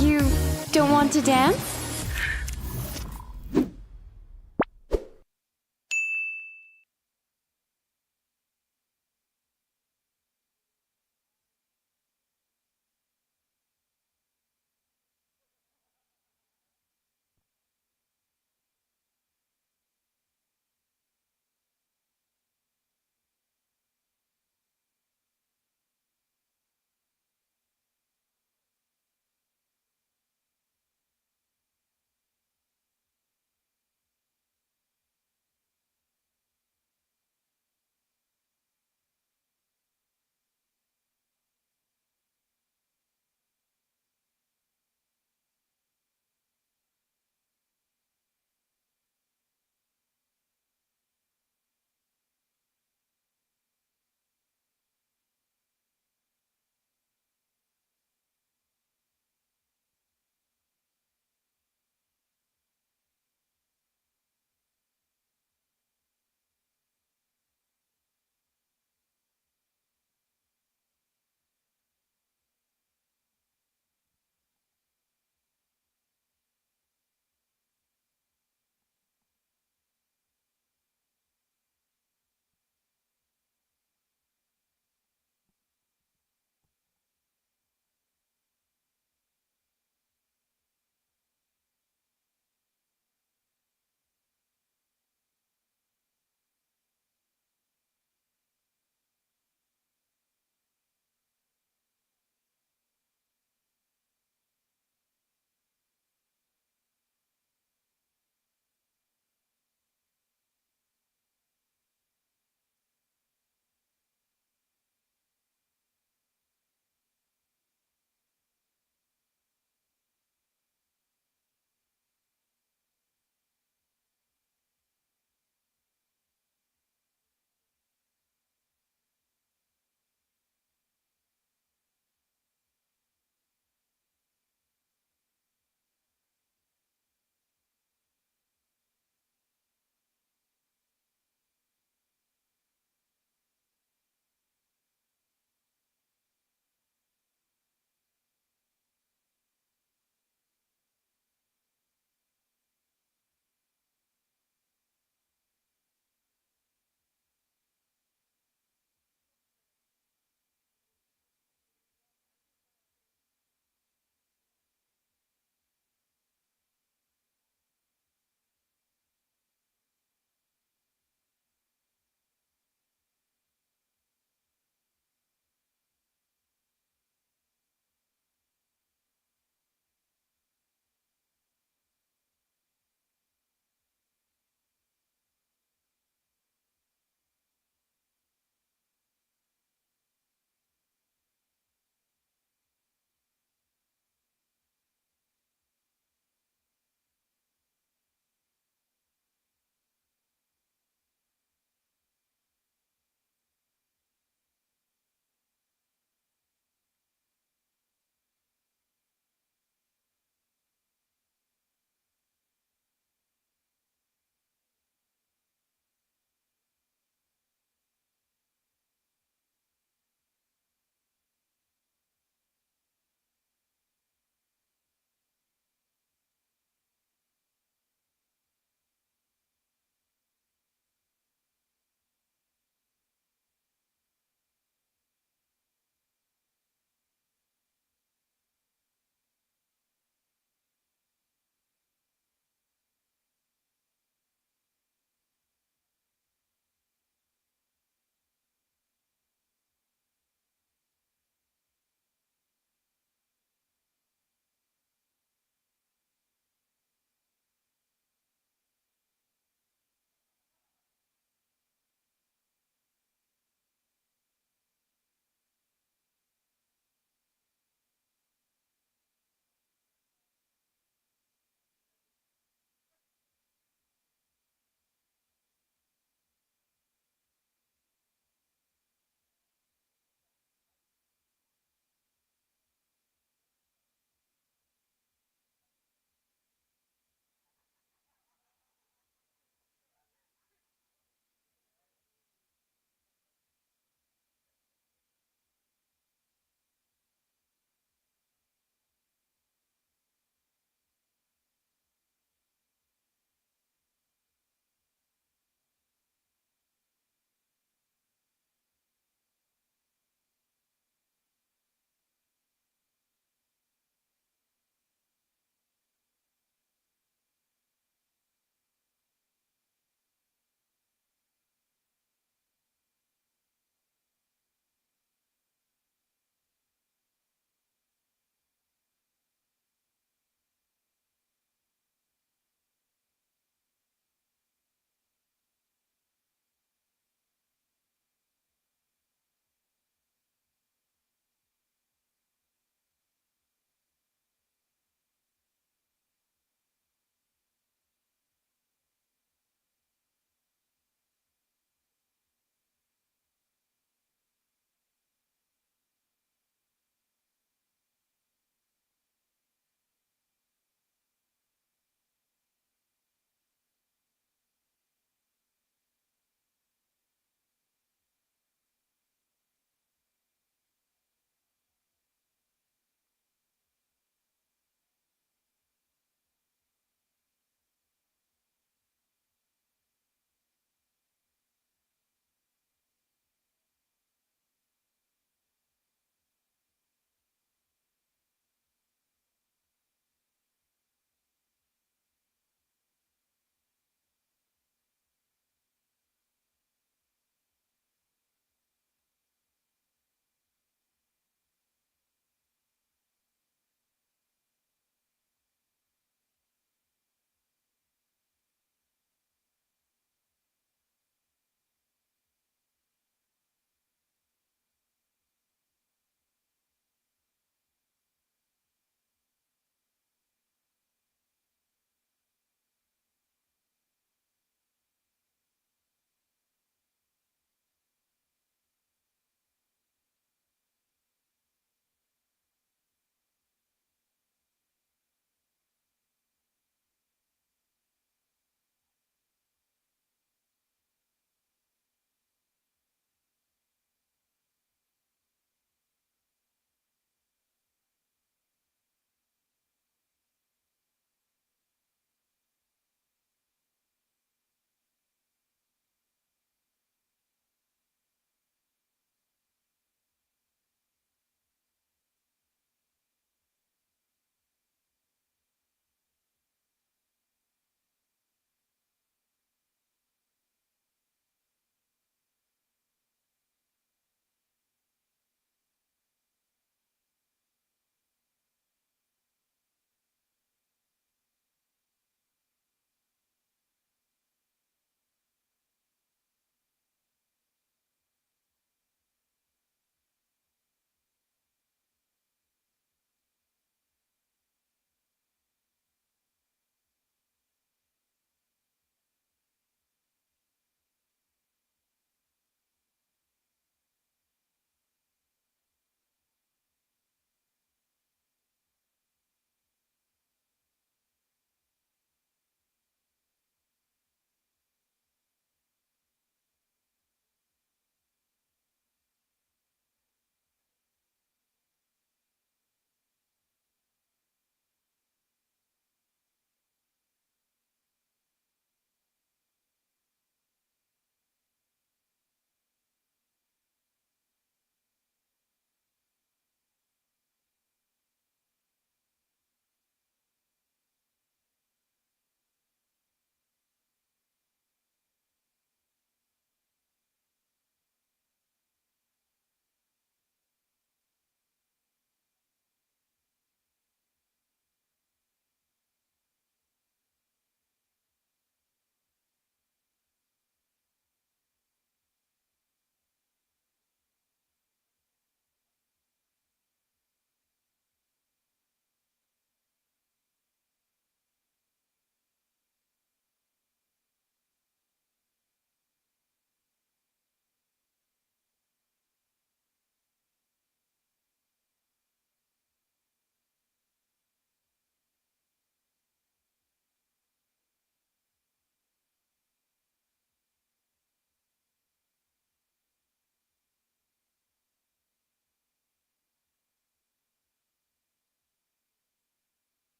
You don't want to dance?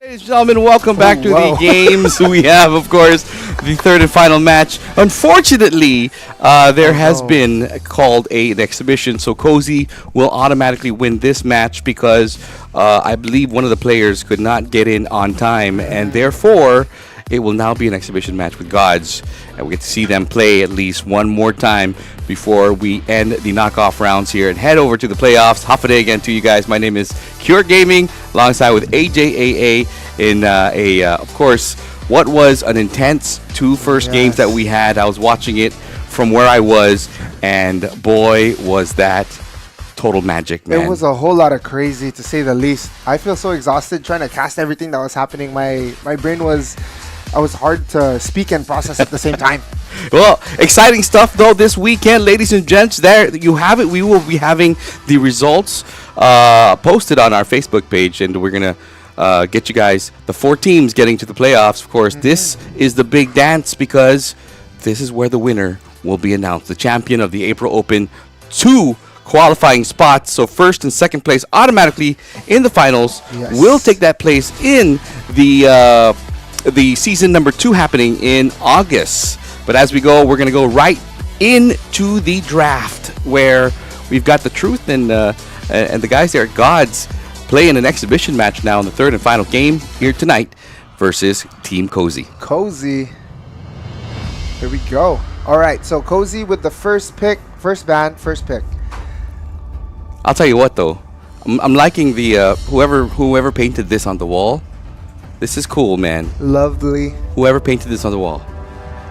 Ladies and gentlemen, welcome back to the games. We have, of course, the third and final match. Unfortunately, there has been called an exhibition, so Cozy will automatically win this match because I believe one of the players could not get in on time, and therefore it will now be an exhibition match with Gods, and we get to see them play at least one more time before we end the knockoff rounds here and head over to the playoffs. Hafa again to you guys. My name is Cure Gaming, alongside with AJAA in of course, what was an intense two first games that we had. I was watching it from where I was, and boy, was that total magic, man. It was a whole lot of crazy, to say the least. I feel so exhausted trying to cast everything that was happening. My brain was... I was hard to speak and process at the same time. Well, exciting stuff though this weekend, ladies and gents. There you have it. We will be having the results posted on our Facebook page, and we're gonna get you guys the 4 teams getting to the playoffs. Of course, this is the big dance because this is where the winner will be announced. The champion of the April Open, 2 qualifying spots. So first and second place automatically in the finals will take that place in the season number 2 happening in August. But as we go, we're going to go right into the draft, where we've got the Truth and the guys there at Gods playing an exhibition match now in the third and final game here tonight versus Team Cozy. Cozy. Here we go. All right, so Cozy with the first pick, first pick. I'll tell you what though, I'm liking the whoever painted this on the wall. This is cool, man. Lovely. Whoever painted this on the wall.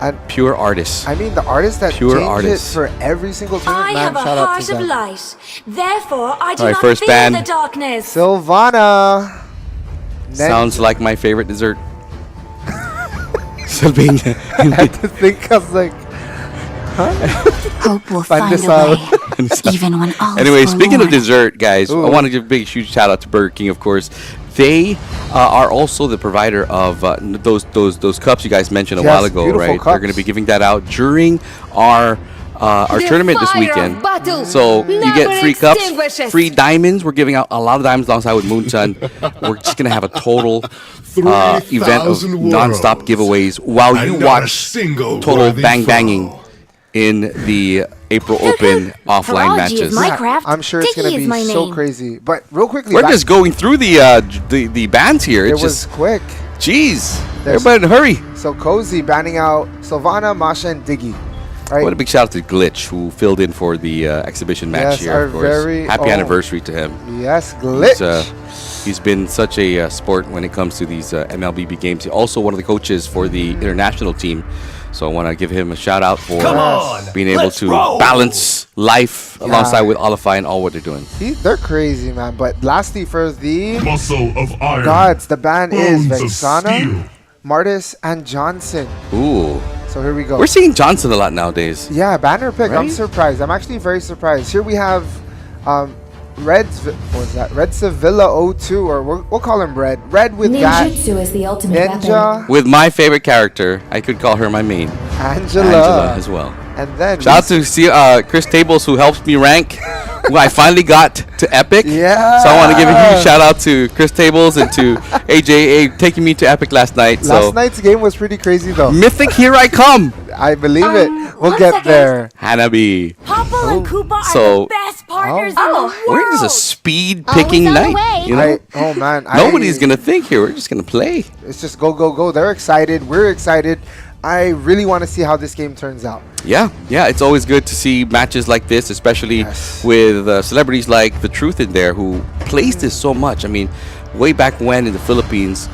And pure artists. I mean, the artists that pure change artists. it for every single tournament. I have a heart of light. Therefore, I do All right, not first fear band. the darkness. Sylvana. Sounds like my favorite dessert. Sylvania. I had to think, I was like, huh? Hope will find a way, even when all Anyway, is speaking of forlorn. dessert, guys, I want to give a big, huge shout out to Burger King, of course. They are also the provider of those cups you guys mentioned a while ago, right? Cups. They're going to be giving that out during our tournament this weekend. So you get free cups, free diamonds. We're giving out a lot of diamonds alongside with Moonsun. We're just going to have a total event of non-stop giveaways while you watch total banging in the April Open offline matches. I'm sure it's going to be so crazy. But real quickly, we're just going through the bands here. It was quick. Jeez, everybody in a hurry. So Cozy banning out Sylvana, Masha, and Diggy. Right. What a big shout out to Glitch, who filled in for the exhibition match here. Of course, happy anniversary to him. Yes, Glitch. He's been such a sport when it comes to these MLBB games. He's also one of the coaches for the international team. So I want to give him a shout out for being able to balance life alongside with Olafai and all what they're doing. They're crazy, man. But lastly, for the Muscle of Iron, Gods, the band is Bones of Vexana, Steel. Martis, and Johnson. Ooh. So here we go. We're seeing Johnson a lot nowadays. Yeah, banner pick. Right? I'm surprised. I'm actually very surprised. Here we have Red Sevilla 02, or we'll call him Red. Red with that. Ninjutsu is the ultimate Ninja. weapon. With my favorite character, I could call her my main. Angela as well. And then shout out to Chris Tables, who helps me rank. I finally got to Epic. Yeah. So I want to give a huge shout out to Chris Tables and to AJA taking me to Epic last night. Last night's game was pretty crazy though. Mythic, here I come. I believe it. We'll get there. Hanabi. Popple and Koopa are So- the best partners in the world. Where is a speed picking night? You know? Oh man. Nobody's gonna think here. We're just gonna play. It's just go, go, go. They're excited. We're excited. I really want to see how this game turns out. Yeah, it's always good to see matches like this, especially with celebrities like The Truth in there, who plays this so much. I mean, way back when in the Philippines,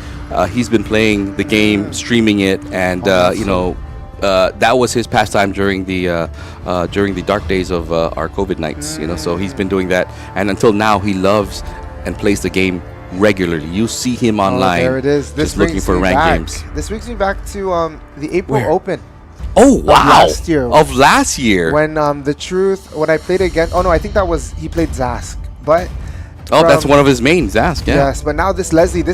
he's been playing the game, streaming it, and that was his pastime during the dark days of our COVID nights. You know, so he's been doing that, and until now, he loves and plays the game regularly. You see him online. There it is. This just looking for ranked games. This brings me back to the April Open. Oh wow! Of last year. When The Truth, when I played against, I think that was, he played Zask, but. That's one of his main, Zask. Yeah. Yes, but now this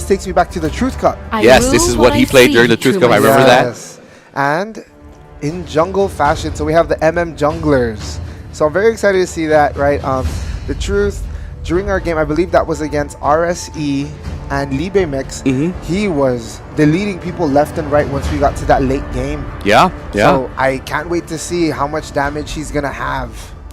takes me back to the Truth Cup. Yes, this is what he played during the Truth Cup. I remember that. And in jungle fashion, so we have the junglers. So I'm very excited to see that. Right, The Truth. During our game, I believe that was against RSE and Mlbb mix, Mm-hmm. he was deleting people left and right once we got to that late game. Yeah. So I can't wait to see how much damage he's going to have.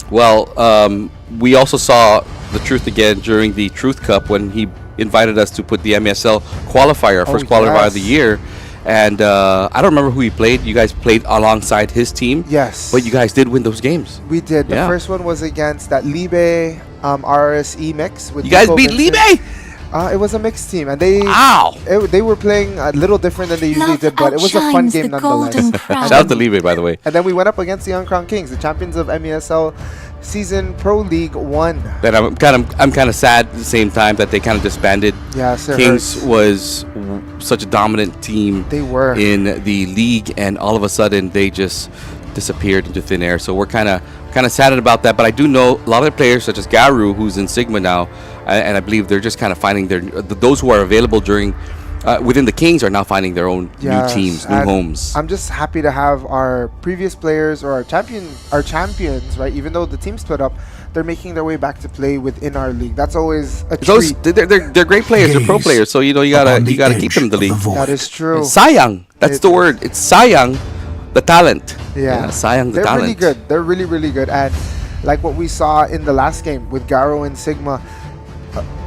Well, we also saw the Truth again during the Truth Cup when he invited us to put the MSL qualifier, first qualifier of the year. And I don't remember who he played. You guys played alongside his team. Yes. But you guys did win those games. We did. The first one was against that Mlbb RSE mix. With You guys beat Mlbb? It was a mixed team, and they they were playing a little different than they usually did, but it was a fun game nonetheless. Shout out to Mlbb, by the way. And then we went up against the Uncrowned Kings, the champions of MESL Season Pro League 1. That I'm kind of sad at the same time that they kind of disbanded. Yes, it Kings hurts. was such a dominant team. They were in the league, and all of a sudden they just disappeared into thin air. So we're kind of saddened about that. But I do know a lot of the players, such as Garu, who's in Sigma now, and I believe they're just kind of finding those who are available during within the Kings are now finding their own new teams, new homes. I'm just happy to have our previous players or our champions, right? Even though the team split up, they're making their way back to play within our league. That's always a treat. They're great players. They're pro players. So you gotta keep them in the league. That is true. Sayang. That's the word. It's sayang, the talent. Yeah, sayang the they're talent. really good. They're really, really good. And like what we saw in the last game with Garo and Sigma,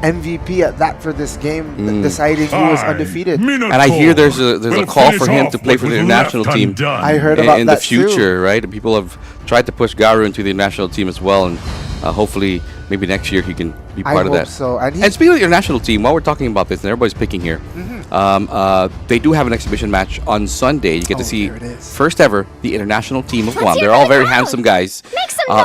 MVP at that for this game, deciding he was undefeated. And I hear there's a call for him to play for the international team. I heard about in that the future, too. right? People have tried to push Garu into the national team as well, and hopefully maybe next year he can be part of that. So. And speaking of the international team, while we're talking about this, and everybody's picking here, they do have an exhibition match on Sunday. You get to see first ever the international team of Guam. They're all very handsome guys.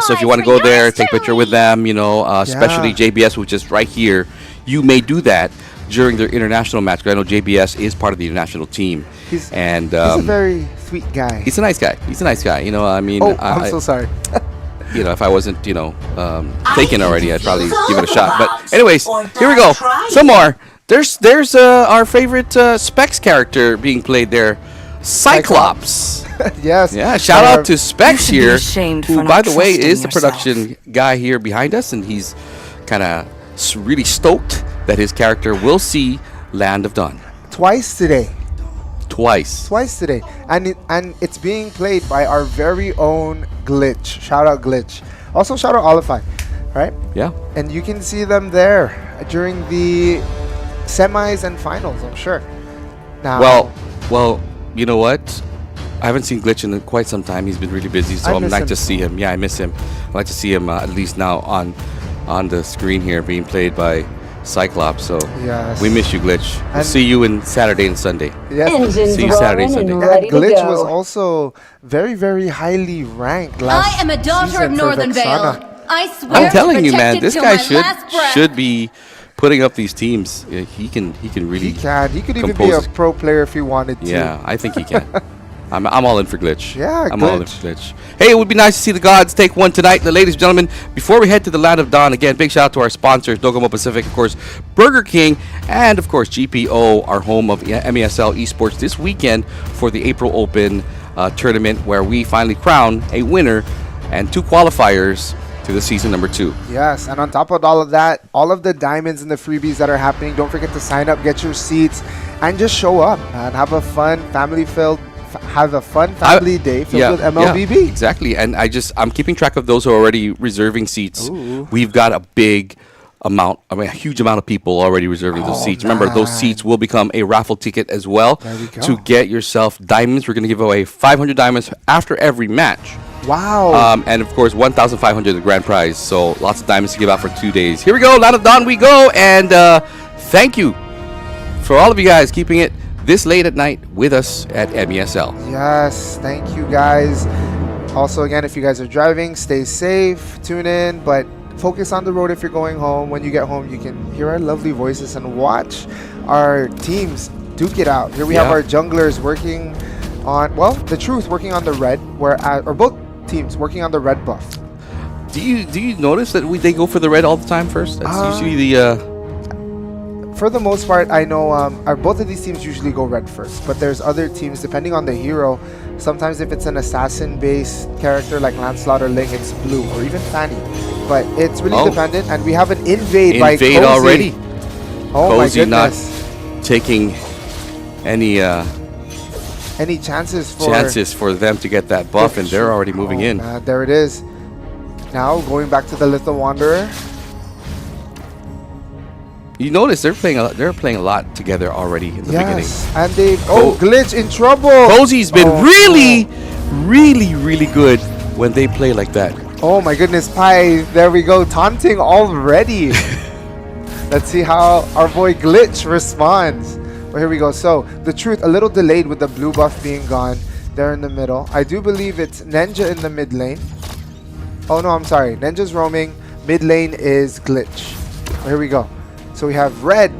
So if you want to go there, take a picture with them, especially JBS, which is right here, you may do that during their international match. Because I know JBS is part of the international team. He's a very sweet guy. He's a nice guy. I mean, I'm so sorry. If I wasn't, taken already, I'd probably give it a shot. But anyways, here we go. Some more. There's our favorite Specs character being played there, Cyclops. Yes. Yeah. Shout out to Specs here, who, by the way, is the production guy here behind us, and he's kind of really stoked that his character will see Land of Dawn twice today. Twice today, and it's being played by our very own Glitch. Shout out Glitch. Also shout out Olify, right? Yeah. And you can see them there during the semis and finals, I'm sure. Now, well, you know what? I haven't seen Glitch in quite some time. He's been really busy, so I'm nice to see him. Yeah, I miss him. I'd like to see him at least now on the screen here being played by Cyclops. So yes. We miss you, Glitch. We'll see you in Saturday and Sunday. Yes. See you Saturday and Sunday. And Glitch was also very, very highly ranked last I am a daughter of Northern Vale. I swear I'm telling you, man, this guy should should be putting up these teams. Yeah, he can really. He could even be a pro player if he wanted to. Yeah, I think he can. I'm all in for Glitch. Yeah, I'm all in for Glitch. Hey, it would be nice to see the gods take one tonight, ladies and gentlemen. Before we head to the Land of Dawn, again, big shout out to our sponsors, Docomo Pacific, of course, Burger King, and of course GPO, our home of MESL Esports, this weekend for the April Open tournament, where we finally crown a winner and 2 qualifiers to the season number 2. Yes, and on top of all of that, all of the diamonds and the freebies that are happening, don't forget to sign up, get your seats, and just show up and have a fun family day filled with Mlbb. Yeah, exactly, and I'm keeping track of those who are already reserving seats. Ooh. We've got a huge amount of people already reserving those seats. Man. Remember, those seats will become a raffle ticket as well. There we go. To get yourself diamonds. We're going to give away 500 diamonds after every match. Wow. And of course, 1,500 the grand prize. So lots of diamonds to give out for 2 days. Here we go, Land of Dawn we go. And thank you for all of you guys keeping it this late at night with us at MESL. Yes, thank you guys. Also, again, if you guys are driving, stay safe, tune in, but focus on the road if you're going home. When you get home, you can hear our lovely voices and watch our teams duke it out. Here we have our junglers working on, the Truth working on the red, or both teams working on the red buff. Do you notice that they go for the red all the time first? That's usually the... For the most part, I know both of these teams usually go red first, but there's other teams, depending on the hero, sometimes if it's an assassin-based character like Lancelot or Ling, it's blue, or even Fanny. But it's really dependent, and we have an invade by Cozy. already. Oh my Cozy not goodness. taking any chances for them to get that buff, and they're already moving in. There it is. Now going back to the Little Wanderer. You notice they're playing a lot together already in the beginning. And they Glitch in trouble. Cozy's been really good when they play like that. Oh my goodness, Pi. There we go. Taunting already. Let's see how our boy Glitch responds. Well, here we go. So, the Truth, a little delayed with the blue buff being gone. There in the middle. I do believe it's Ninja in the mid lane. Oh no, I'm sorry. Ninja's roaming. Mid lane is Glitch. Well, here we go. So we have Red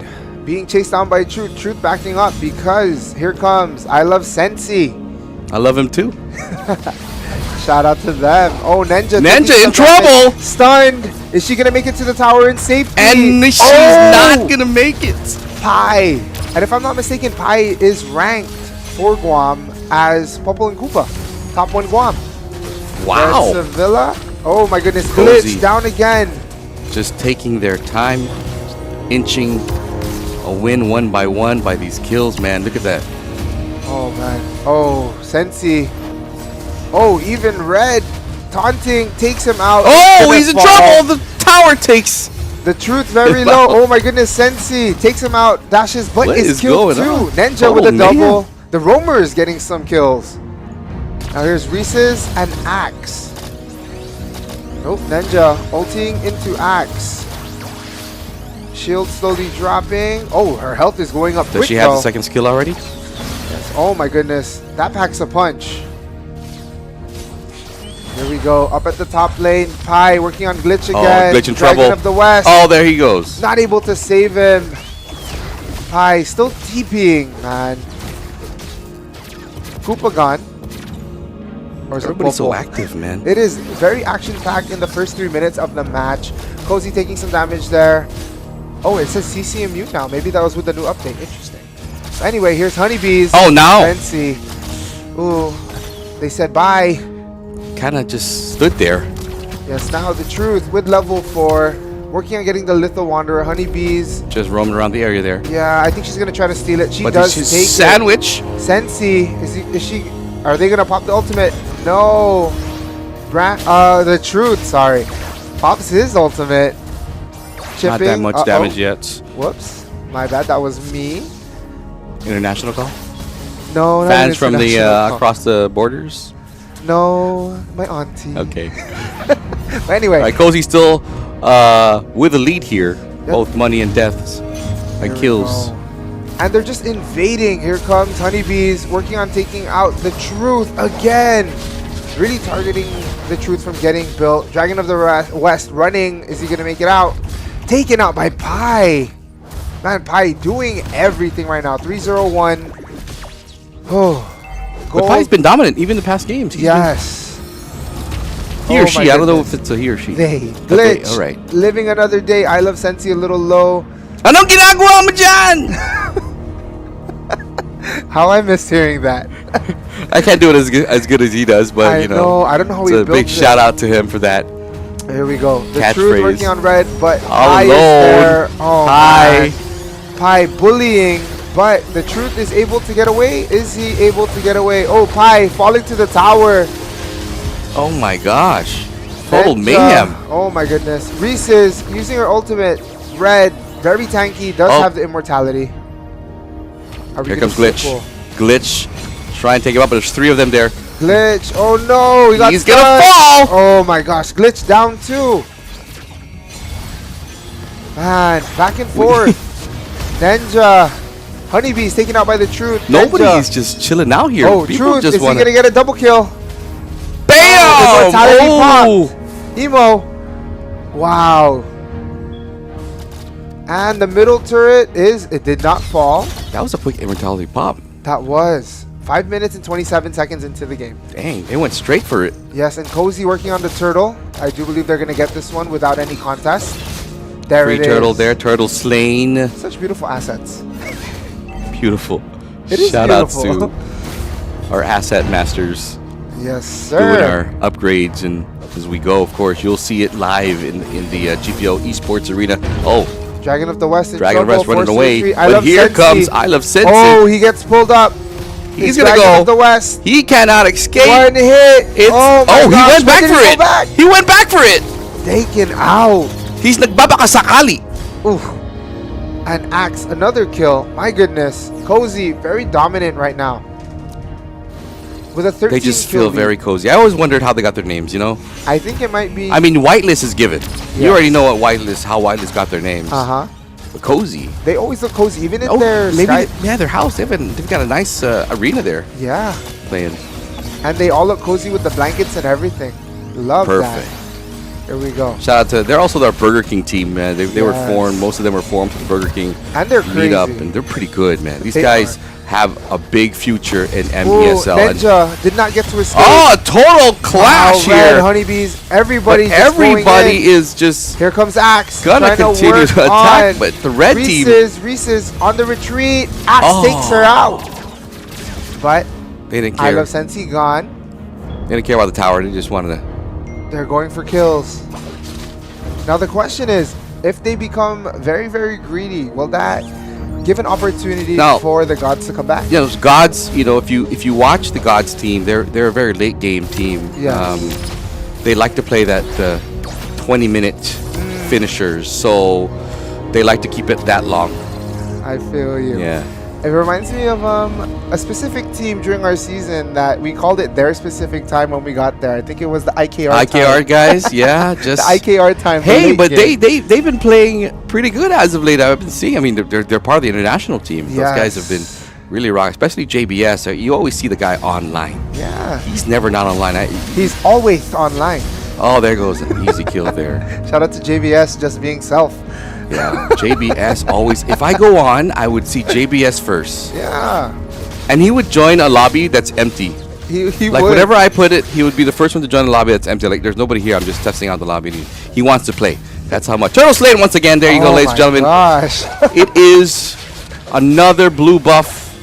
being chased down by Truth. Truth backing up because here comes I Love Sensi. I love him too. Shout out to them. Oh, Ninja in trouble. Stunned. Is she going to make it to the tower in safety? And she's not going to make it. Pi. And if I'm not mistaken, Pi is ranked for Guam as Popol and Koopa. Top 1 Guam. Wow. Sevilla. Oh my goodness. Cozy. Glitch down again. Just taking their time, inching a win one by one by these kills, man. Look at that. Oh man. Oh, Sensi. Oh, even Red taunting takes him out. Oh, he's in trouble. The tower takes the Truth very low. Oh my goodness, Sensi takes him out. Dashes, but is killed too. Ninja with a double. The Roamer is getting some kills. Now here's Reese's and Axe. Nope, Ninja ulting into Axe. Shield slowly dropping. Oh, her health is going up quick. Does she have the second skill already? Yes. Oh my goodness, that packs a punch. Here we go, up at the top lane. Pi working on Glitch again. Glitch in Dragon trouble. Of the West. Oh, there he goes. Not able to save him. Pi still TPing, man. Koopa gone. Or is everybody's so active, man. It is very action-packed in the first 3 minutes of the match. Cozy taking some damage there. Oh, it says CCMU now. Maybe that was with the new update. Interesting. Anyway, here's Honeybees. Oh, now. Fancy. Ooh, they said bye. Kind of just stood there. Yes, now the Truth with level 4. Working on getting the Little Wanderer. Honeybees. Just roaming around the area there. Yeah, I think she's going to try to steal it. She but does take sandwich. it. Sensi. Is she... Are they going to pop the ultimate? No. The Truth, sorry. Pops his ultimate. Chipping. Not that much damage yet. Whoops. My bad. That was me. International call? No, not fans from the across the borders? No, my auntie. Okay. But anyway. All right, Cozy still with a lead here. Yep. Both money and deaths and kills. And they're just invading. Here comes Honeybees working on taking out the Truth again. Really targeting the Truth from getting built. Dragon of the West running. Is he going to make it out? Taken out by Pi. Man, Pi doing everything right now. 3-0-1. Oh. But Pi's been dominant even the past games. Yes. He or she. I don't know if it's a he or she. They. Glitch. Okay, all right. Living another day. I Love Sensi a little low. Anong ginagawa mo dyan? How I missed hearing that. I can't do it as good as he does, but you know. I don't know how he built it. It's a big shout out to him for that. Here we go. The Catchphrase. Truth working on Red, but Pi is there. Oh, Pi. Pi bullying, but the Truth is able to get away. Is he able to get away? Oh, Pi falling to the tower. Oh my gosh. Total mayhem. Oh my goodness. Reese's using her ultimate. Red, very tanky, does have the immortality. Here comes Glitch. Glitch. Try and take him up, but there's 3 of them there. Glitch. Oh no, he's gonna fall. Oh my gosh, Glitch down too. Man, back and forth. Ninja. Honeybee's taken out by the Truth. Nobody's just chilling out here. Oh, people Truth, just is he gonna get a double kill? Bam! Pop. Emo. Wow. And the middle turret it did not fall. That was a quick immortality pop. That was 5 minutes and 27 seconds into the game. Dang, they went straight for it. Yes, and Cozy working on the turtle. I do believe they're going to get this one without any contest. There it is. Turtle there, turtle slain. Such beautiful assets. Beautiful. It is Shout beautiful. outs to our asset masters. Yes, sir. Doing our upgrades, and as we go, of course, you'll see it live in the GPO Esports Arena. Oh, Dragon of the West in Dragon of the West trouble, running away. force But here Sensi. comes I Love Sensi. Oh, he gets pulled up. He's It's gonna Dragon go. of the West. He cannot escape. One hit. It's, oh, my he gosh, went back when for did he it. go back? He went back for it. Taken out. He's nagbabakasakali. Oof. And Axe, another kill. My goodness. Cozy, very dominant right now. With a 13 They just kill feel lead. very cozy. I always wondered how they got their names, you know? I think it might be. I mean, Whitelist is given. You Yes. already know what how Whitelist got their names. Uh-huh. But cozy. They always look cozy, even in their maybe Skype. their house. They've got a nice arena there Yeah. playing. And they all look cozy with the blankets and everything. Love Perfect. that. Here we go. Shout out to they're also our Burger King team, man. They were Yes. formed. Most of them were formed for the Burger King And they're crazy. meetup, and they're pretty good, man. These They guys are. have a big future in Ooh, MPSL. and- Ninja did not get to escape. Oh, a total clash Wow, Red here. Honeybees, But everybody just everybody going in. is just Here comes Axe. gonna trying continue work to attack, on but the red team. Reese's on the retreat. Axe Oh. takes her out. But They didn't I care. Love Sensi gone. They didn't care about the tower. They just wanted to. They're going for kills. Now the question is, if they become very, very greedy, will that give an opportunity Now- for the gods to come back? You know, Gods. You know, if you watch the Gods team, they're a very late game team. Yes. They like to play that 20-minute finishers, so they like to keep it that long. I feel you. Yeah. It reminds me of a specific team during our season that we called it their specific time when we got there. I think it was the IKR IKR time. guys, yeah, just the IKR time. the Hey, late but game. they've been playing pretty good as of late. I've been seeing. I mean, they're part of the international team. Those guys have been really rock, especially JBS. You always see the guy online. Yeah. He's never not online. He's always online. Oh, there goes an easy kill there. Shout out to JBS just being self. Yeah, JBS always. If I go on, I would see JBS first. Yeah. And he would join a lobby that's empty. He Like would. whenever I put it, he would be the first one to join a lobby that's empty. Like there's nobody here. I'm just testing out the lobby. And he wants to play. That's how much. Turtle Slade once again. There you go, ladies and gentlemen. Gosh. It is another blue buff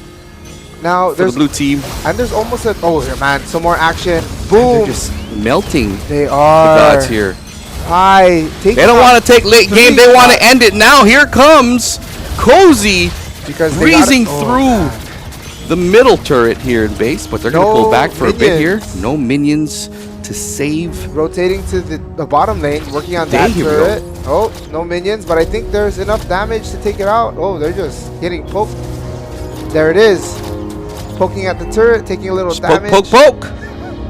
Now for the there's blue team. and there's almost a here man, some more action. They're Boom. just melting They the are. gods here. Hi. They don't want to take late game. They want to end it now. Here comes Cozy because they breezing gotta- through the middle turret here in base, but they're going to No pull back for a bit here. minions. No minions to save. Rotating to the bottom lane, working on There that you turret. Oh, no minions, but I think there's enough damage to take it out. Oh, they're just getting poked. There it is. Poking at the turret, taking a little Just poke, damage. poke, poke.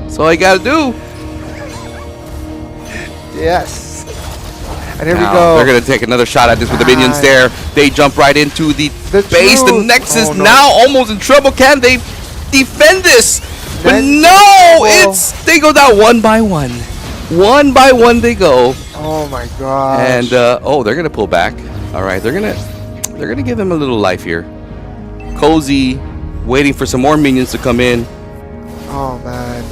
That's all you got to do. Yes. And here Now, we go. They're going to take another shot at this with the minions there. They jump right into the base. The truth. Nexus Oh, no. now almost in trouble. Can they defend this? But Then- no, they go down one by one. One by one they go. Oh my gosh. And they're gonna pull back. All right, they're gonna give them a little life here. Cozy, waiting for some more minions to come in, Oh man.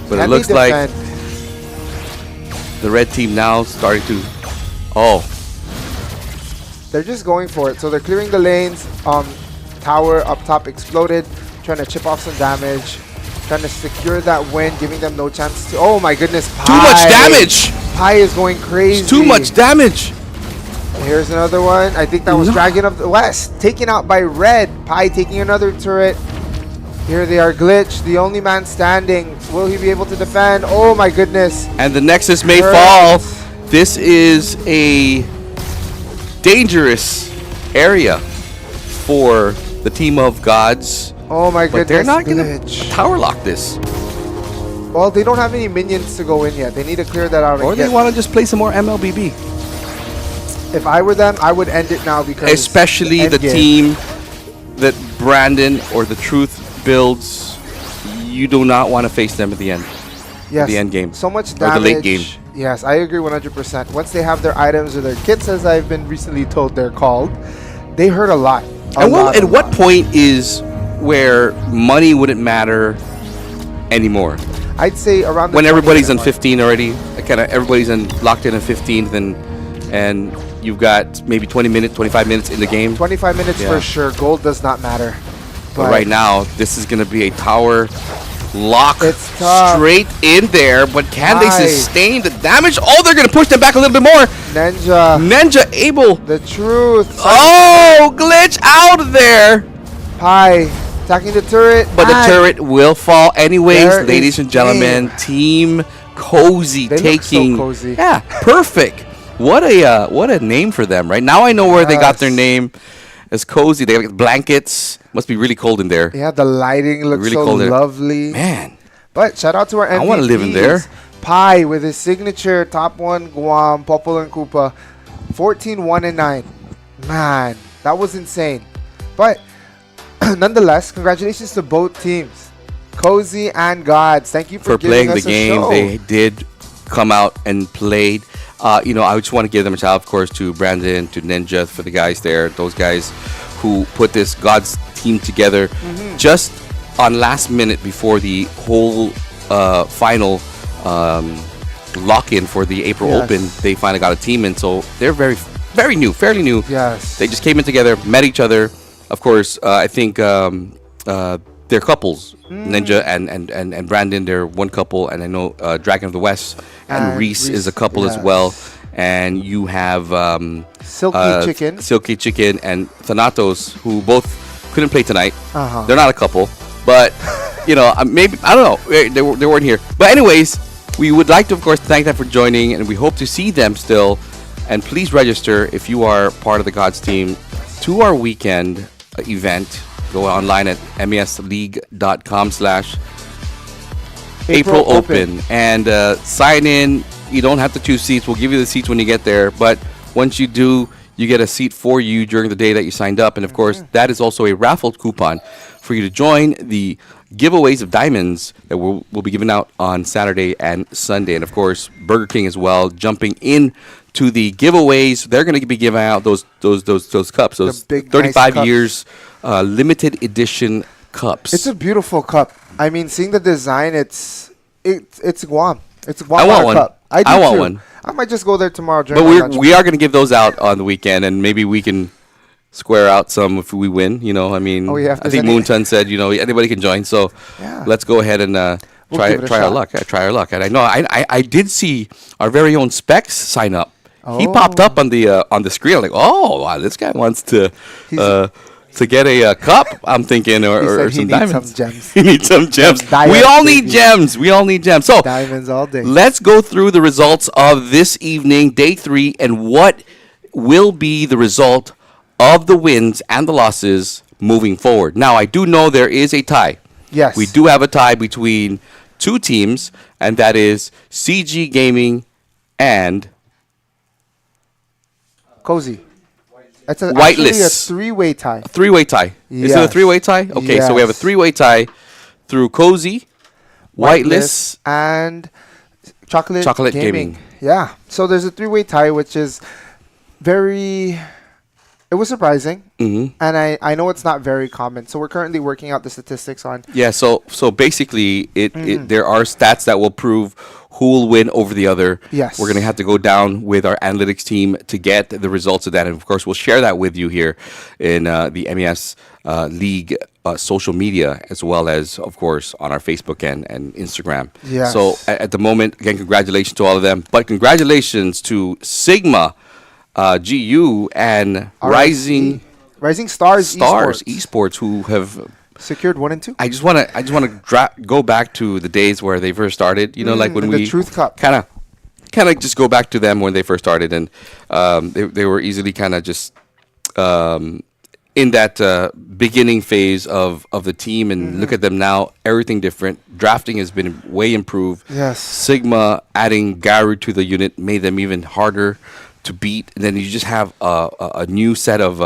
but Can it they looks like defend? the red team now starting to. Oh, They're just going for it. So they're clearing the lanes. Tower up top exploded, trying to chip off some damage, trying to secure that win, giving them no chance to. Oh my goodness! too much Pi. damage. Pi is going crazy. It's too much damage. Here's another one. I think that was No. Dragon of the West, taken out by Red. Pi taking another turret. Here they are, Glitch, the only man standing. Will he be able to defend? Oh my goodness! And the Nexus may Hurt. fall. This is a dangerous area for the team of gods. Oh my goodness! But they're not gonna Glitch. tower lock this. Well, they don't have any minions to go in yet. They need to clear that out. Or and they get- want to just play some more MLBB. If I were them, I would end it now because Especially the endgame. team that Brandon or the Truth builds. You do not want to face them at the end. Yes, the end game. So much Or damage. the late game. Yes, I agree 100%. Once they have their items or their kits, as I've been recently told they're called, they hurt a lot. And at what point is where money wouldn't matter anymore? I'd say around the When everybody's on 20-minute 15 already, kind of everybody's locked in at 15th, and you've got maybe 20 minutes, 25 minutes in the game. mark. 25 minutes Yeah. for sure. Gold does not matter. But right now, this is going to be a tower lock It's tough. straight in there, but can they Pi. sustain the damage? Oh, they're going to push them back a little bit more. Ninja able. The truth. Oh, glitch out of there. Pi attacking the turret. But the turret will fall anyways, There ladies is and gentlemen. Team Cozy They look taking. so cozy. Yeah, perfect. What a name for them, right? Now I know where they got their name. As Cozy, they have blankets. Must be really cold in there. Yeah, the lighting looks Really so cold in there. lovely. Man. But shout out to our MVPs. I wanna live in there. Pi with his signature top 1 Guam, Popol and Koopa. 14-1-9. Man, that was insane. But nonetheless, congratulations to both teams. Cozy and Gods. Thank you for playing giving the us a game. show. They did come out and played. I just want to give them a shout out, of course, to Brandon, to Ninja, for the guys there. Those guys who put this God's team together just on last minute before the whole final lock-in for the April Open. They finally got a team in, so they're very, very new, fairly new. Yes. They just came in together, met each other. Of course, I think they're couples. Ninja and Brandon, they're one couple, and I know Dragon of the West and Reese is a couple as well. And you have Silky Chicken and Thanatos, who both couldn't play tonight. They're not a couple, but maybe, I don't know, they weren't here. But anyways, we would like to, of course, thank them for joining, and we hope to see them still. And please register if you are part of the Gods team to our weekend event. Go online at mesleague.com/April Open and sign in. You don't have to choose seats. We'll give you the seats when you get there. But once you do, you get a seat for you during the day that you signed up. And, of course, that is also a raffle coupon for you to join the giveaways of diamonds that we'll be giving out on Saturday and Sunday. And, of course, Burger King as well, jumping in to the giveaways. They're going to be giving out those cups, those big, 35 nice years limited edition cups. It's a beautiful cup. I mean, seeing the design, it's Guam. It's a Guam I want one. cup. I want too. one. I might just go there tomorrow. But we are going to give those out on the weekend, and maybe we can square out some if we win. I mean, I think Moonton said, anybody can join. So let's go ahead and try our luck. Try our luck. And I know I did see our very own Specs sign up. He popped up on the screen. I'm like, oh wow, this guy wants to get a cup. I'm thinking, or some diamonds. He needs some gems. We all need gems. So diamonds all day. Let's go through the results of this evening, day 3, and what will be the result of the wins and the losses moving forward. Now, I do know there is a tie. Yes. We do have a tie between two teams, and that is CG Gaming and Cozy. It's Whitelist. actually a three-way tie. A three-way tie. Is it a three-way tie? Okay, so we have a three-way tie through Cozy, Whitelist, and Chocolate Gaming. Yeah. So there's a three-way tie, which is it was surprising. And I know it's not very common. So we're currently working out the statistics on. Yeah, so basically there are stats that will prove who will win over the other. Yes. We're going to have to go down with our analytics team to get the results of that. And, of course, we'll share that with you here in the MES League social media, as well as, of course, on our Facebook and Instagram. Yes. So at the moment, again, congratulations to all of them. But congratulations to Sigma, GU, and Rising Stars Esports, who have secured 1 and 2. I just want to go back to the days where they first started. Like when the Truth Cup. Kind of just go back to them when they first started, and they were easily kind of just in that beginning phase of the team. And look at them now, everything different. Drafting has been way improved. Yes. Sigma adding Garu to the unit made them even harder to beat, and then you just have a new set of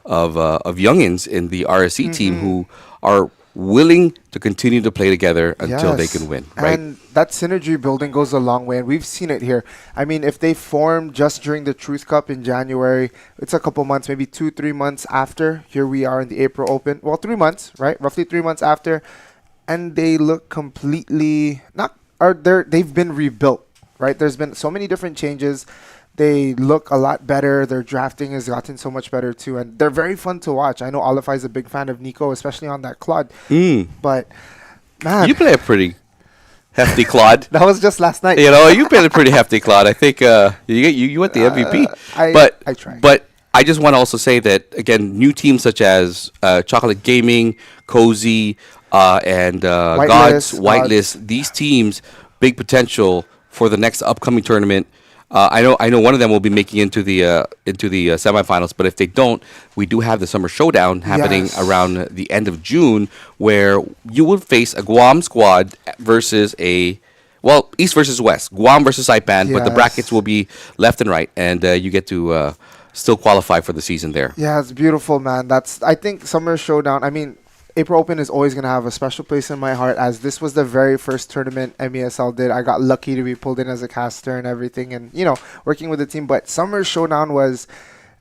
youngins in the RSC team who are willing to continue to play together until they can win. Right? And that synergy building goes a long way, and we've seen it here. I mean, if they formed just during the Truth Cup in January, it's a couple months, maybe 2-3 months after. Here we are in the April Open. Well, 3 months, right? Roughly 3 months after, and they look completely they've been rebuilt, right? There's been so many different changes. They look a lot better. Their drafting has gotten so much better too, and they're very fun to watch. I know Olafai is a big fan of Nico, especially on that Claude. But Man. You play a pretty hefty Claude. That was just last night. You know, you played a pretty hefty Claude. I think you went the MVP. I tried. But I just want to also say that, again, new teams such as Chocolate Gaming, Cozy, and Gods, Whitelist, these teams, big potential for the next upcoming tournament. I know one of them will be making into the semifinals, but if they don't, we do have the Summer Showdown happening around the end of June, where you will face a Guam squad versus East versus West, Guam versus Saipan, but the brackets will be left and right, and you get to still qualify for the season there. Yeah, it's beautiful, man. I think Summer Showdown, I mean, April Open is always going to have a special place in my heart, as this was the very first tournament MESL did. I got lucky to be pulled in as a caster and everything, and, you know, working with the team. But Summer Showdown was,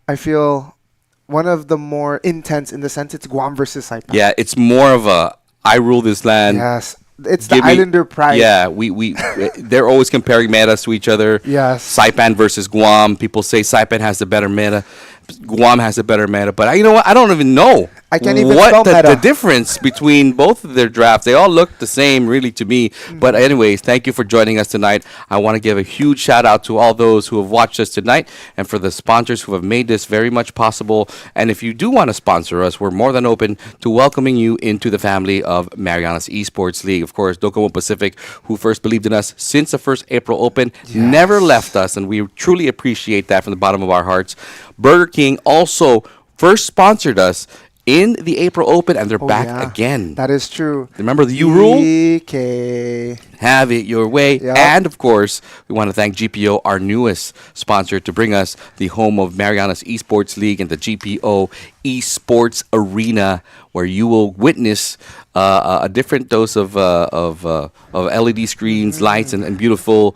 I feel, one of the more intense in the sense it's Guam versus Saipan. Yeah, it's more of a I rule this land. Yes. It's the Islander pride. Yeah, they're always comparing metas to each other. Yes. Saipan versus Guam. People say Saipan has the better meta. Guam has a better meta. But you know what? I don't even know. I can't even spell meta. The difference between both of their drafts. They all look the same, really, to me. But anyways, thank you for joining us tonight. I want to give a huge shout out to all those who have watched us tonight, and for the sponsors who have made this very much possible. And if you do want to sponsor us, we're more than open to welcoming you into the family of Marianas Esports League. Of course, Docomo Pacific, who first believed in us since the first April Open, never left us, and we truly appreciate that from the bottom of our hearts. Burger King also first sponsored us in the April Open, and they're back again. That is true. Remember the U rule? DK. Have it your way. Yep. And, of course, we want to thank GPO, our newest sponsor, to bring us the home of Marianas Esports League and the GPO Esports Arena, where you will witness a different dose of LED screens, lights, and beautiful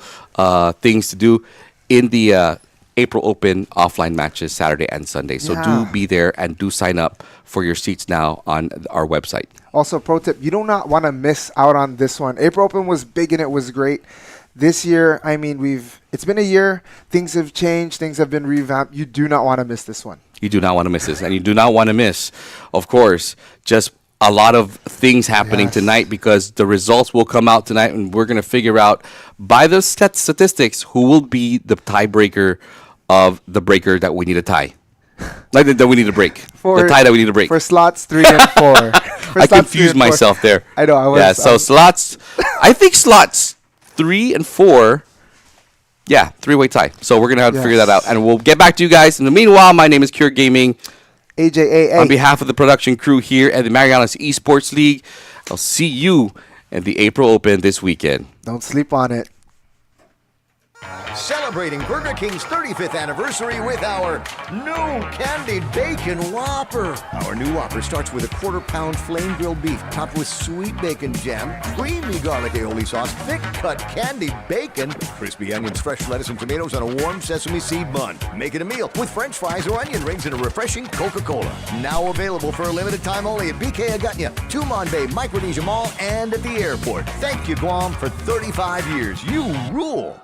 things to do in the April Open offline matches Saturday and Sunday. So do be there and do sign up for your seats now on our website. Also, pro tip, you do not want to miss out on this one. April Open was big and it was great. This year, I mean, it's been a year. Things have changed. Things have been revamped. You do not want to miss this one. You do not want to miss this. And you do not want to miss, of course, just a lot of things happening tonight, because the results will come out tonight, and we're going to figure out by the statistics who will be the tiebreaker of the breaker that we need to tie. Like that we need to break. The tie that we need to break. For slots 3 and 4. I confused myself there. I know. I was. Yeah, so slots, I think slots 3 and 4, yeah, 3-way tie. So we're going to have to figure that out, and we'll get back to you guys. In the meanwhile, my name is Cure Gaming. AJAA. On behalf of the production crew here at the Marianas Esports League, I'll see you at the April Open this weekend. Don't sleep on it. Celebrating Burger King's 35th anniversary with our new candied bacon Whopper. Our new Whopper starts with a quarter-pound flame-grilled beef topped with sweet bacon jam, creamy garlic aioli sauce, thick-cut candied bacon, crispy onions, fresh lettuce, and tomatoes on a warm sesame seed bun. Make it a meal with French fries or onion rings and a refreshing Coca-Cola. Now available for a limited time only at BK Agutnya, Tumon Micronesia Mall, and at the airport. Thank you, Guam, for 35 years. You rule!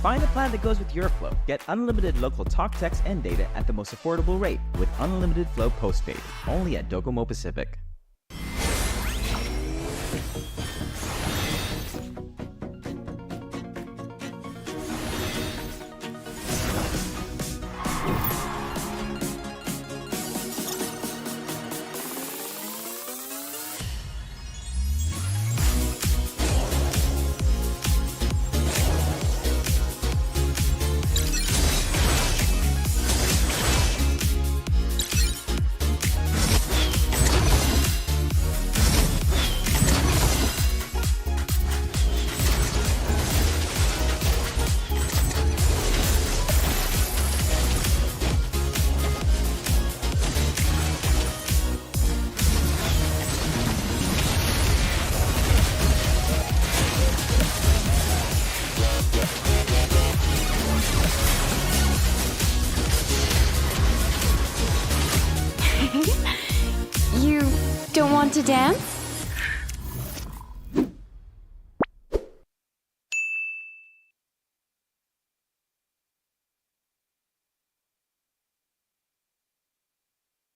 Find a plan that goes with your flow. Get unlimited local talk, text, and data at the most affordable rate with Unlimited Flow Postpaid, only at Docomo Pacific. want to dance?